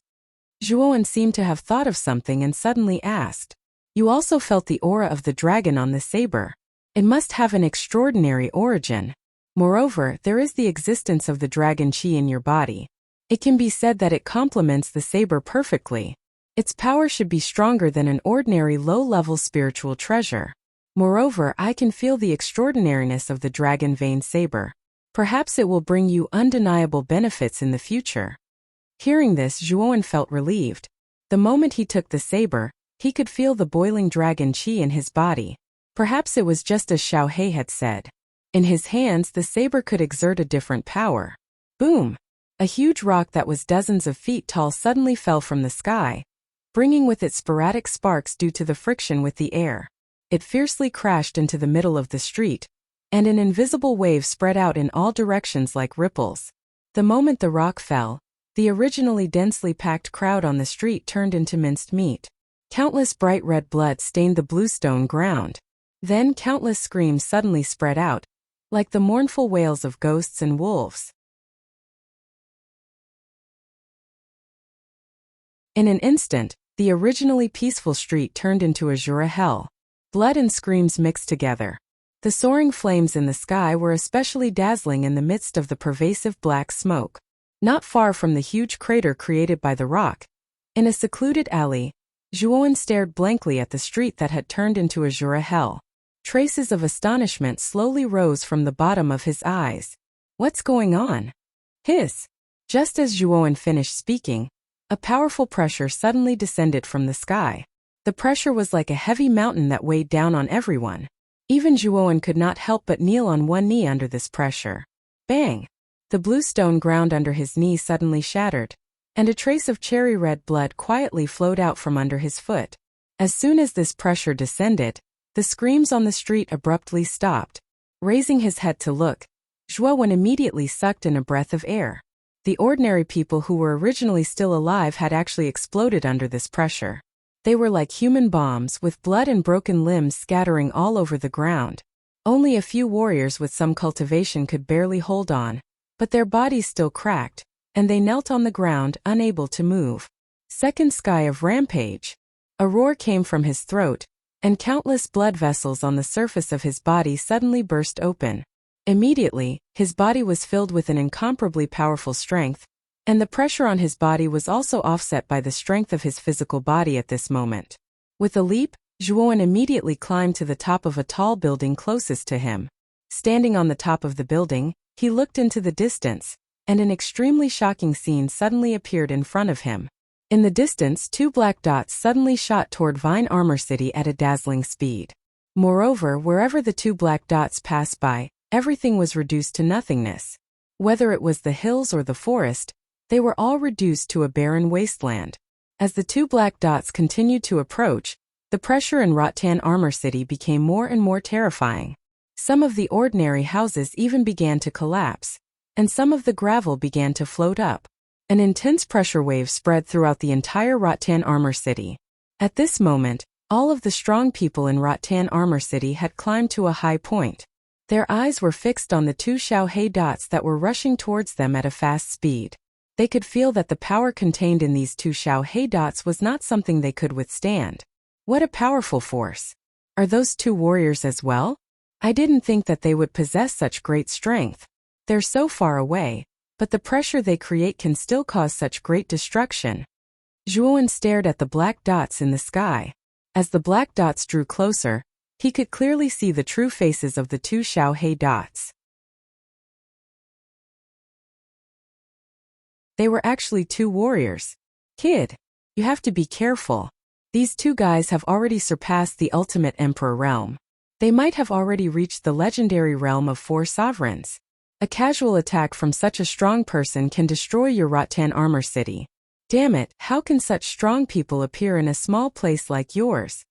Zhuowen seemed to have thought of something and suddenly asked, you also felt the aura of the dragon on the saber. It must have an extraordinary origin. Moreover, there is the existence of the dragon chi in your body. It can be said that it complements the saber perfectly. Its power should be stronger than an ordinary low-level spiritual treasure. Moreover, I can feel the extraordinariness of the dragon vein saber. Perhaps it will bring you undeniable benefits in the future. Hearing this, Zhuowen felt relieved. The moment he took the saber, he could feel the boiling dragon qi in his body. Perhaps it was just as Xiao Hei had said. In his hands, the saber could exert a different power. Boom! A huge rock that was dozens of feet tall suddenly fell from the sky, bringing with it sporadic sparks due to the friction with the air. It fiercely crashed into the middle of the street, and an invisible wave spread out in all directions like ripples. The moment the rock fell, the originally densely packed crowd on the street turned into minced meat. Countless bright red blood stained the bluestone ground. Then countless screams suddenly spread out, like the mournful wails of ghosts and wolves. In an instant, the originally peaceful street turned into azure hell. Blood and screams mixed together. The soaring flames in the sky were especially dazzling in the midst of the pervasive black smoke. Not far from the huge crater created by the rock, in a secluded alley, Zhuowen stared blankly at the street that had turned into azure hell. Traces of astonishment slowly rose from the bottom of his eyes. What's going on? Hiss! Just as Zhuowen finished speaking, a powerful pressure suddenly descended from the sky. The pressure was like a heavy mountain that weighed down on everyone. Even Zhuowen could not help but kneel on one knee under this pressure. Bang! The blue stone ground under his knee suddenly shattered, and a trace of cherry red blood quietly flowed out from under his foot. As soon as this pressure descended, the screams on the street abruptly stopped. Raising his head to look, Zhuowen immediately sucked in a breath of air. The ordinary people who were originally still alive had actually exploded under this pressure. They were like human bombs with blood and broken limbs scattering all over the ground. Only a few warriors with some cultivation could barely hold on, but their bodies still cracked, and they knelt on the ground unable to move. Second sky of rampage. A roar came from his throat, and countless blood vessels on the surface of his body suddenly burst open. Immediately, his body was filled with an incomparably powerful strength, and the pressure on his body was also offset by the strength of his physical body at this moment. With a leap, Zhuowen immediately climbed to the top of a tall building closest to him. Standing on the top of the building, he looked into the distance, and an extremely shocking scene suddenly appeared in front of him. In the distance, two black dots suddenly shot toward Vine Armor City at a dazzling speed. Moreover, wherever the two black dots passed by, everything was reduced to nothingness. Whether it was the hills or the forest, they were all reduced to a barren wasteland. As the two black dots continued to approach, the pressure in Rattan Armor City became more and more terrifying. Some of the ordinary houses even began to collapse, and some of the gravel began to float up. An intense pressure wave spread throughout the entire Rattan Armor City. At this moment, all of the strong people in Rattan Armor City had climbed to a high point. Their eyes were fixed on the two Xiao Hei dots that were rushing towards them at a fast speed. They could feel that the power contained in these two Xiao Hei dots was not something they could withstand. What a powerful force! Are those two warriors as well? I didn't think that they would possess such great strength. They're so far away, but the pressure they create can still cause such great destruction. Zhuowen stared at the black dots in the sky. As the black dots drew closer, he could clearly see the true faces of the two Xiao Hei dots. They were actually two warriors. Kid, you have to be careful. These two guys have already surpassed the ultimate emperor realm. They might have already reached the legendary realm of 4 sovereigns. A casual attack from such a strong person can destroy your Rattan Armor City. Damn it, how can such strong people appear in a small place like yours?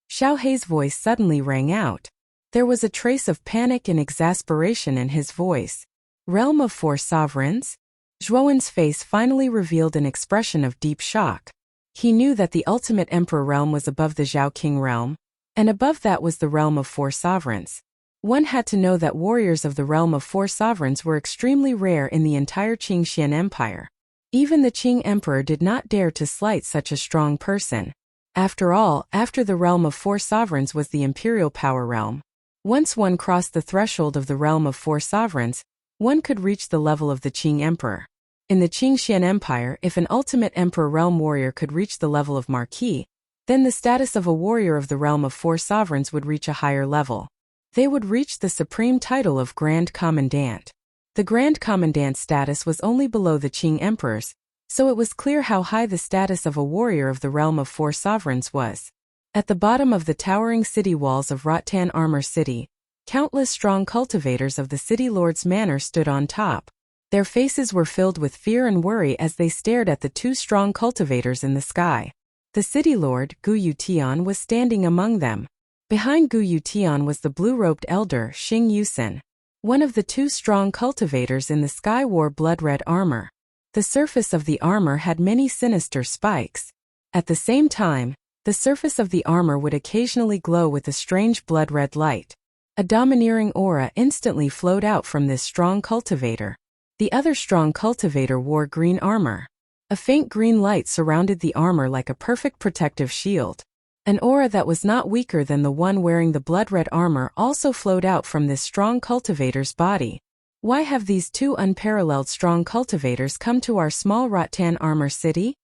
Xiao Hei's voice suddenly rang out. There was a trace of panic and exasperation in his voice. Realm of 4 sovereigns? Zhuowen's face finally revealed an expression of deep shock. He knew that the ultimate emperor realm was above the Zhao King realm, and above that was the realm of 4 sovereigns. One had to know that warriors of the realm of 4 sovereigns were extremely rare in the entire Qingxian Empire. Even the Qing Emperor did not dare to slight such a strong person. After all, after the realm of 4 sovereigns was the imperial power realm. Once one crossed the threshold of the realm of 4 sovereigns, one could reach the level of the Qing Emperor. In the Qingxian Empire, if an ultimate emperor realm warrior could reach the level of Marquis, then the status of a warrior of the realm of 4 sovereigns would reach a higher level. They would reach the supreme title of Grand Commandant. The Grand Commandant status was only below the Qing Emperors, so it was clear how high the status of a warrior of the realm of 4 sovereigns was. At the bottom of the towering city walls of Rattan Armor City, countless strong cultivators of the city lord's manor stood on top. Their faces were filled with fear and worry as they stared at the 2 strong cultivators in the sky. The city lord, Gu Yutian, was standing among them. Behind Gu Yutian was the blue-robed elder, Xing Yusin. One of the 2 strong cultivators in the sky wore blood-red armor. The surface of the armor had many sinister spikes. At the same time, the surface of the armor would occasionally glow with a strange blood-red light. A domineering aura instantly flowed out from this strong cultivator. The other strong cultivator wore green armor. A faint green light surrounded the armor like a perfect protective shield. An aura that was not weaker than the one wearing the blood-red armor also flowed out from this strong cultivator's body. Why have these 2 unparalleled strong cultivators come to our small Rattan Armor City?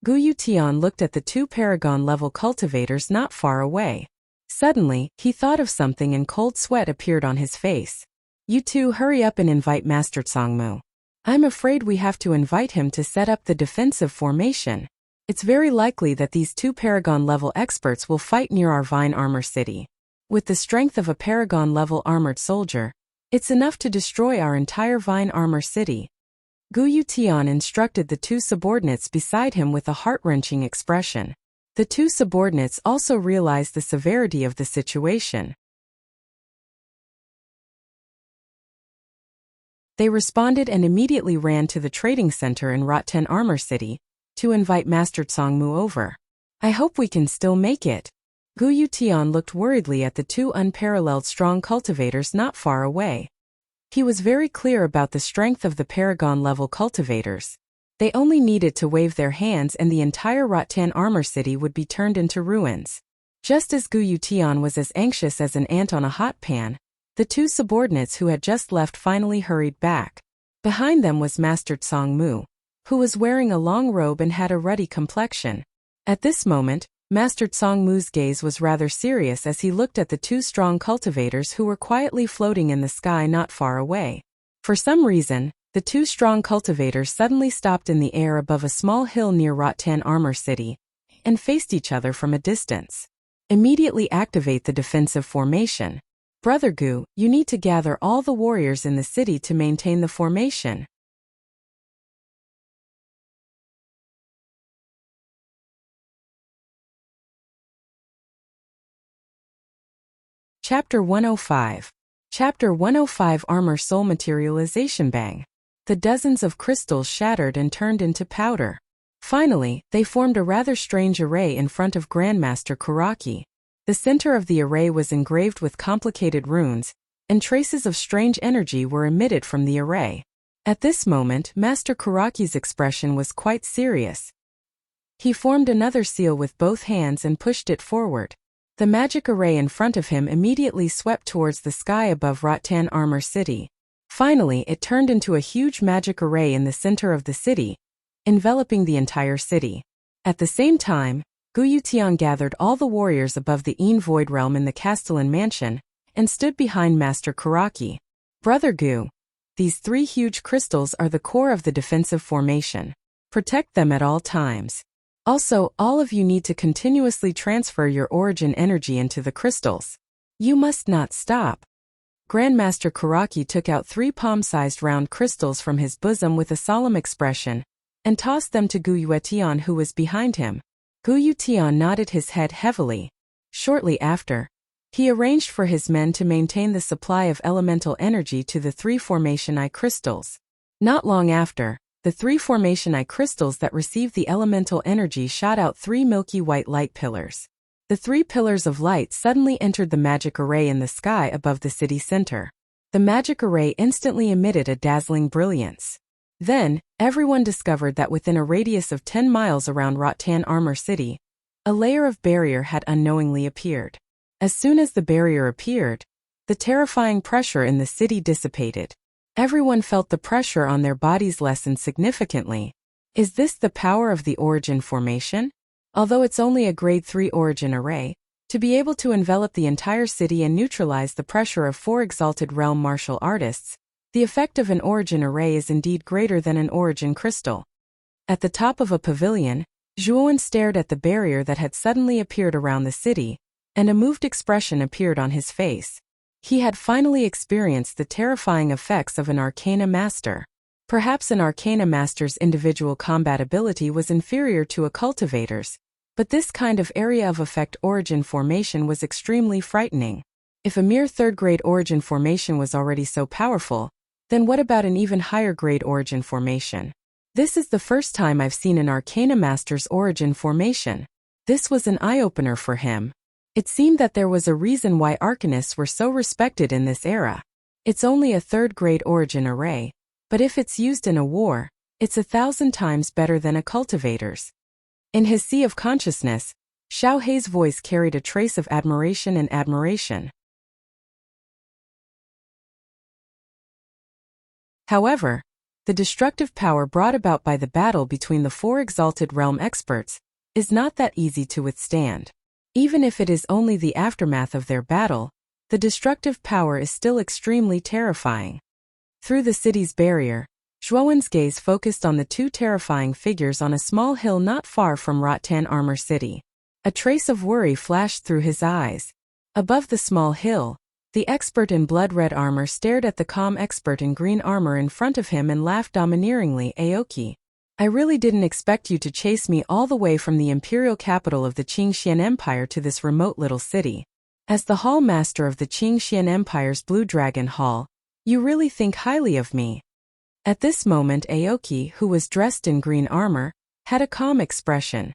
Gu Yutian looked at the 2 paragon-level cultivators not far away. Suddenly, he thought of something and cold sweat appeared on his face. You 2 hurry up and invite Master Tsangmu. I'm afraid we have to invite him to set up the defensive formation. It's very likely that these 2 paragon-level experts will fight near our Vine Armor City. With the strength of a paragon-level armored soldier, it's enough to destroy our entire Vine Armor City. Gu Yutian instructed the 2 subordinates beside him with a heart-wrenching expression. The 2 subordinates also realized the severity of the situation. They responded and immediately ran to the trading center in Rattan Armor City to invite Master Tsangmu over. I hope we can still make it. Gu Yutian looked worriedly at the 2 unparalleled strong cultivators not far away. He was very clear about the strength of the paragon-level cultivators. They only needed to wave their hands and the entire Rattan Armor City would be turned into ruins. Just as Gu Yutian was as anxious as an ant on a hot pan, the 2 subordinates who had just left finally hurried back. Behind them was Master Tsangmu, who was wearing a long robe and had a ruddy complexion. At this moment, Master Tsangmu's gaze was rather serious as he looked at the 2 strong cultivators who were quietly floating in the sky not far away. For some reason, the 2 strong cultivators suddenly stopped in the air above a small hill near Rattan Armor City and faced each other from a distance. Immediately activate the defensive formation. Brother Gu, you need to gather all the warriors in the city to maintain the formation. Chapter 105. Chapter 105 Armor Soul Materialization Bang. The dozens of crystals shattered and turned into powder. Finally, they formed a rather strange array in front of Grandmaster Kuraki. The center of the array was engraved with complicated runes, and traces of strange energy were emitted from the array. At this moment, Master Kuraki's expression was quite serious. He formed another seal with both hands and pushed it forward. The magic array in front of him immediately swept towards the sky above Rattan Armor City. Finally, it turned into a huge magic array in the center of the city, enveloping the entire city. At the same time, Gu Yutian gathered all the warriors above the Een Void Realm in the Castellan Mansion and stood behind Master Kuraki. Brother Gu, these 3 huge crystals are the core of the defensive formation. Protect them at all times. Also, all of you need to continuously transfer your origin energy into the crystals. You must not stop. Grandmaster Kuraki took out 3 palm-sized round crystals from his bosom with a solemn expression and tossed them to Gu Yutian, who was behind him. Gu Yutian nodded his head heavily. Shortly after, he arranged for his men to maintain the supply of elemental energy to the 3 Formation Eye crystals. Not long after, the 3 Formation Eye crystals that received the elemental energy shot out 3 milky white light pillars. The 3 pillars of light suddenly entered the magic array in the sky above the city center. The magic array instantly emitted a dazzling brilliance. Then, everyone discovered that within a radius of 10 miles around Rattan Armor City, a layer of barrier had unknowingly appeared. As soon as the barrier appeared, the terrifying pressure in the city dissipated. Everyone felt the pressure on their bodies lessen significantly. Is this the power of the origin formation? Although it's only a grade 3 origin array, to be able to envelop the entire city and neutralize the pressure of 4 exalted realm martial artists, the effect of an origin array is indeed greater than an origin crystal. At the top of a pavilion, Zhuowen stared at the barrier that had suddenly appeared around the city, and a moved expression appeared on his face. He had finally experienced the terrifying effects of an Arcana Master. Perhaps an Arcana Master's individual combat ability was inferior to a cultivator's, but this kind of area of effect origin formation was extremely frightening. If a mere third-grade origin formation was already so powerful, then what about an even higher grade origin formation? This is the first time I've seen an Arcana Master's origin formation. This was an eye-opener for him. It seemed that there was a reason why Arcanists were so respected in this era. It's only a third-grade origin array, but if it's used in a war, it's 1,000 times better than a cultivator's. In his sea of consciousness, Xiao Hei's voice carried a trace of admiration and admiration. However, the destructive power brought about by the battle between the four Exalted Realm experts is not that easy to withstand. Even if it is only the aftermath of their battle, the destructive power is still extremely terrifying. Through the city's barrier, Zhuowen's gaze focused on the two terrifying figures on a small hill not far from Rattan Armor City. A trace of worry flashed through his eyes. Above the small hill, the expert in blood-red armor stared at the calm expert in green armor in front of him and laughed domineeringly. Aoki, I really didn't expect you to chase me all the way from the imperial capital of the Qingxian Empire to this remote little city. As the hall master of the Qingxian Empire's Blue Dragon Hall, you really think highly of me. At this moment Aoki, who was dressed in green armor, had a calm expression.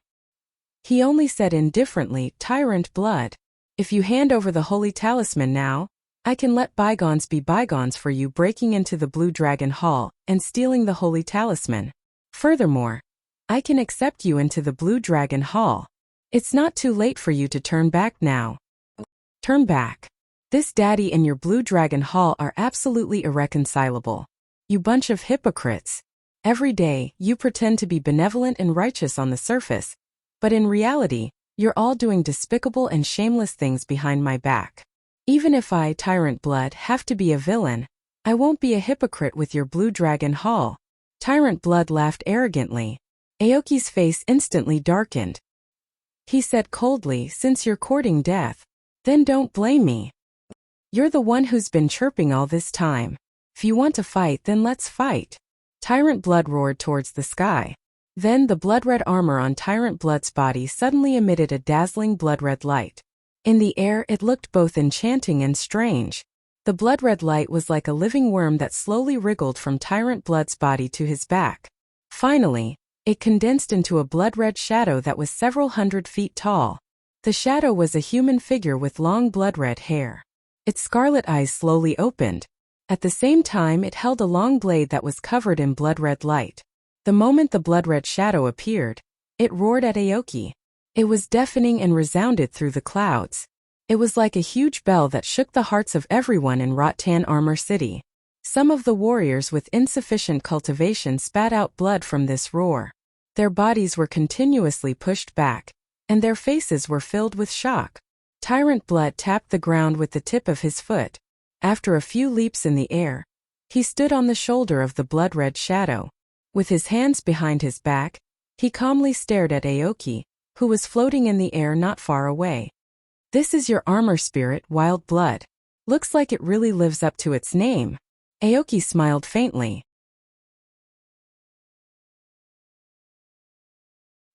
He only said indifferently, Tyrant blood. If you hand over the holy talisman now, I can let bygones be bygones for you breaking into the Blue Dragon Hall and stealing the holy talisman. Furthermore, I can accept you into the Blue Dragon Hall. It's not too late for you to turn back now. Turn back. This daddy and your Blue Dragon Hall are absolutely irreconcilable. You bunch of hypocrites. Every day, you pretend to be benevolent and righteous on the surface, but in reality, you're all doing despicable and shameless things behind my back. Even if I, Tyrant Blood, have to be a villain, I won't be a hypocrite with your Blue Dragon Hall. Tyrant Blood laughed arrogantly. Aoki's face instantly darkened. He said coldly, since you're courting death, then don't blame me. You're the one who's been chirping all this time. If you want to fight, then let's fight. Tyrant Blood roared towards the sky. Then the blood-red armor on Tyrant Blood's body suddenly emitted a dazzling blood-red light. In the air it looked both enchanting and strange. The blood-red light was like a living worm that slowly wriggled from Tyrant Blood's body to his back. Finally, it condensed into a blood-red shadow that was several hundred feet tall. The shadow was a human figure with long blood-red hair. Its scarlet eyes slowly opened. At the same time it held a long blade that was covered in blood-red light. The moment the blood-red shadow appeared, it roared at Aoki. It was deafening and resounded through the clouds. It was like a huge bell that shook the hearts of everyone in Rattan Armor City. Some of the warriors with insufficient cultivation spat out blood from this roar. Their bodies were continuously pushed back, and their faces were filled with shock. Tyrant Blood tapped the ground with the tip of his foot. After a few leaps in the air, he stood on the shoulder of the blood-red shadow. With his hands behind his back, he calmly stared at Aoki, who was floating in the air not far away. This is your armor spirit, Wild Blood. Looks like it really lives up to its name. Aoki smiled faintly.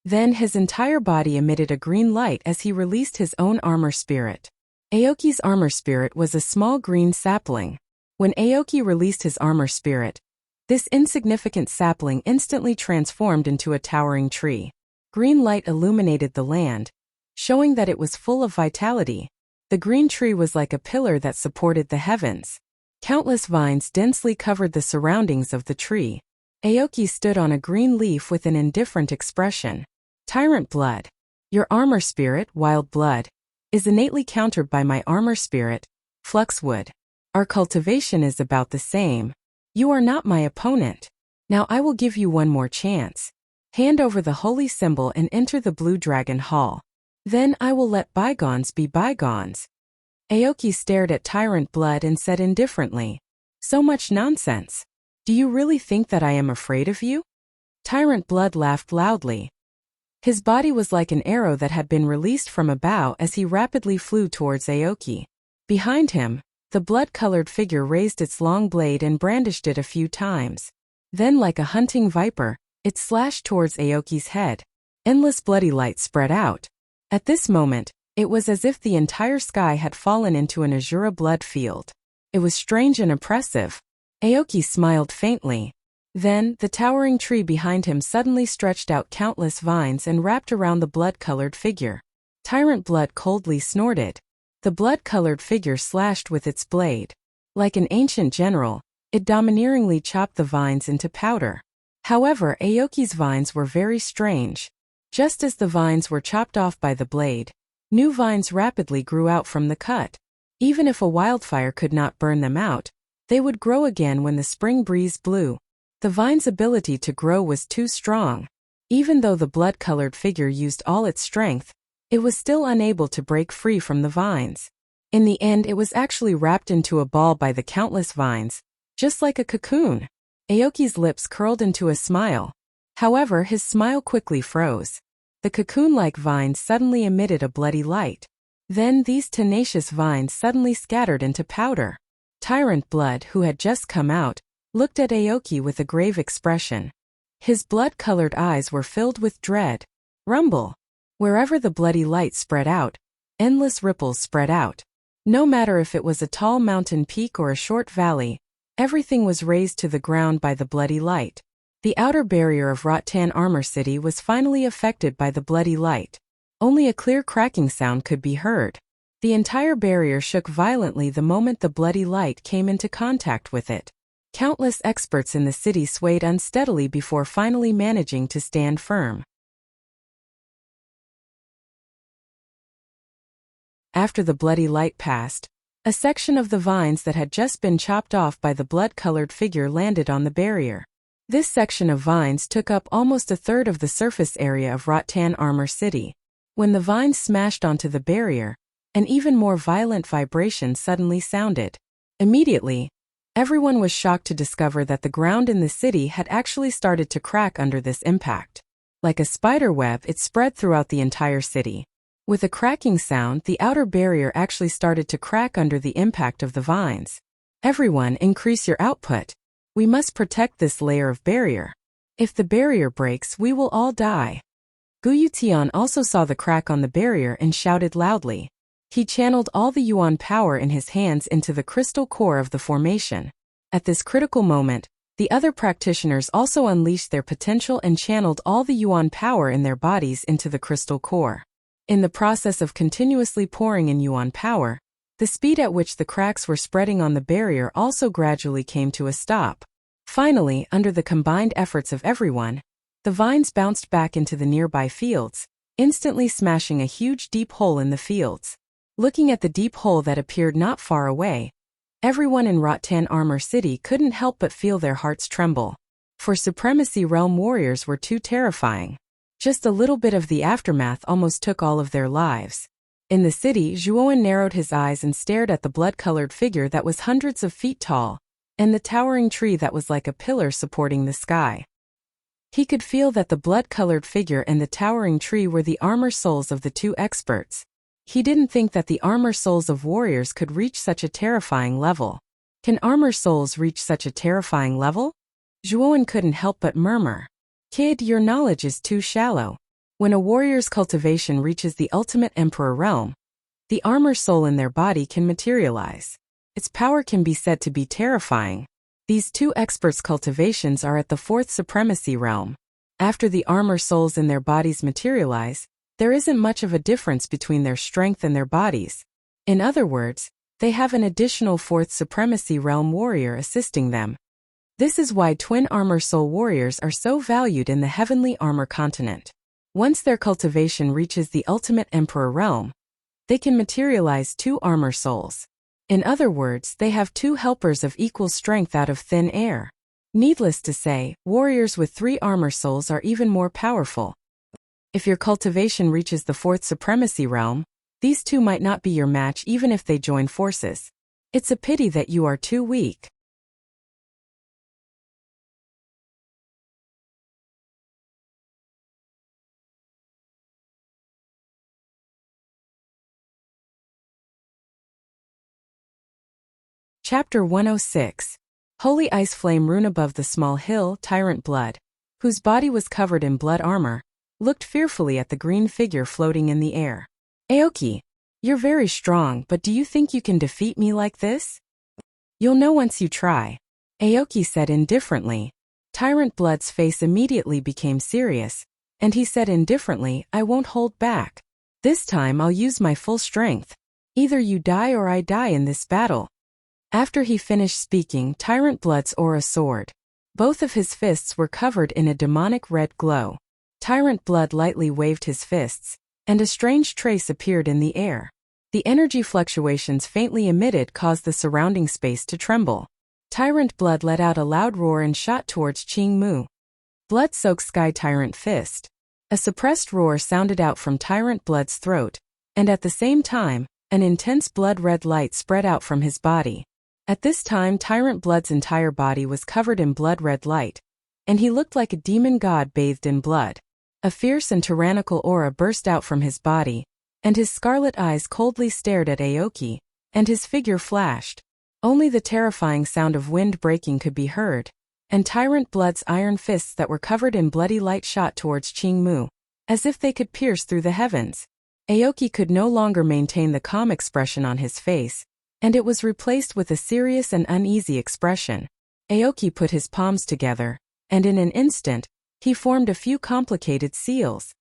Then his entire body emitted a green light as he released his own armor spirit. Aoki's armor spirit was a small green sapling. When Aoki released his armor spirit, this insignificant sapling instantly transformed into a towering tree. Green light illuminated the land, showing that it was full of vitality. The green tree was like a pillar that supported the heavens. Countless vines densely covered the surroundings of the tree. Aoki stood on a green leaf with an indifferent expression. Tyrant Blood. Your armor spirit, Wild Blood, is innately countered by my armor spirit, Fluxwood. Our cultivation is about the same. You are not my opponent. Now I will give you one more chance. Hand over the holy symbol and enter the Blue Dragon Hall. Then I will let bygones be bygones. Aoki stared at Tyrant Blood and said indifferently, so much nonsense. Do you really think that I am afraid of you? Tyrant Blood laughed loudly. His body was like an arrow that had been released from a bow as he rapidly flew towards Aoki. Behind him, the blood-colored figure raised its long blade and brandished it a few times. Then, like a hunting viper, it slashed towards Aoki's head. Endless bloody light spread out. At this moment, it was as if the entire sky had fallen into an azure blood field. It was strange and oppressive. Aoki smiled faintly. Then, the towering tree behind him suddenly stretched out countless vines and wrapped around the blood-colored figure. Tyrant Blood coldly snorted. The blood-colored figure slashed with its blade. Like an ancient general, it domineeringly chopped the vines into powder. However, Aoki's vines were very strange. Just as the vines were chopped off by the blade, new vines rapidly grew out from the cut. Even if a wildfire could not burn them out, they would grow again when the spring breeze blew. The vine's ability to grow was too strong. Even though the blood-colored figure used all its strength, it was still unable to break free from the vines. In the end, it was actually wrapped into a ball by the countless vines, just like a cocoon. Aoki's lips curled into a smile. However, his smile quickly froze. The cocoon-like vines suddenly emitted a bloody light. Then these tenacious vines suddenly scattered into powder. Tyrant Blood, who had just come out, looked at Aoki with a grave expression. His blood-colored eyes were filled with dread. Rumble. Wherever the bloody light spread out, endless ripples spread out. No matter if it was a tall mountain peak or a short valley, everything was razed to the ground by the bloody light. The outer barrier of Rattan Armor City was finally affected by the bloody light. Only a clear cracking sound could be heard. The entire barrier shook violently the moment the bloody light came into contact with it. Countless experts in the city swayed unsteadily before finally managing to stand firm. After the bloody light passed, a section of the vines that had just been chopped off by the blood-colored figure landed on the barrier. This section of vines took up almost a third of the surface area of Rattan Armor City. When the vines smashed onto the barrier, an even more violent vibration suddenly sounded. Immediately, everyone was shocked to discover that the ground in the city had actually started to crack under this impact. Like a spider web, it spread throughout the entire city. With a cracking sound, the outer barrier actually started to crack under the impact of the vines. Everyone, increase your output. We must protect this layer of barrier. If the barrier breaks, we will all die. Guyutian also saw the crack on the barrier and shouted loudly. He channeled all the Yuan power in his hands into the crystal core of the formation. At this critical moment, the other practitioners also unleashed their potential and channeled all the Yuan power in their bodies into the crystal core. In the process of continuously pouring in Yuan power, the speed at which the cracks were spreading on the barrier also gradually came to a stop. Finally, under the combined efforts of everyone, the vines bounced back into the nearby fields, instantly smashing a huge deep hole in the fields. Looking at the deep hole that appeared not far away, everyone in Rattan Armor City couldn't help but feel their hearts tremble. For Supremacy Realm warriors were too terrifying. Just a little bit of the aftermath almost took all of their lives. In the city, Zhuoan narrowed his eyes and stared at the blood-colored figure that was hundreds of feet tall, and the towering tree that was like a pillar supporting the sky. He could feel that the blood-colored figure and the towering tree were the armor souls of the two experts. He didn't think that the armor souls of warriors could reach such a terrifying level. Can armor souls reach such a terrifying level? Zhuoan couldn't help but murmur. Kid, your knowledge is too shallow. When a warrior's cultivation reaches the ultimate emperor realm, the armor soul in their body can materialize. Its power can be said to be terrifying. These two experts' cultivations are at the fourth supremacy realm. After the armor souls in their bodies materialize, there isn't much of a difference between their strength and their bodies. In other words, they have an additional fourth supremacy realm warrior assisting them. This is why twin armor soul warriors are so valued in the heavenly armor continent. Once their cultivation reaches the ultimate emperor realm, they can materialize two armor souls. In other words, they have two helpers of equal strength out of thin air. Needless to say, warriors with 3 armor souls are even more powerful. If your cultivation reaches the 4th supremacy realm, these two might not be your match even if they join forces. It's a pity that you are too weak. Chapter 106. Holy Ice Flame Rune. Above the small hill, Tyrant Blood, whose body was covered in blood armor, looked fearfully at the green figure floating in the air. Aoki, you're very strong, but do you think you can defeat me like this? You'll know once you try, Aoki said indifferently. Tyrant Blood's face immediately became serious, and he said indifferently, I won't hold back. This time I'll use my full strength. Either you die or I die in this battle. After he finished speaking, Tyrant Blood's aura soared. Both of his fists were covered in a demonic red glow. Tyrant Blood lightly waved his fists, and a strange trace appeared in the air. The energy fluctuations faintly emitted caused the surrounding space to tremble. Tyrant Blood let out a loud roar and shot towards Qing Mu. Blood-soaked Sky Tyrant Fist. A suppressed roar sounded out from Tyrant Blood's throat, and at the same time, an intense blood-red light spread out from his body. At this time, Tyrant Blood's entire body was covered in blood-red light, and he looked like a demon god bathed in blood. A fierce and tyrannical aura burst out from his body, and his scarlet eyes coldly stared at Aoki, and his figure flashed. Only the terrifying sound of wind breaking could be heard, and Tyrant Blood's iron fists that were covered in bloody light shot towards Qing Mu, as if they could pierce through the heavens. Aoki could no longer maintain the calm expression on his face, and it was replaced with a serious and uneasy expression. Aoki put his palms together, and in an instant, he formed a few complicated seals.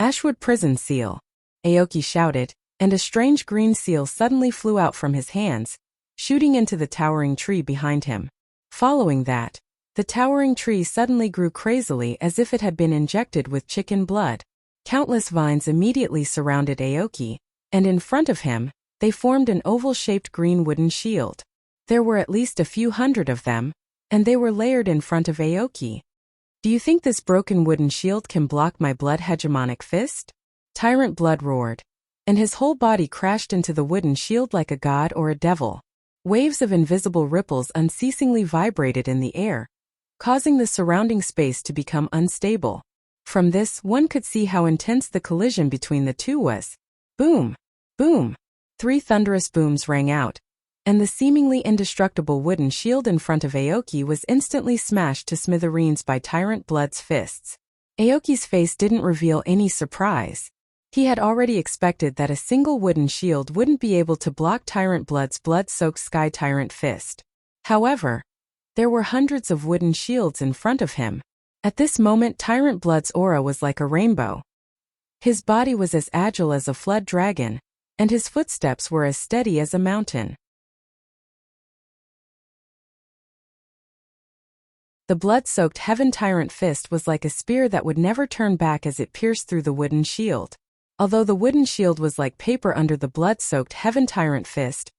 Ashwood Prison Seal, Aoki shouted, and a strange green seal suddenly flew out from his hands, shooting into the towering tree behind him. Following that, the towering tree suddenly grew crazily as if it had been injected with chicken blood. Countless vines immediately surrounded Aoki, and in front of him, they formed an oval-shaped green wooden shield. There were at least a few hundred of them, and they were layered in front of Aoki. Do you think this broken wooden shield can block my blood hegemonic fist? Tyrant Blood roared, and his whole body crashed into the wooden shield like a god or a devil. Waves of invisible ripples unceasingly vibrated in the air, causing the surrounding space to become unstable. From this, one could see how intense the collision between the two was. Boom! Boom! 3 thunderous booms rang out, and the seemingly indestructible wooden shield in front of Aoki was instantly smashed to smithereens by Tyrant Blood's fists. Aoki's face didn't reveal any surprise. He had already expected that a single wooden shield wouldn't be able to block Tyrant Blood's blood-soaked Sky Tyrant Fist. However, there were hundreds of wooden shields in front of him. At this moment, Tyrant Blood's aura was like a rainbow. His body was as agile as a flood dragon, and his footsteps were as steady as a mountain. The blood-soaked Heaven Tyrant Fist was like a spear that would never turn back as it pierced through the wooden shield. Although the wooden shield was like paper under the blood-soaked Heaven Tyrant Fist,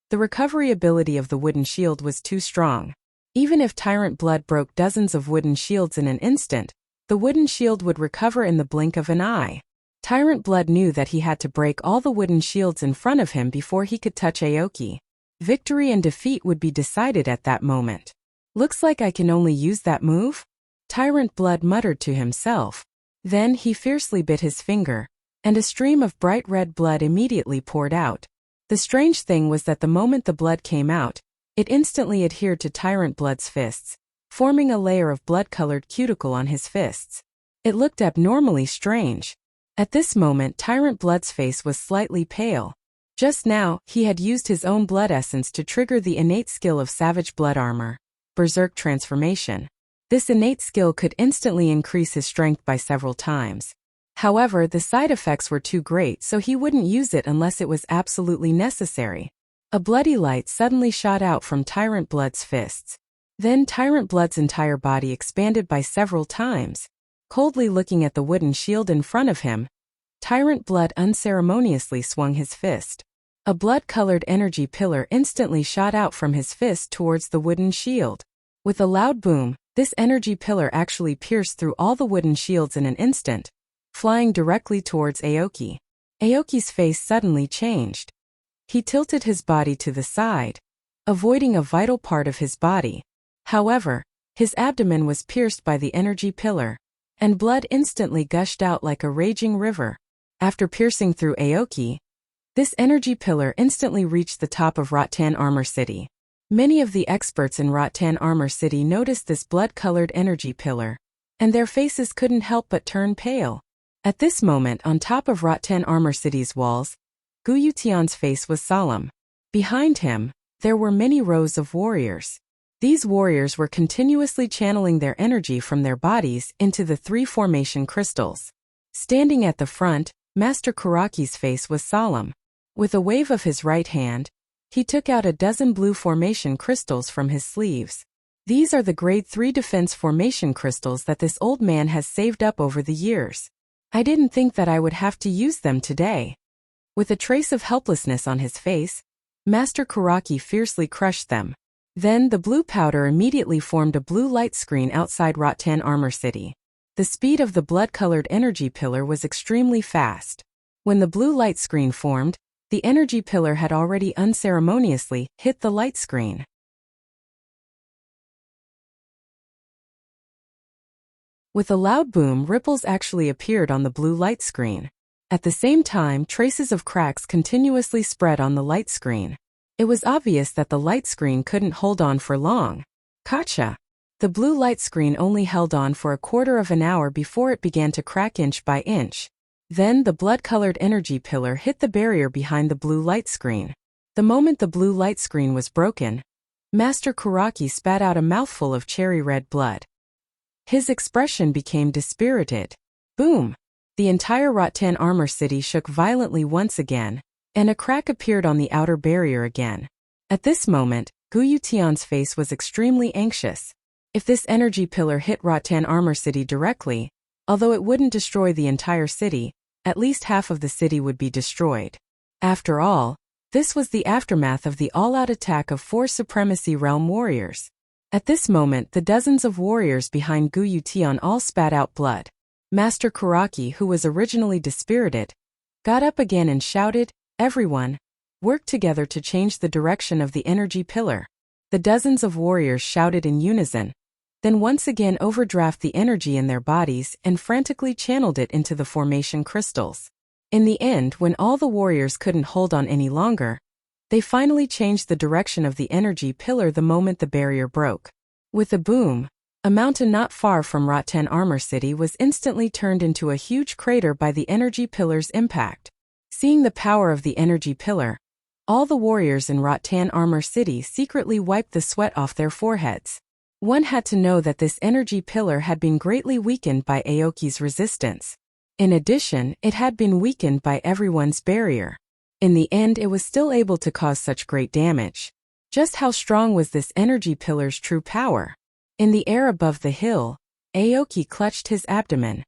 the recovery ability of the wooden shield was too strong. Even if Tyrant Blood broke dozens of wooden shields in an instant, the wooden shield would recover in the blink of an eye. Tyrant Blood knew that he had to break all the wooden shields in front of him before he could touch Aoki. Victory and defeat would be decided at that moment. Looks like I can only use that move? Tyrant Blood muttered to himself. Then he fiercely bit his finger, and a stream of bright red blood immediately poured out. The strange thing was that the moment the blood came out, it instantly adhered to Tyrant Blood's fists, forming a layer of blood-colored cuticle on his fists. It looked abnormally strange. At this moment, Tyrant Blood's face was slightly pale. Just now, he had used his own blood essence to trigger the innate skill of Savage Blood Armor, Berserk Transformation. This innate skill could instantly increase his strength by several times. However, the side effects were too great, so he wouldn't use it unless it was absolutely necessary. A bloody light suddenly shot out from Tyrant Blood's fists. Then Tyrant Blood's entire body expanded by several times. Coldly looking at the wooden shield in front of him, Tyrant Blood unceremoniously swung his fist. A blood-colored energy pillar instantly shot out from his fist towards the wooden shield. With a loud boom, this energy pillar actually pierced through all the wooden shields in an instant, flying directly towards Aoki. Aoki's face suddenly changed. He tilted his body to the side, avoiding a vital part of his body. However, his abdomen was pierced by the energy pillar, and blood instantly gushed out like a raging river. After piercing through Aoki, this energy pillar instantly reached the top of Rattan Armor City. Many of the experts in Rattan Armor City noticed this blood-colored energy pillar, and their faces couldn't help but turn pale. At this moment, on top of Rattan Armor City's walls, Gu Yutian's face was solemn. Behind him, there were many rows of warriors. These warriors were continuously channeling their energy from their bodies into the 3 formation crystals. Standing at the front, Master Karaki's face was solemn. With a wave of his right hand, he took out a dozen blue formation crystals from his sleeves. These are the grade 3 defense formation crystals that this old man has saved up over the years. I didn't think that I would have to use them today. With a trace of helplessness on his face, Master Karaki fiercely crushed them. Then the blue powder immediately formed a blue light screen outside Rattan Armor City. The speed of the blood-colored energy pillar was extremely fast. When the blue light screen formed, the energy pillar had already unceremoniously hit the light screen. With a loud boom, ripples actually appeared on the blue light screen. At the same time, traces of cracks continuously spread on the light screen. It was obvious that the light screen couldn't hold on for long. Gotcha! The blue light screen only held on for a quarter of an hour before it began to crack inch by inch. Then the blood-colored energy pillar hit the barrier behind the blue light screen. The moment the blue light screen was broken, Master Kuraki spat out a mouthful of cherry-red blood. His expression became dispirited. Boom! The entire Rattan Armor City shook violently once again, and a crack appeared on the outer barrier again. At this moment, Gu Yutian's face was extremely anxious. If this energy pillar hit Rattan Armor City directly, although it wouldn't destroy the entire city, at least half of the city would be destroyed. After all, this was the aftermath of the all-out attack of 4 Supremacy Realm warriors. At this moment, the dozens of warriors behind Gu Yutian all spat out blood. Master Kuraki, who was originally dispirited, got up again and shouted, "Everyone, work together to change the direction of the energy pillar." The dozens of warriors shouted in unison, then once again overdraft the energy in their bodies and frantically channeled it into the formation crystals. In the end, when all the warriors couldn't hold on any longer, they finally changed the direction of the energy pillar the moment the barrier broke. With a boom, a mountain not far from Rattan Armor City was instantly turned into a huge crater by the energy pillar's impact. Seeing the power of the energy pillar, all the warriors in Rattan Armor City secretly wiped the sweat off their foreheads. One had to know that this energy pillar had been greatly weakened by Aoki's resistance. In addition, it had been weakened by everyone's barrier. In the end, it was still able to cause such great damage. Just how strong was this energy pillar's true power? In the air above the hill, Aoki clutched his abdomen.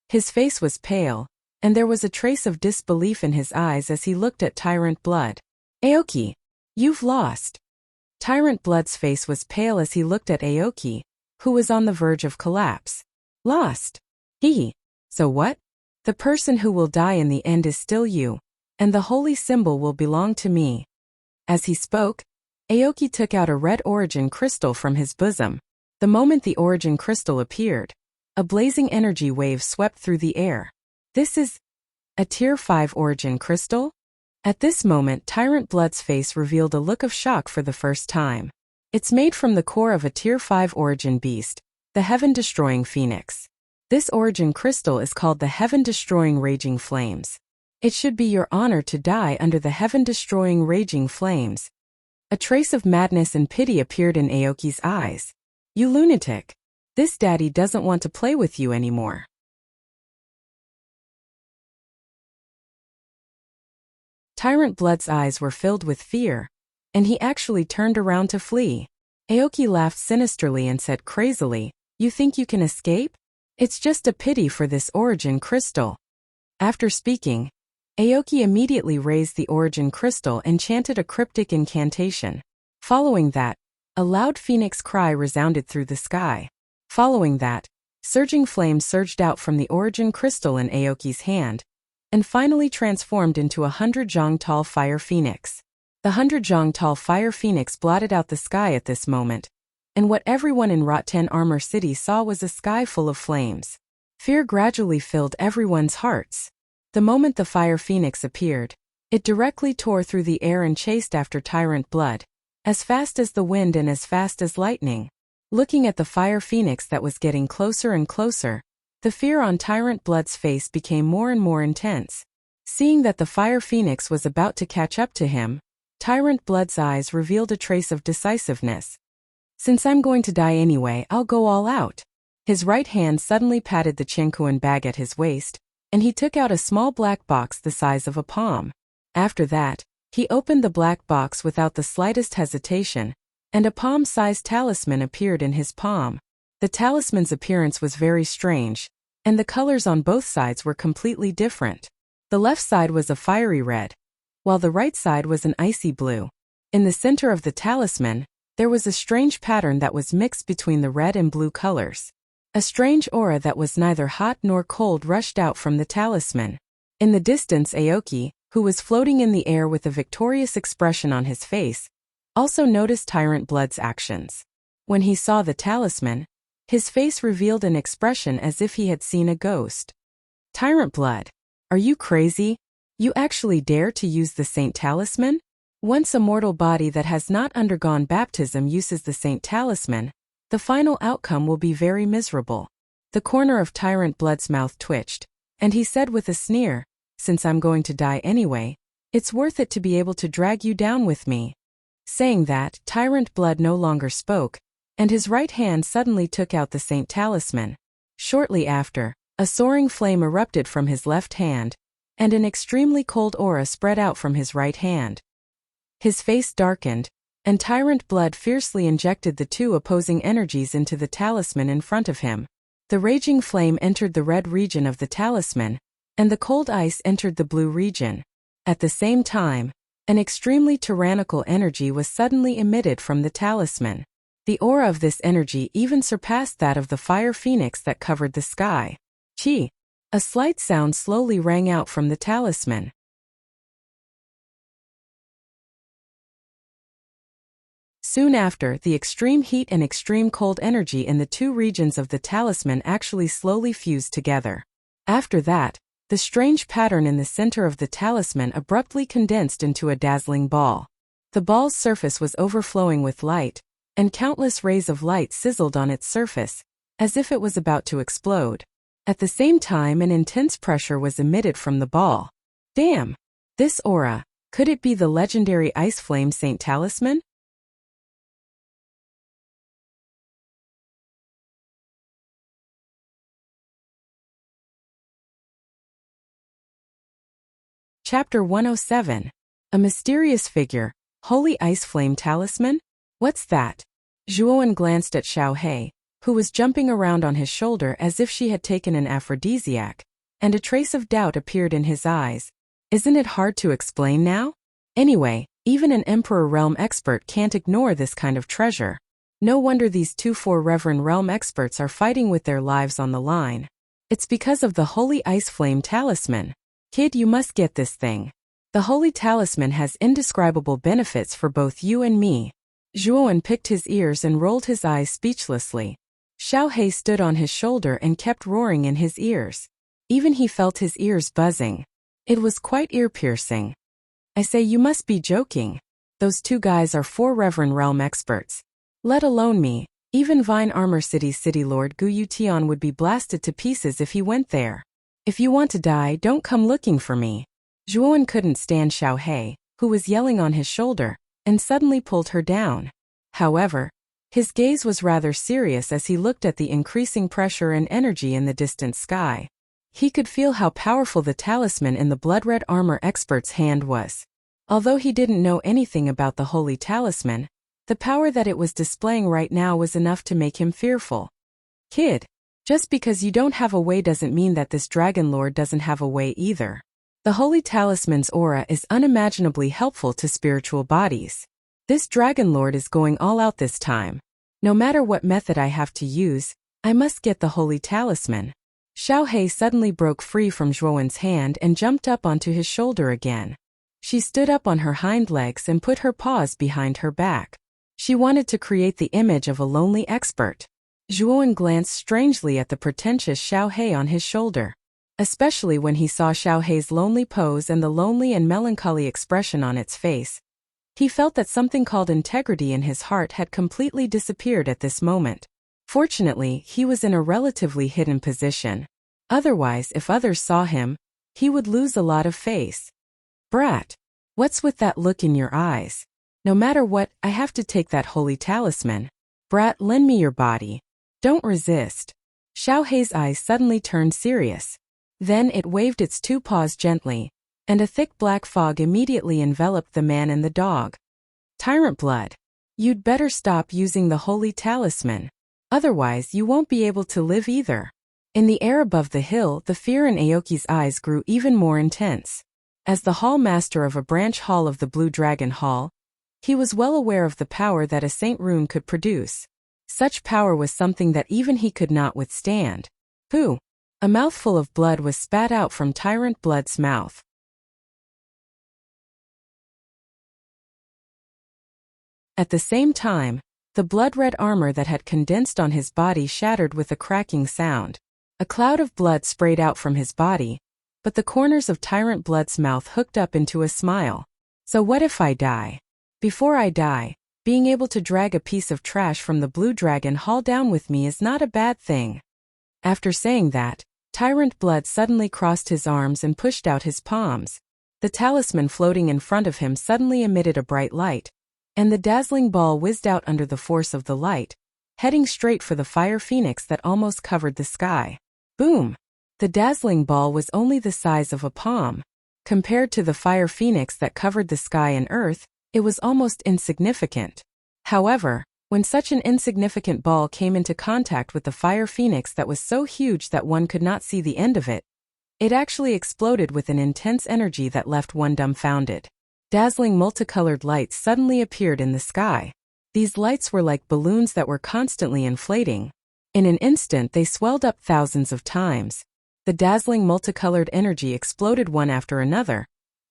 His face was pale, and there was a trace of disbelief in his eyes as he looked at Tyrant Blood. "Aoki, you've lost." Tyrant Blood's face was pale as he looked at Aoki, who was on the verge of collapse. "Lost? So what? The person who will die in the end is still you, and the holy symbol will belong to me." As he spoke, Aoki took out a red origin crystal from his bosom. The moment the origin crystal appeared, a blazing energy wave swept through the air. "This is a Tier 5 origin crystal?" At this moment, Tyrant Blood's face revealed a look of shock for the first time. It's made from the core of a Tier 5 origin beast, the Heaven-Destroying Phoenix. This origin crystal is called the Heaven-Destroying Raging Flames. It should be your honor to die under the Heaven-Destroying Raging Flames. A trace of madness and pity appeared in Aoki's eyes. "You lunatic. This daddy doesn't want to play with you anymore." Tyrant Blood's eyes were filled with fear, and he actually turned around to flee. Aoki laughed sinisterly and said crazily, "You think you can escape? It's just a pity for this origin crystal." After speaking, Aoki immediately raised the origin crystal and chanted a cryptic incantation. Following that, a loud phoenix cry resounded through the sky. Following that, surging flames surged out from the origin crystal in Aoki's hand, and finally transformed into a 100-jong-tall fire phoenix. The 100-jong-tall fire phoenix blotted out the sky at this moment, and what everyone in Rattan Armor City saw was a sky full of flames. Fear gradually filled everyone's hearts. The moment the fire phoenix appeared, it directly tore through the air and chased after Tyrant Blood. as fast as the wind and as fast as lightning. Looking at the fire phoenix that was getting closer and closer, the fear on Tyrant Blood's face became more and more intense. Seeing that the fire phoenix was about to catch up to him, Tyrant Blood's eyes revealed a trace of decisiveness. Since I'm going to die anyway, I'll go all out. His right hand suddenly patted the Chenkuan bag at his waist, and he took out a small black box the size of a palm. After that, he opened the black box without the slightest hesitation, and a palm-sized talisman appeared in his palm. The talisman's appearance was very strange, and the colors on both sides were completely different. The left side was a fiery red, while the right side was an icy blue. In the center of the talisman, there was a strange pattern that was mixed between the red and blue colors. A strange aura that was neither hot nor cold rushed out from the talisman. In the distance, Aoki, who was floating in the air with a victorious expression on his face, also noticed Tyrant Blood's actions. When he saw the talisman, his face revealed an expression as if he had seen a ghost. Tyrant Blood, are you crazy? You actually dare to use the Saint Talisman? Once a mortal body that has not undergone baptism uses the Saint Talisman, the final outcome will be very miserable. The corner of Tyrant Blood's mouth twitched, and he said with a sneer, since I'm going to die anyway, it's worth it to be able to drag you down with me. Saying that, Tyrant Blood no longer spoke, and his right hand suddenly took out the Saint Talisman. Shortly after, a soaring flame erupted from his left hand, and an extremely cold aura spread out from his right hand. His face darkened, and Tyrant Blood fiercely injected the two opposing energies into the talisman in front of him. The raging flame entered the red region of the talisman, and the cold ice entered the blue region. At the same time, an extremely tyrannical energy was suddenly emitted from the talisman. The aura of this energy even surpassed that of the fire phoenix that covered the sky. Chi! A slight sound slowly rang out from the talisman. Soon after, the extreme heat and extreme cold energy in the two regions of the talisman actually slowly fused together. After that, the strange pattern in the center of the talisman abruptly condensed into a dazzling ball. The ball's surface was overflowing with light, and countless rays of light sizzled on its surface, as if it was about to explode. At the same time, an intense pressure was emitted from the ball. Damn! This aura, could it be the legendary Ice Flame Saint Talisman? Chapter 107. A mysterious figure. Holy Ice Flame Talisman? What's that? Zhuowen glanced at Xiao He, who was jumping around on his shoulder as if she had taken an aphrodisiac, and a trace of doubt appeared in his eyes. Isn't it hard to explain now? Anyway, even an Emperor Realm expert can't ignore this kind of treasure. No wonder these two Reverend Realm experts are fighting with their lives on the line. It's because of the Holy Ice Flame Talisman. Kid, you must get this thing. The Holy Talisman has indescribable benefits for both you and me. Zhuowen picked his ears and rolled his eyes speechlessly. Xiao He stood on his shoulder and kept roaring in his ears. Even he felt his ears buzzing. It was quite ear-piercing. I say, you must be joking. Those two guys are Reverend Realm experts. Let alone me, even Vine Armor City's City Lord Gu Yutian would be blasted to pieces if he went there. If you want to die, don't come looking for me. Zhuowen couldn't stand Xiao He, who was yelling on his shoulder, and suddenly pulled her down. However, his gaze was rather serious as he looked at the increasing pressure and energy in the distant sky. He could feel how powerful the talisman in the blood-red armor expert's hand was. Although he didn't know anything about the holy talisman, the power that it was displaying right now was enough to make him fearful. Kid, just because you don't have a way doesn't mean that this Dragon Lord doesn't have a way either. The Holy Talisman's aura is unimaginably helpful to spiritual bodies. This Dragon Lord is going all out this time. No matter what method I have to use, I must get the Holy Talisman. Xiao He suddenly broke free from Zhuowen's hand and jumped up onto his shoulder again. She stood up on her hind legs and put her paws behind her back. She wanted to create the image of a lonely expert. Zhuowen glanced strangely at the pretentious Xiao He on his shoulder. Especially when he saw Xiao He's lonely pose and the lonely and melancholy expression on its face. He felt that something called integrity in his heart had completely disappeared at this moment. Fortunately, he was in a relatively hidden position. Otherwise, if others saw him, he would lose a lot of face. Brat, what's with that look in your eyes? No matter what, I have to take that holy talisman. Brat, lend me your body. Don't resist. Xiao Hei's eyes suddenly turned serious. Then it waved its two paws gently, and a thick black fog immediately enveloped the man and the dog. Tyrant blood. You'd better stop using the holy talisman. Otherwise, you won't be able to live either. In the air above the hill, the fear in Aoki's eyes grew even more intense. As the hall master of a branch hall of the Blue Dragon Hall, he was well aware of the power that a Saint Rune could produce. Such power was something that even he could not withstand. Pooh! A mouthful of blood was spat out from Tyrant Blood's mouth. At the same time, the blood-red armor that had condensed on his body shattered with a cracking sound. A cloud of blood sprayed out from his body, but the corners of Tyrant Blood's mouth hooked up into a smile. So what if I die? Before I die, being able to drag a piece of trash from the Blue Dragon Hall down with me is not a bad thing. After saying that, Tyrant Blood suddenly crossed his arms and pushed out his palms. The talisman floating in front of him suddenly emitted a bright light, and the dazzling ball whizzed out under the force of the light, heading straight for the fire phoenix that almost covered the sky. Boom! The dazzling ball was only the size of a palm. Compared to the fire phoenix that covered the sky and earth, it was almost insignificant. However, when such an insignificant ball came into contact with the fire phoenix that was so huge that one could not see the end of it, it actually exploded with an intense energy that left one dumbfounded. Dazzling multicolored lights suddenly appeared in the sky. These lights were like balloons that were constantly inflating. In an instant they swelled up thousands of times. The dazzling multicolored energy exploded one after another,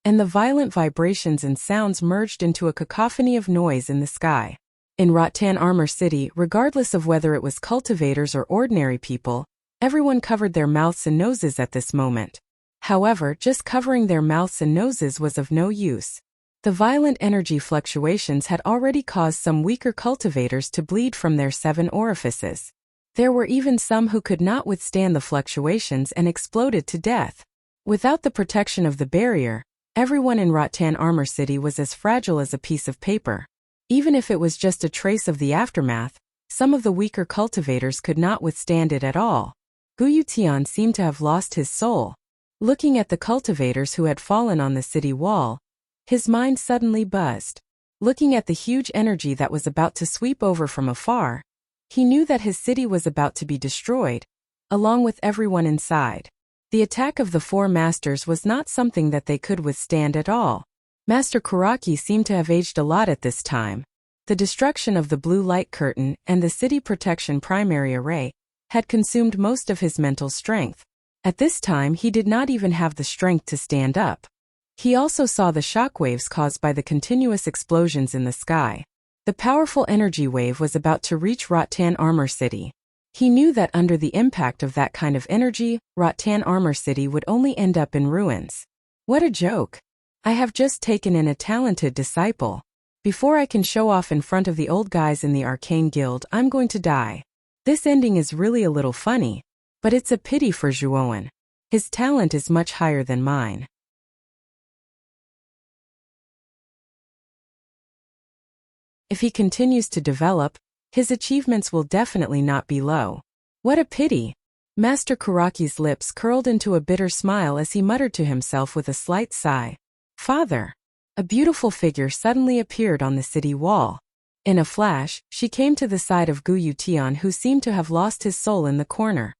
and the violent vibrations and sounds merged into a cacophony of noise in the sky. In Rattan Armor City, regardless of whether it was cultivators or ordinary people, everyone covered their mouths and noses at this moment. However, just covering their mouths and noses was of no use. The violent energy fluctuations had already caused some weaker cultivators to bleed from their 7 orifices. There were even some who could not withstand the fluctuations and exploded to death. Without the protection of the barrier, everyone in Rattan Armor City was as fragile as a piece of paper. Even if it was just a trace of the aftermath, some of the weaker cultivators could not withstand it at all. Guyu Tian seemed to have lost his soul. Looking at the cultivators who had fallen on the city wall, his mind suddenly buzzed. Looking at the huge energy that was about to sweep over from afar, he knew that his city was about to be destroyed, along with everyone inside. The attack of the 4 masters was not something that they could withstand at all. Master Kuraki seemed to have aged a lot at this time. The destruction of the blue light curtain and the city protection primary array had consumed most of his mental strength. At this time he did not even have the strength to stand up. He also saw the shockwaves caused by the continuous explosions in the sky. The powerful energy wave was about to reach Rattan Armor City. He knew that under the impact of that kind of energy, Rattan Armor City would only end up in ruins. What a joke! I have just taken in a talented disciple. Before I can show off in front of the old guys in the Arcane Guild, I'm going to die. This ending is really a little funny, but it's a pity for Zhuowen. His talent is much higher than mine. If he continues to develop, his achievements will definitely not be low. What a pity! Master Kuraki's lips curled into a bitter smile as he muttered to himself with a slight sigh. Father! A beautiful figure suddenly appeared on the city wall. In a flash, she came to the side of Guyu Tian, who seemed to have lost his soul in the corner.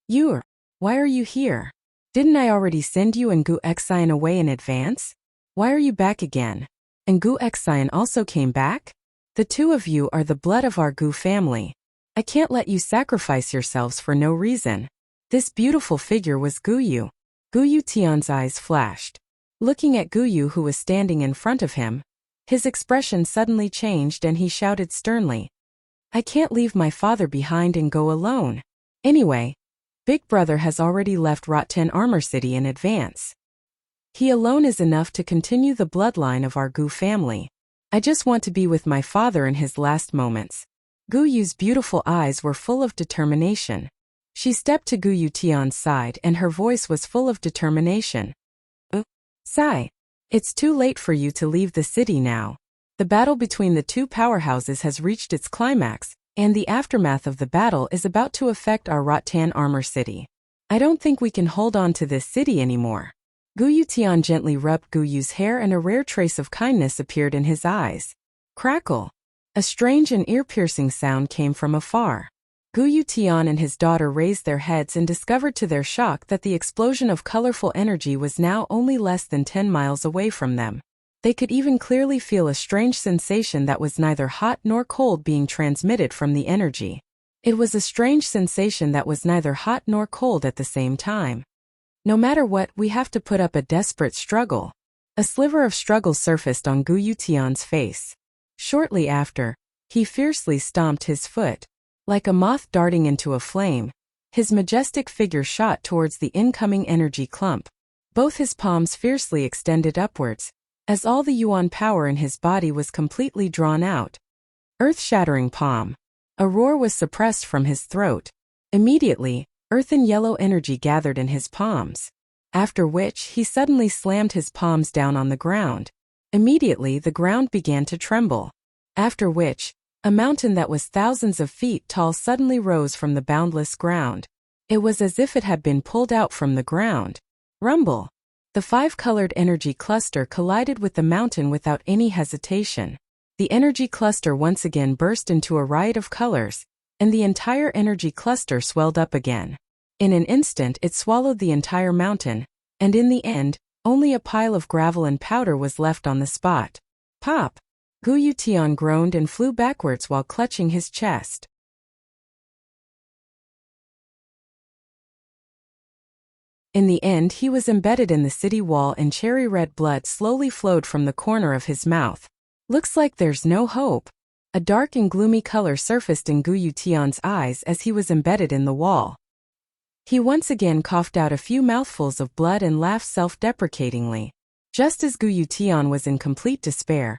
Why are you here? Didn't I already send you and Gu Xian away in advance? Why are you back again? And Gu Xian also came back? The 2 of you are the blood of our Gu family. I can't let you sacrifice yourselves for no reason. This beautiful figure was Guyu. Guyu Tian's eyes flashed. Looking at Guyu, who was standing in front of him, his expression suddenly changed and he shouted sternly. I can't leave my father behind and go alone. Anyway, Big Brother has already left Rattan Armor City in advance. He alone is enough to continue the bloodline of our Gu family. I just want to be with my father in his last moments. Gu Yu's beautiful eyes were full of determination. She stepped to Gu Yutian's side and her voice was full of determination. Sai. It's too late for you to leave the city now. The battle between the two powerhouses has reached its climax, and the aftermath of the battle is about to affect our Rattan armor city. I don't think we can hold on to this city anymore. Gu Yutian gently rubbed Gu Yu's hair and a rare trace of kindness appeared in his eyes. Crackle. A strange and ear-piercing sound came from afar. Gu Yutian and his daughter raised their heads and discovered to their shock that the explosion of colorful energy was now only less than 10 miles away from them. They could even clearly feel a strange sensation that was neither hot nor cold being transmitted from the energy. It was a strange sensation that was neither hot nor cold at the same time. No matter what, we have to put up a desperate struggle. A sliver of struggle surfaced on Gu Yutian's face. Shortly after, he fiercely stomped his foot. Like a moth darting into a flame, his majestic figure shot towards the incoming energy clump. Both his palms fiercely extended upwards, as all the yuan power in his body was completely drawn out. Earth-shattering palm. A roar was suppressed from his throat. Immediately, earthen yellow energy gathered in his palms. After which, he suddenly slammed his palms down on the ground. Immediately, the ground began to tremble. After which, a mountain that was thousands of feet tall suddenly rose from the boundless ground. It was as if it had been pulled out from the ground. Rumble. The five-colored energy cluster collided with the mountain without any hesitation. The energy cluster once again burst into a riot of colors, and the entire energy cluster swelled up again. In an instant it swallowed the entire mountain, and in the end, only a pile of gravel and powder was left on the spot. Pop! Gu Yutian groaned and flew backwards while clutching his chest. In the end, he was embedded in the city wall and cherry-red blood slowly flowed from the corner of his mouth. Looks like there's no hope. A dark and gloomy color surfaced in Gu Yutian's eyes as he was embedded in the wall. He once again coughed out a few mouthfuls of blood and laughed self-deprecatingly. Just as Gu Yutian was in complete despair,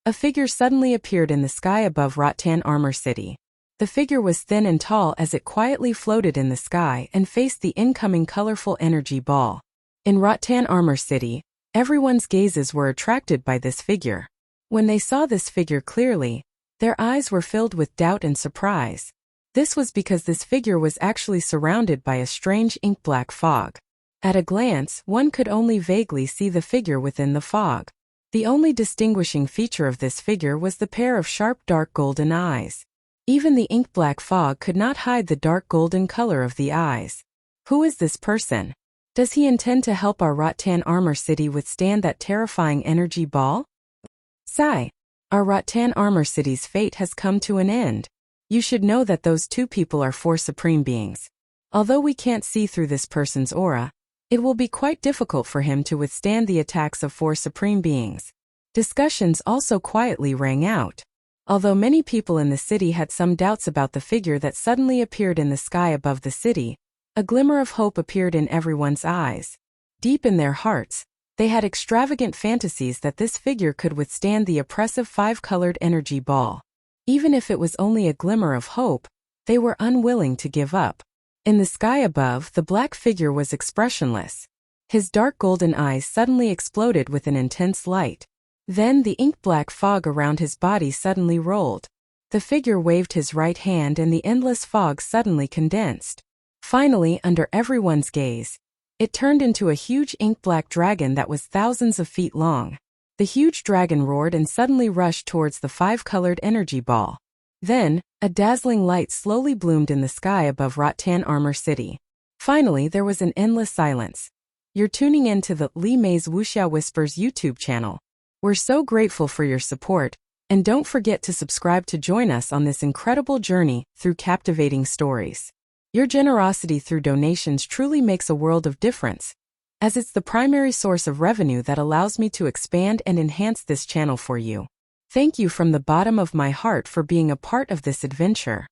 a figure suddenly appeared in the sky above Rattan Armor City. The figure was thin and tall as it quietly floated in the sky and faced the incoming colorful energy ball. In Rattan Armor City, everyone's gazes were attracted by this figure. When they saw this figure clearly, their eyes were filled with doubt and surprise. This was because this figure was actually surrounded by a strange ink-black fog. At a glance, one could only vaguely see the figure within the fog. The only distinguishing feature of this figure was the pair of sharp dark golden eyes. Even the ink-black fog could not hide the dark golden color of the eyes. Who is this person? Does he intend to help our Rattan Armor City withstand that terrifying energy ball? Sigh. Our Rattan Armor City's fate has come to an end. You should know that those two people are four supreme beings. Although we can't see through this person's aura, it will be quite difficult for him to withstand the attacks of four supreme beings. Discussions also quietly rang out. Although many people in the city had some doubts about the figure that suddenly appeared in the sky above the city, a glimmer of hope appeared in everyone's eyes. Deep in their hearts, they had extravagant fantasies that this figure could withstand the oppressive five-colored energy ball. Even if it was only a glimmer of hope, they were unwilling to give up. In the sky above, the black figure was expressionless. His dark golden eyes suddenly exploded with an intense light. Then the ink-black fog around his body suddenly rolled. The figure waved his right hand and the endless fog suddenly condensed. Finally, under everyone's gaze, it turned into a huge ink-black dragon that was thousands of feet long. The huge dragon roared and suddenly rushed towards the five-colored energy ball. Then, a dazzling light slowly bloomed in the sky above Rattan Armor City. Finally, there was an endless silence. You're tuning in to the Li Mei's Wuxia Whispers YouTube channel. We're so grateful for your support, and don't forget to subscribe to join us on this incredible journey through captivating stories. Your generosity through donations truly makes a world of difference, as it's the primary source of revenue that allows me to expand and enhance this channel for you. Thank you from the bottom of my heart for being a part of this adventure.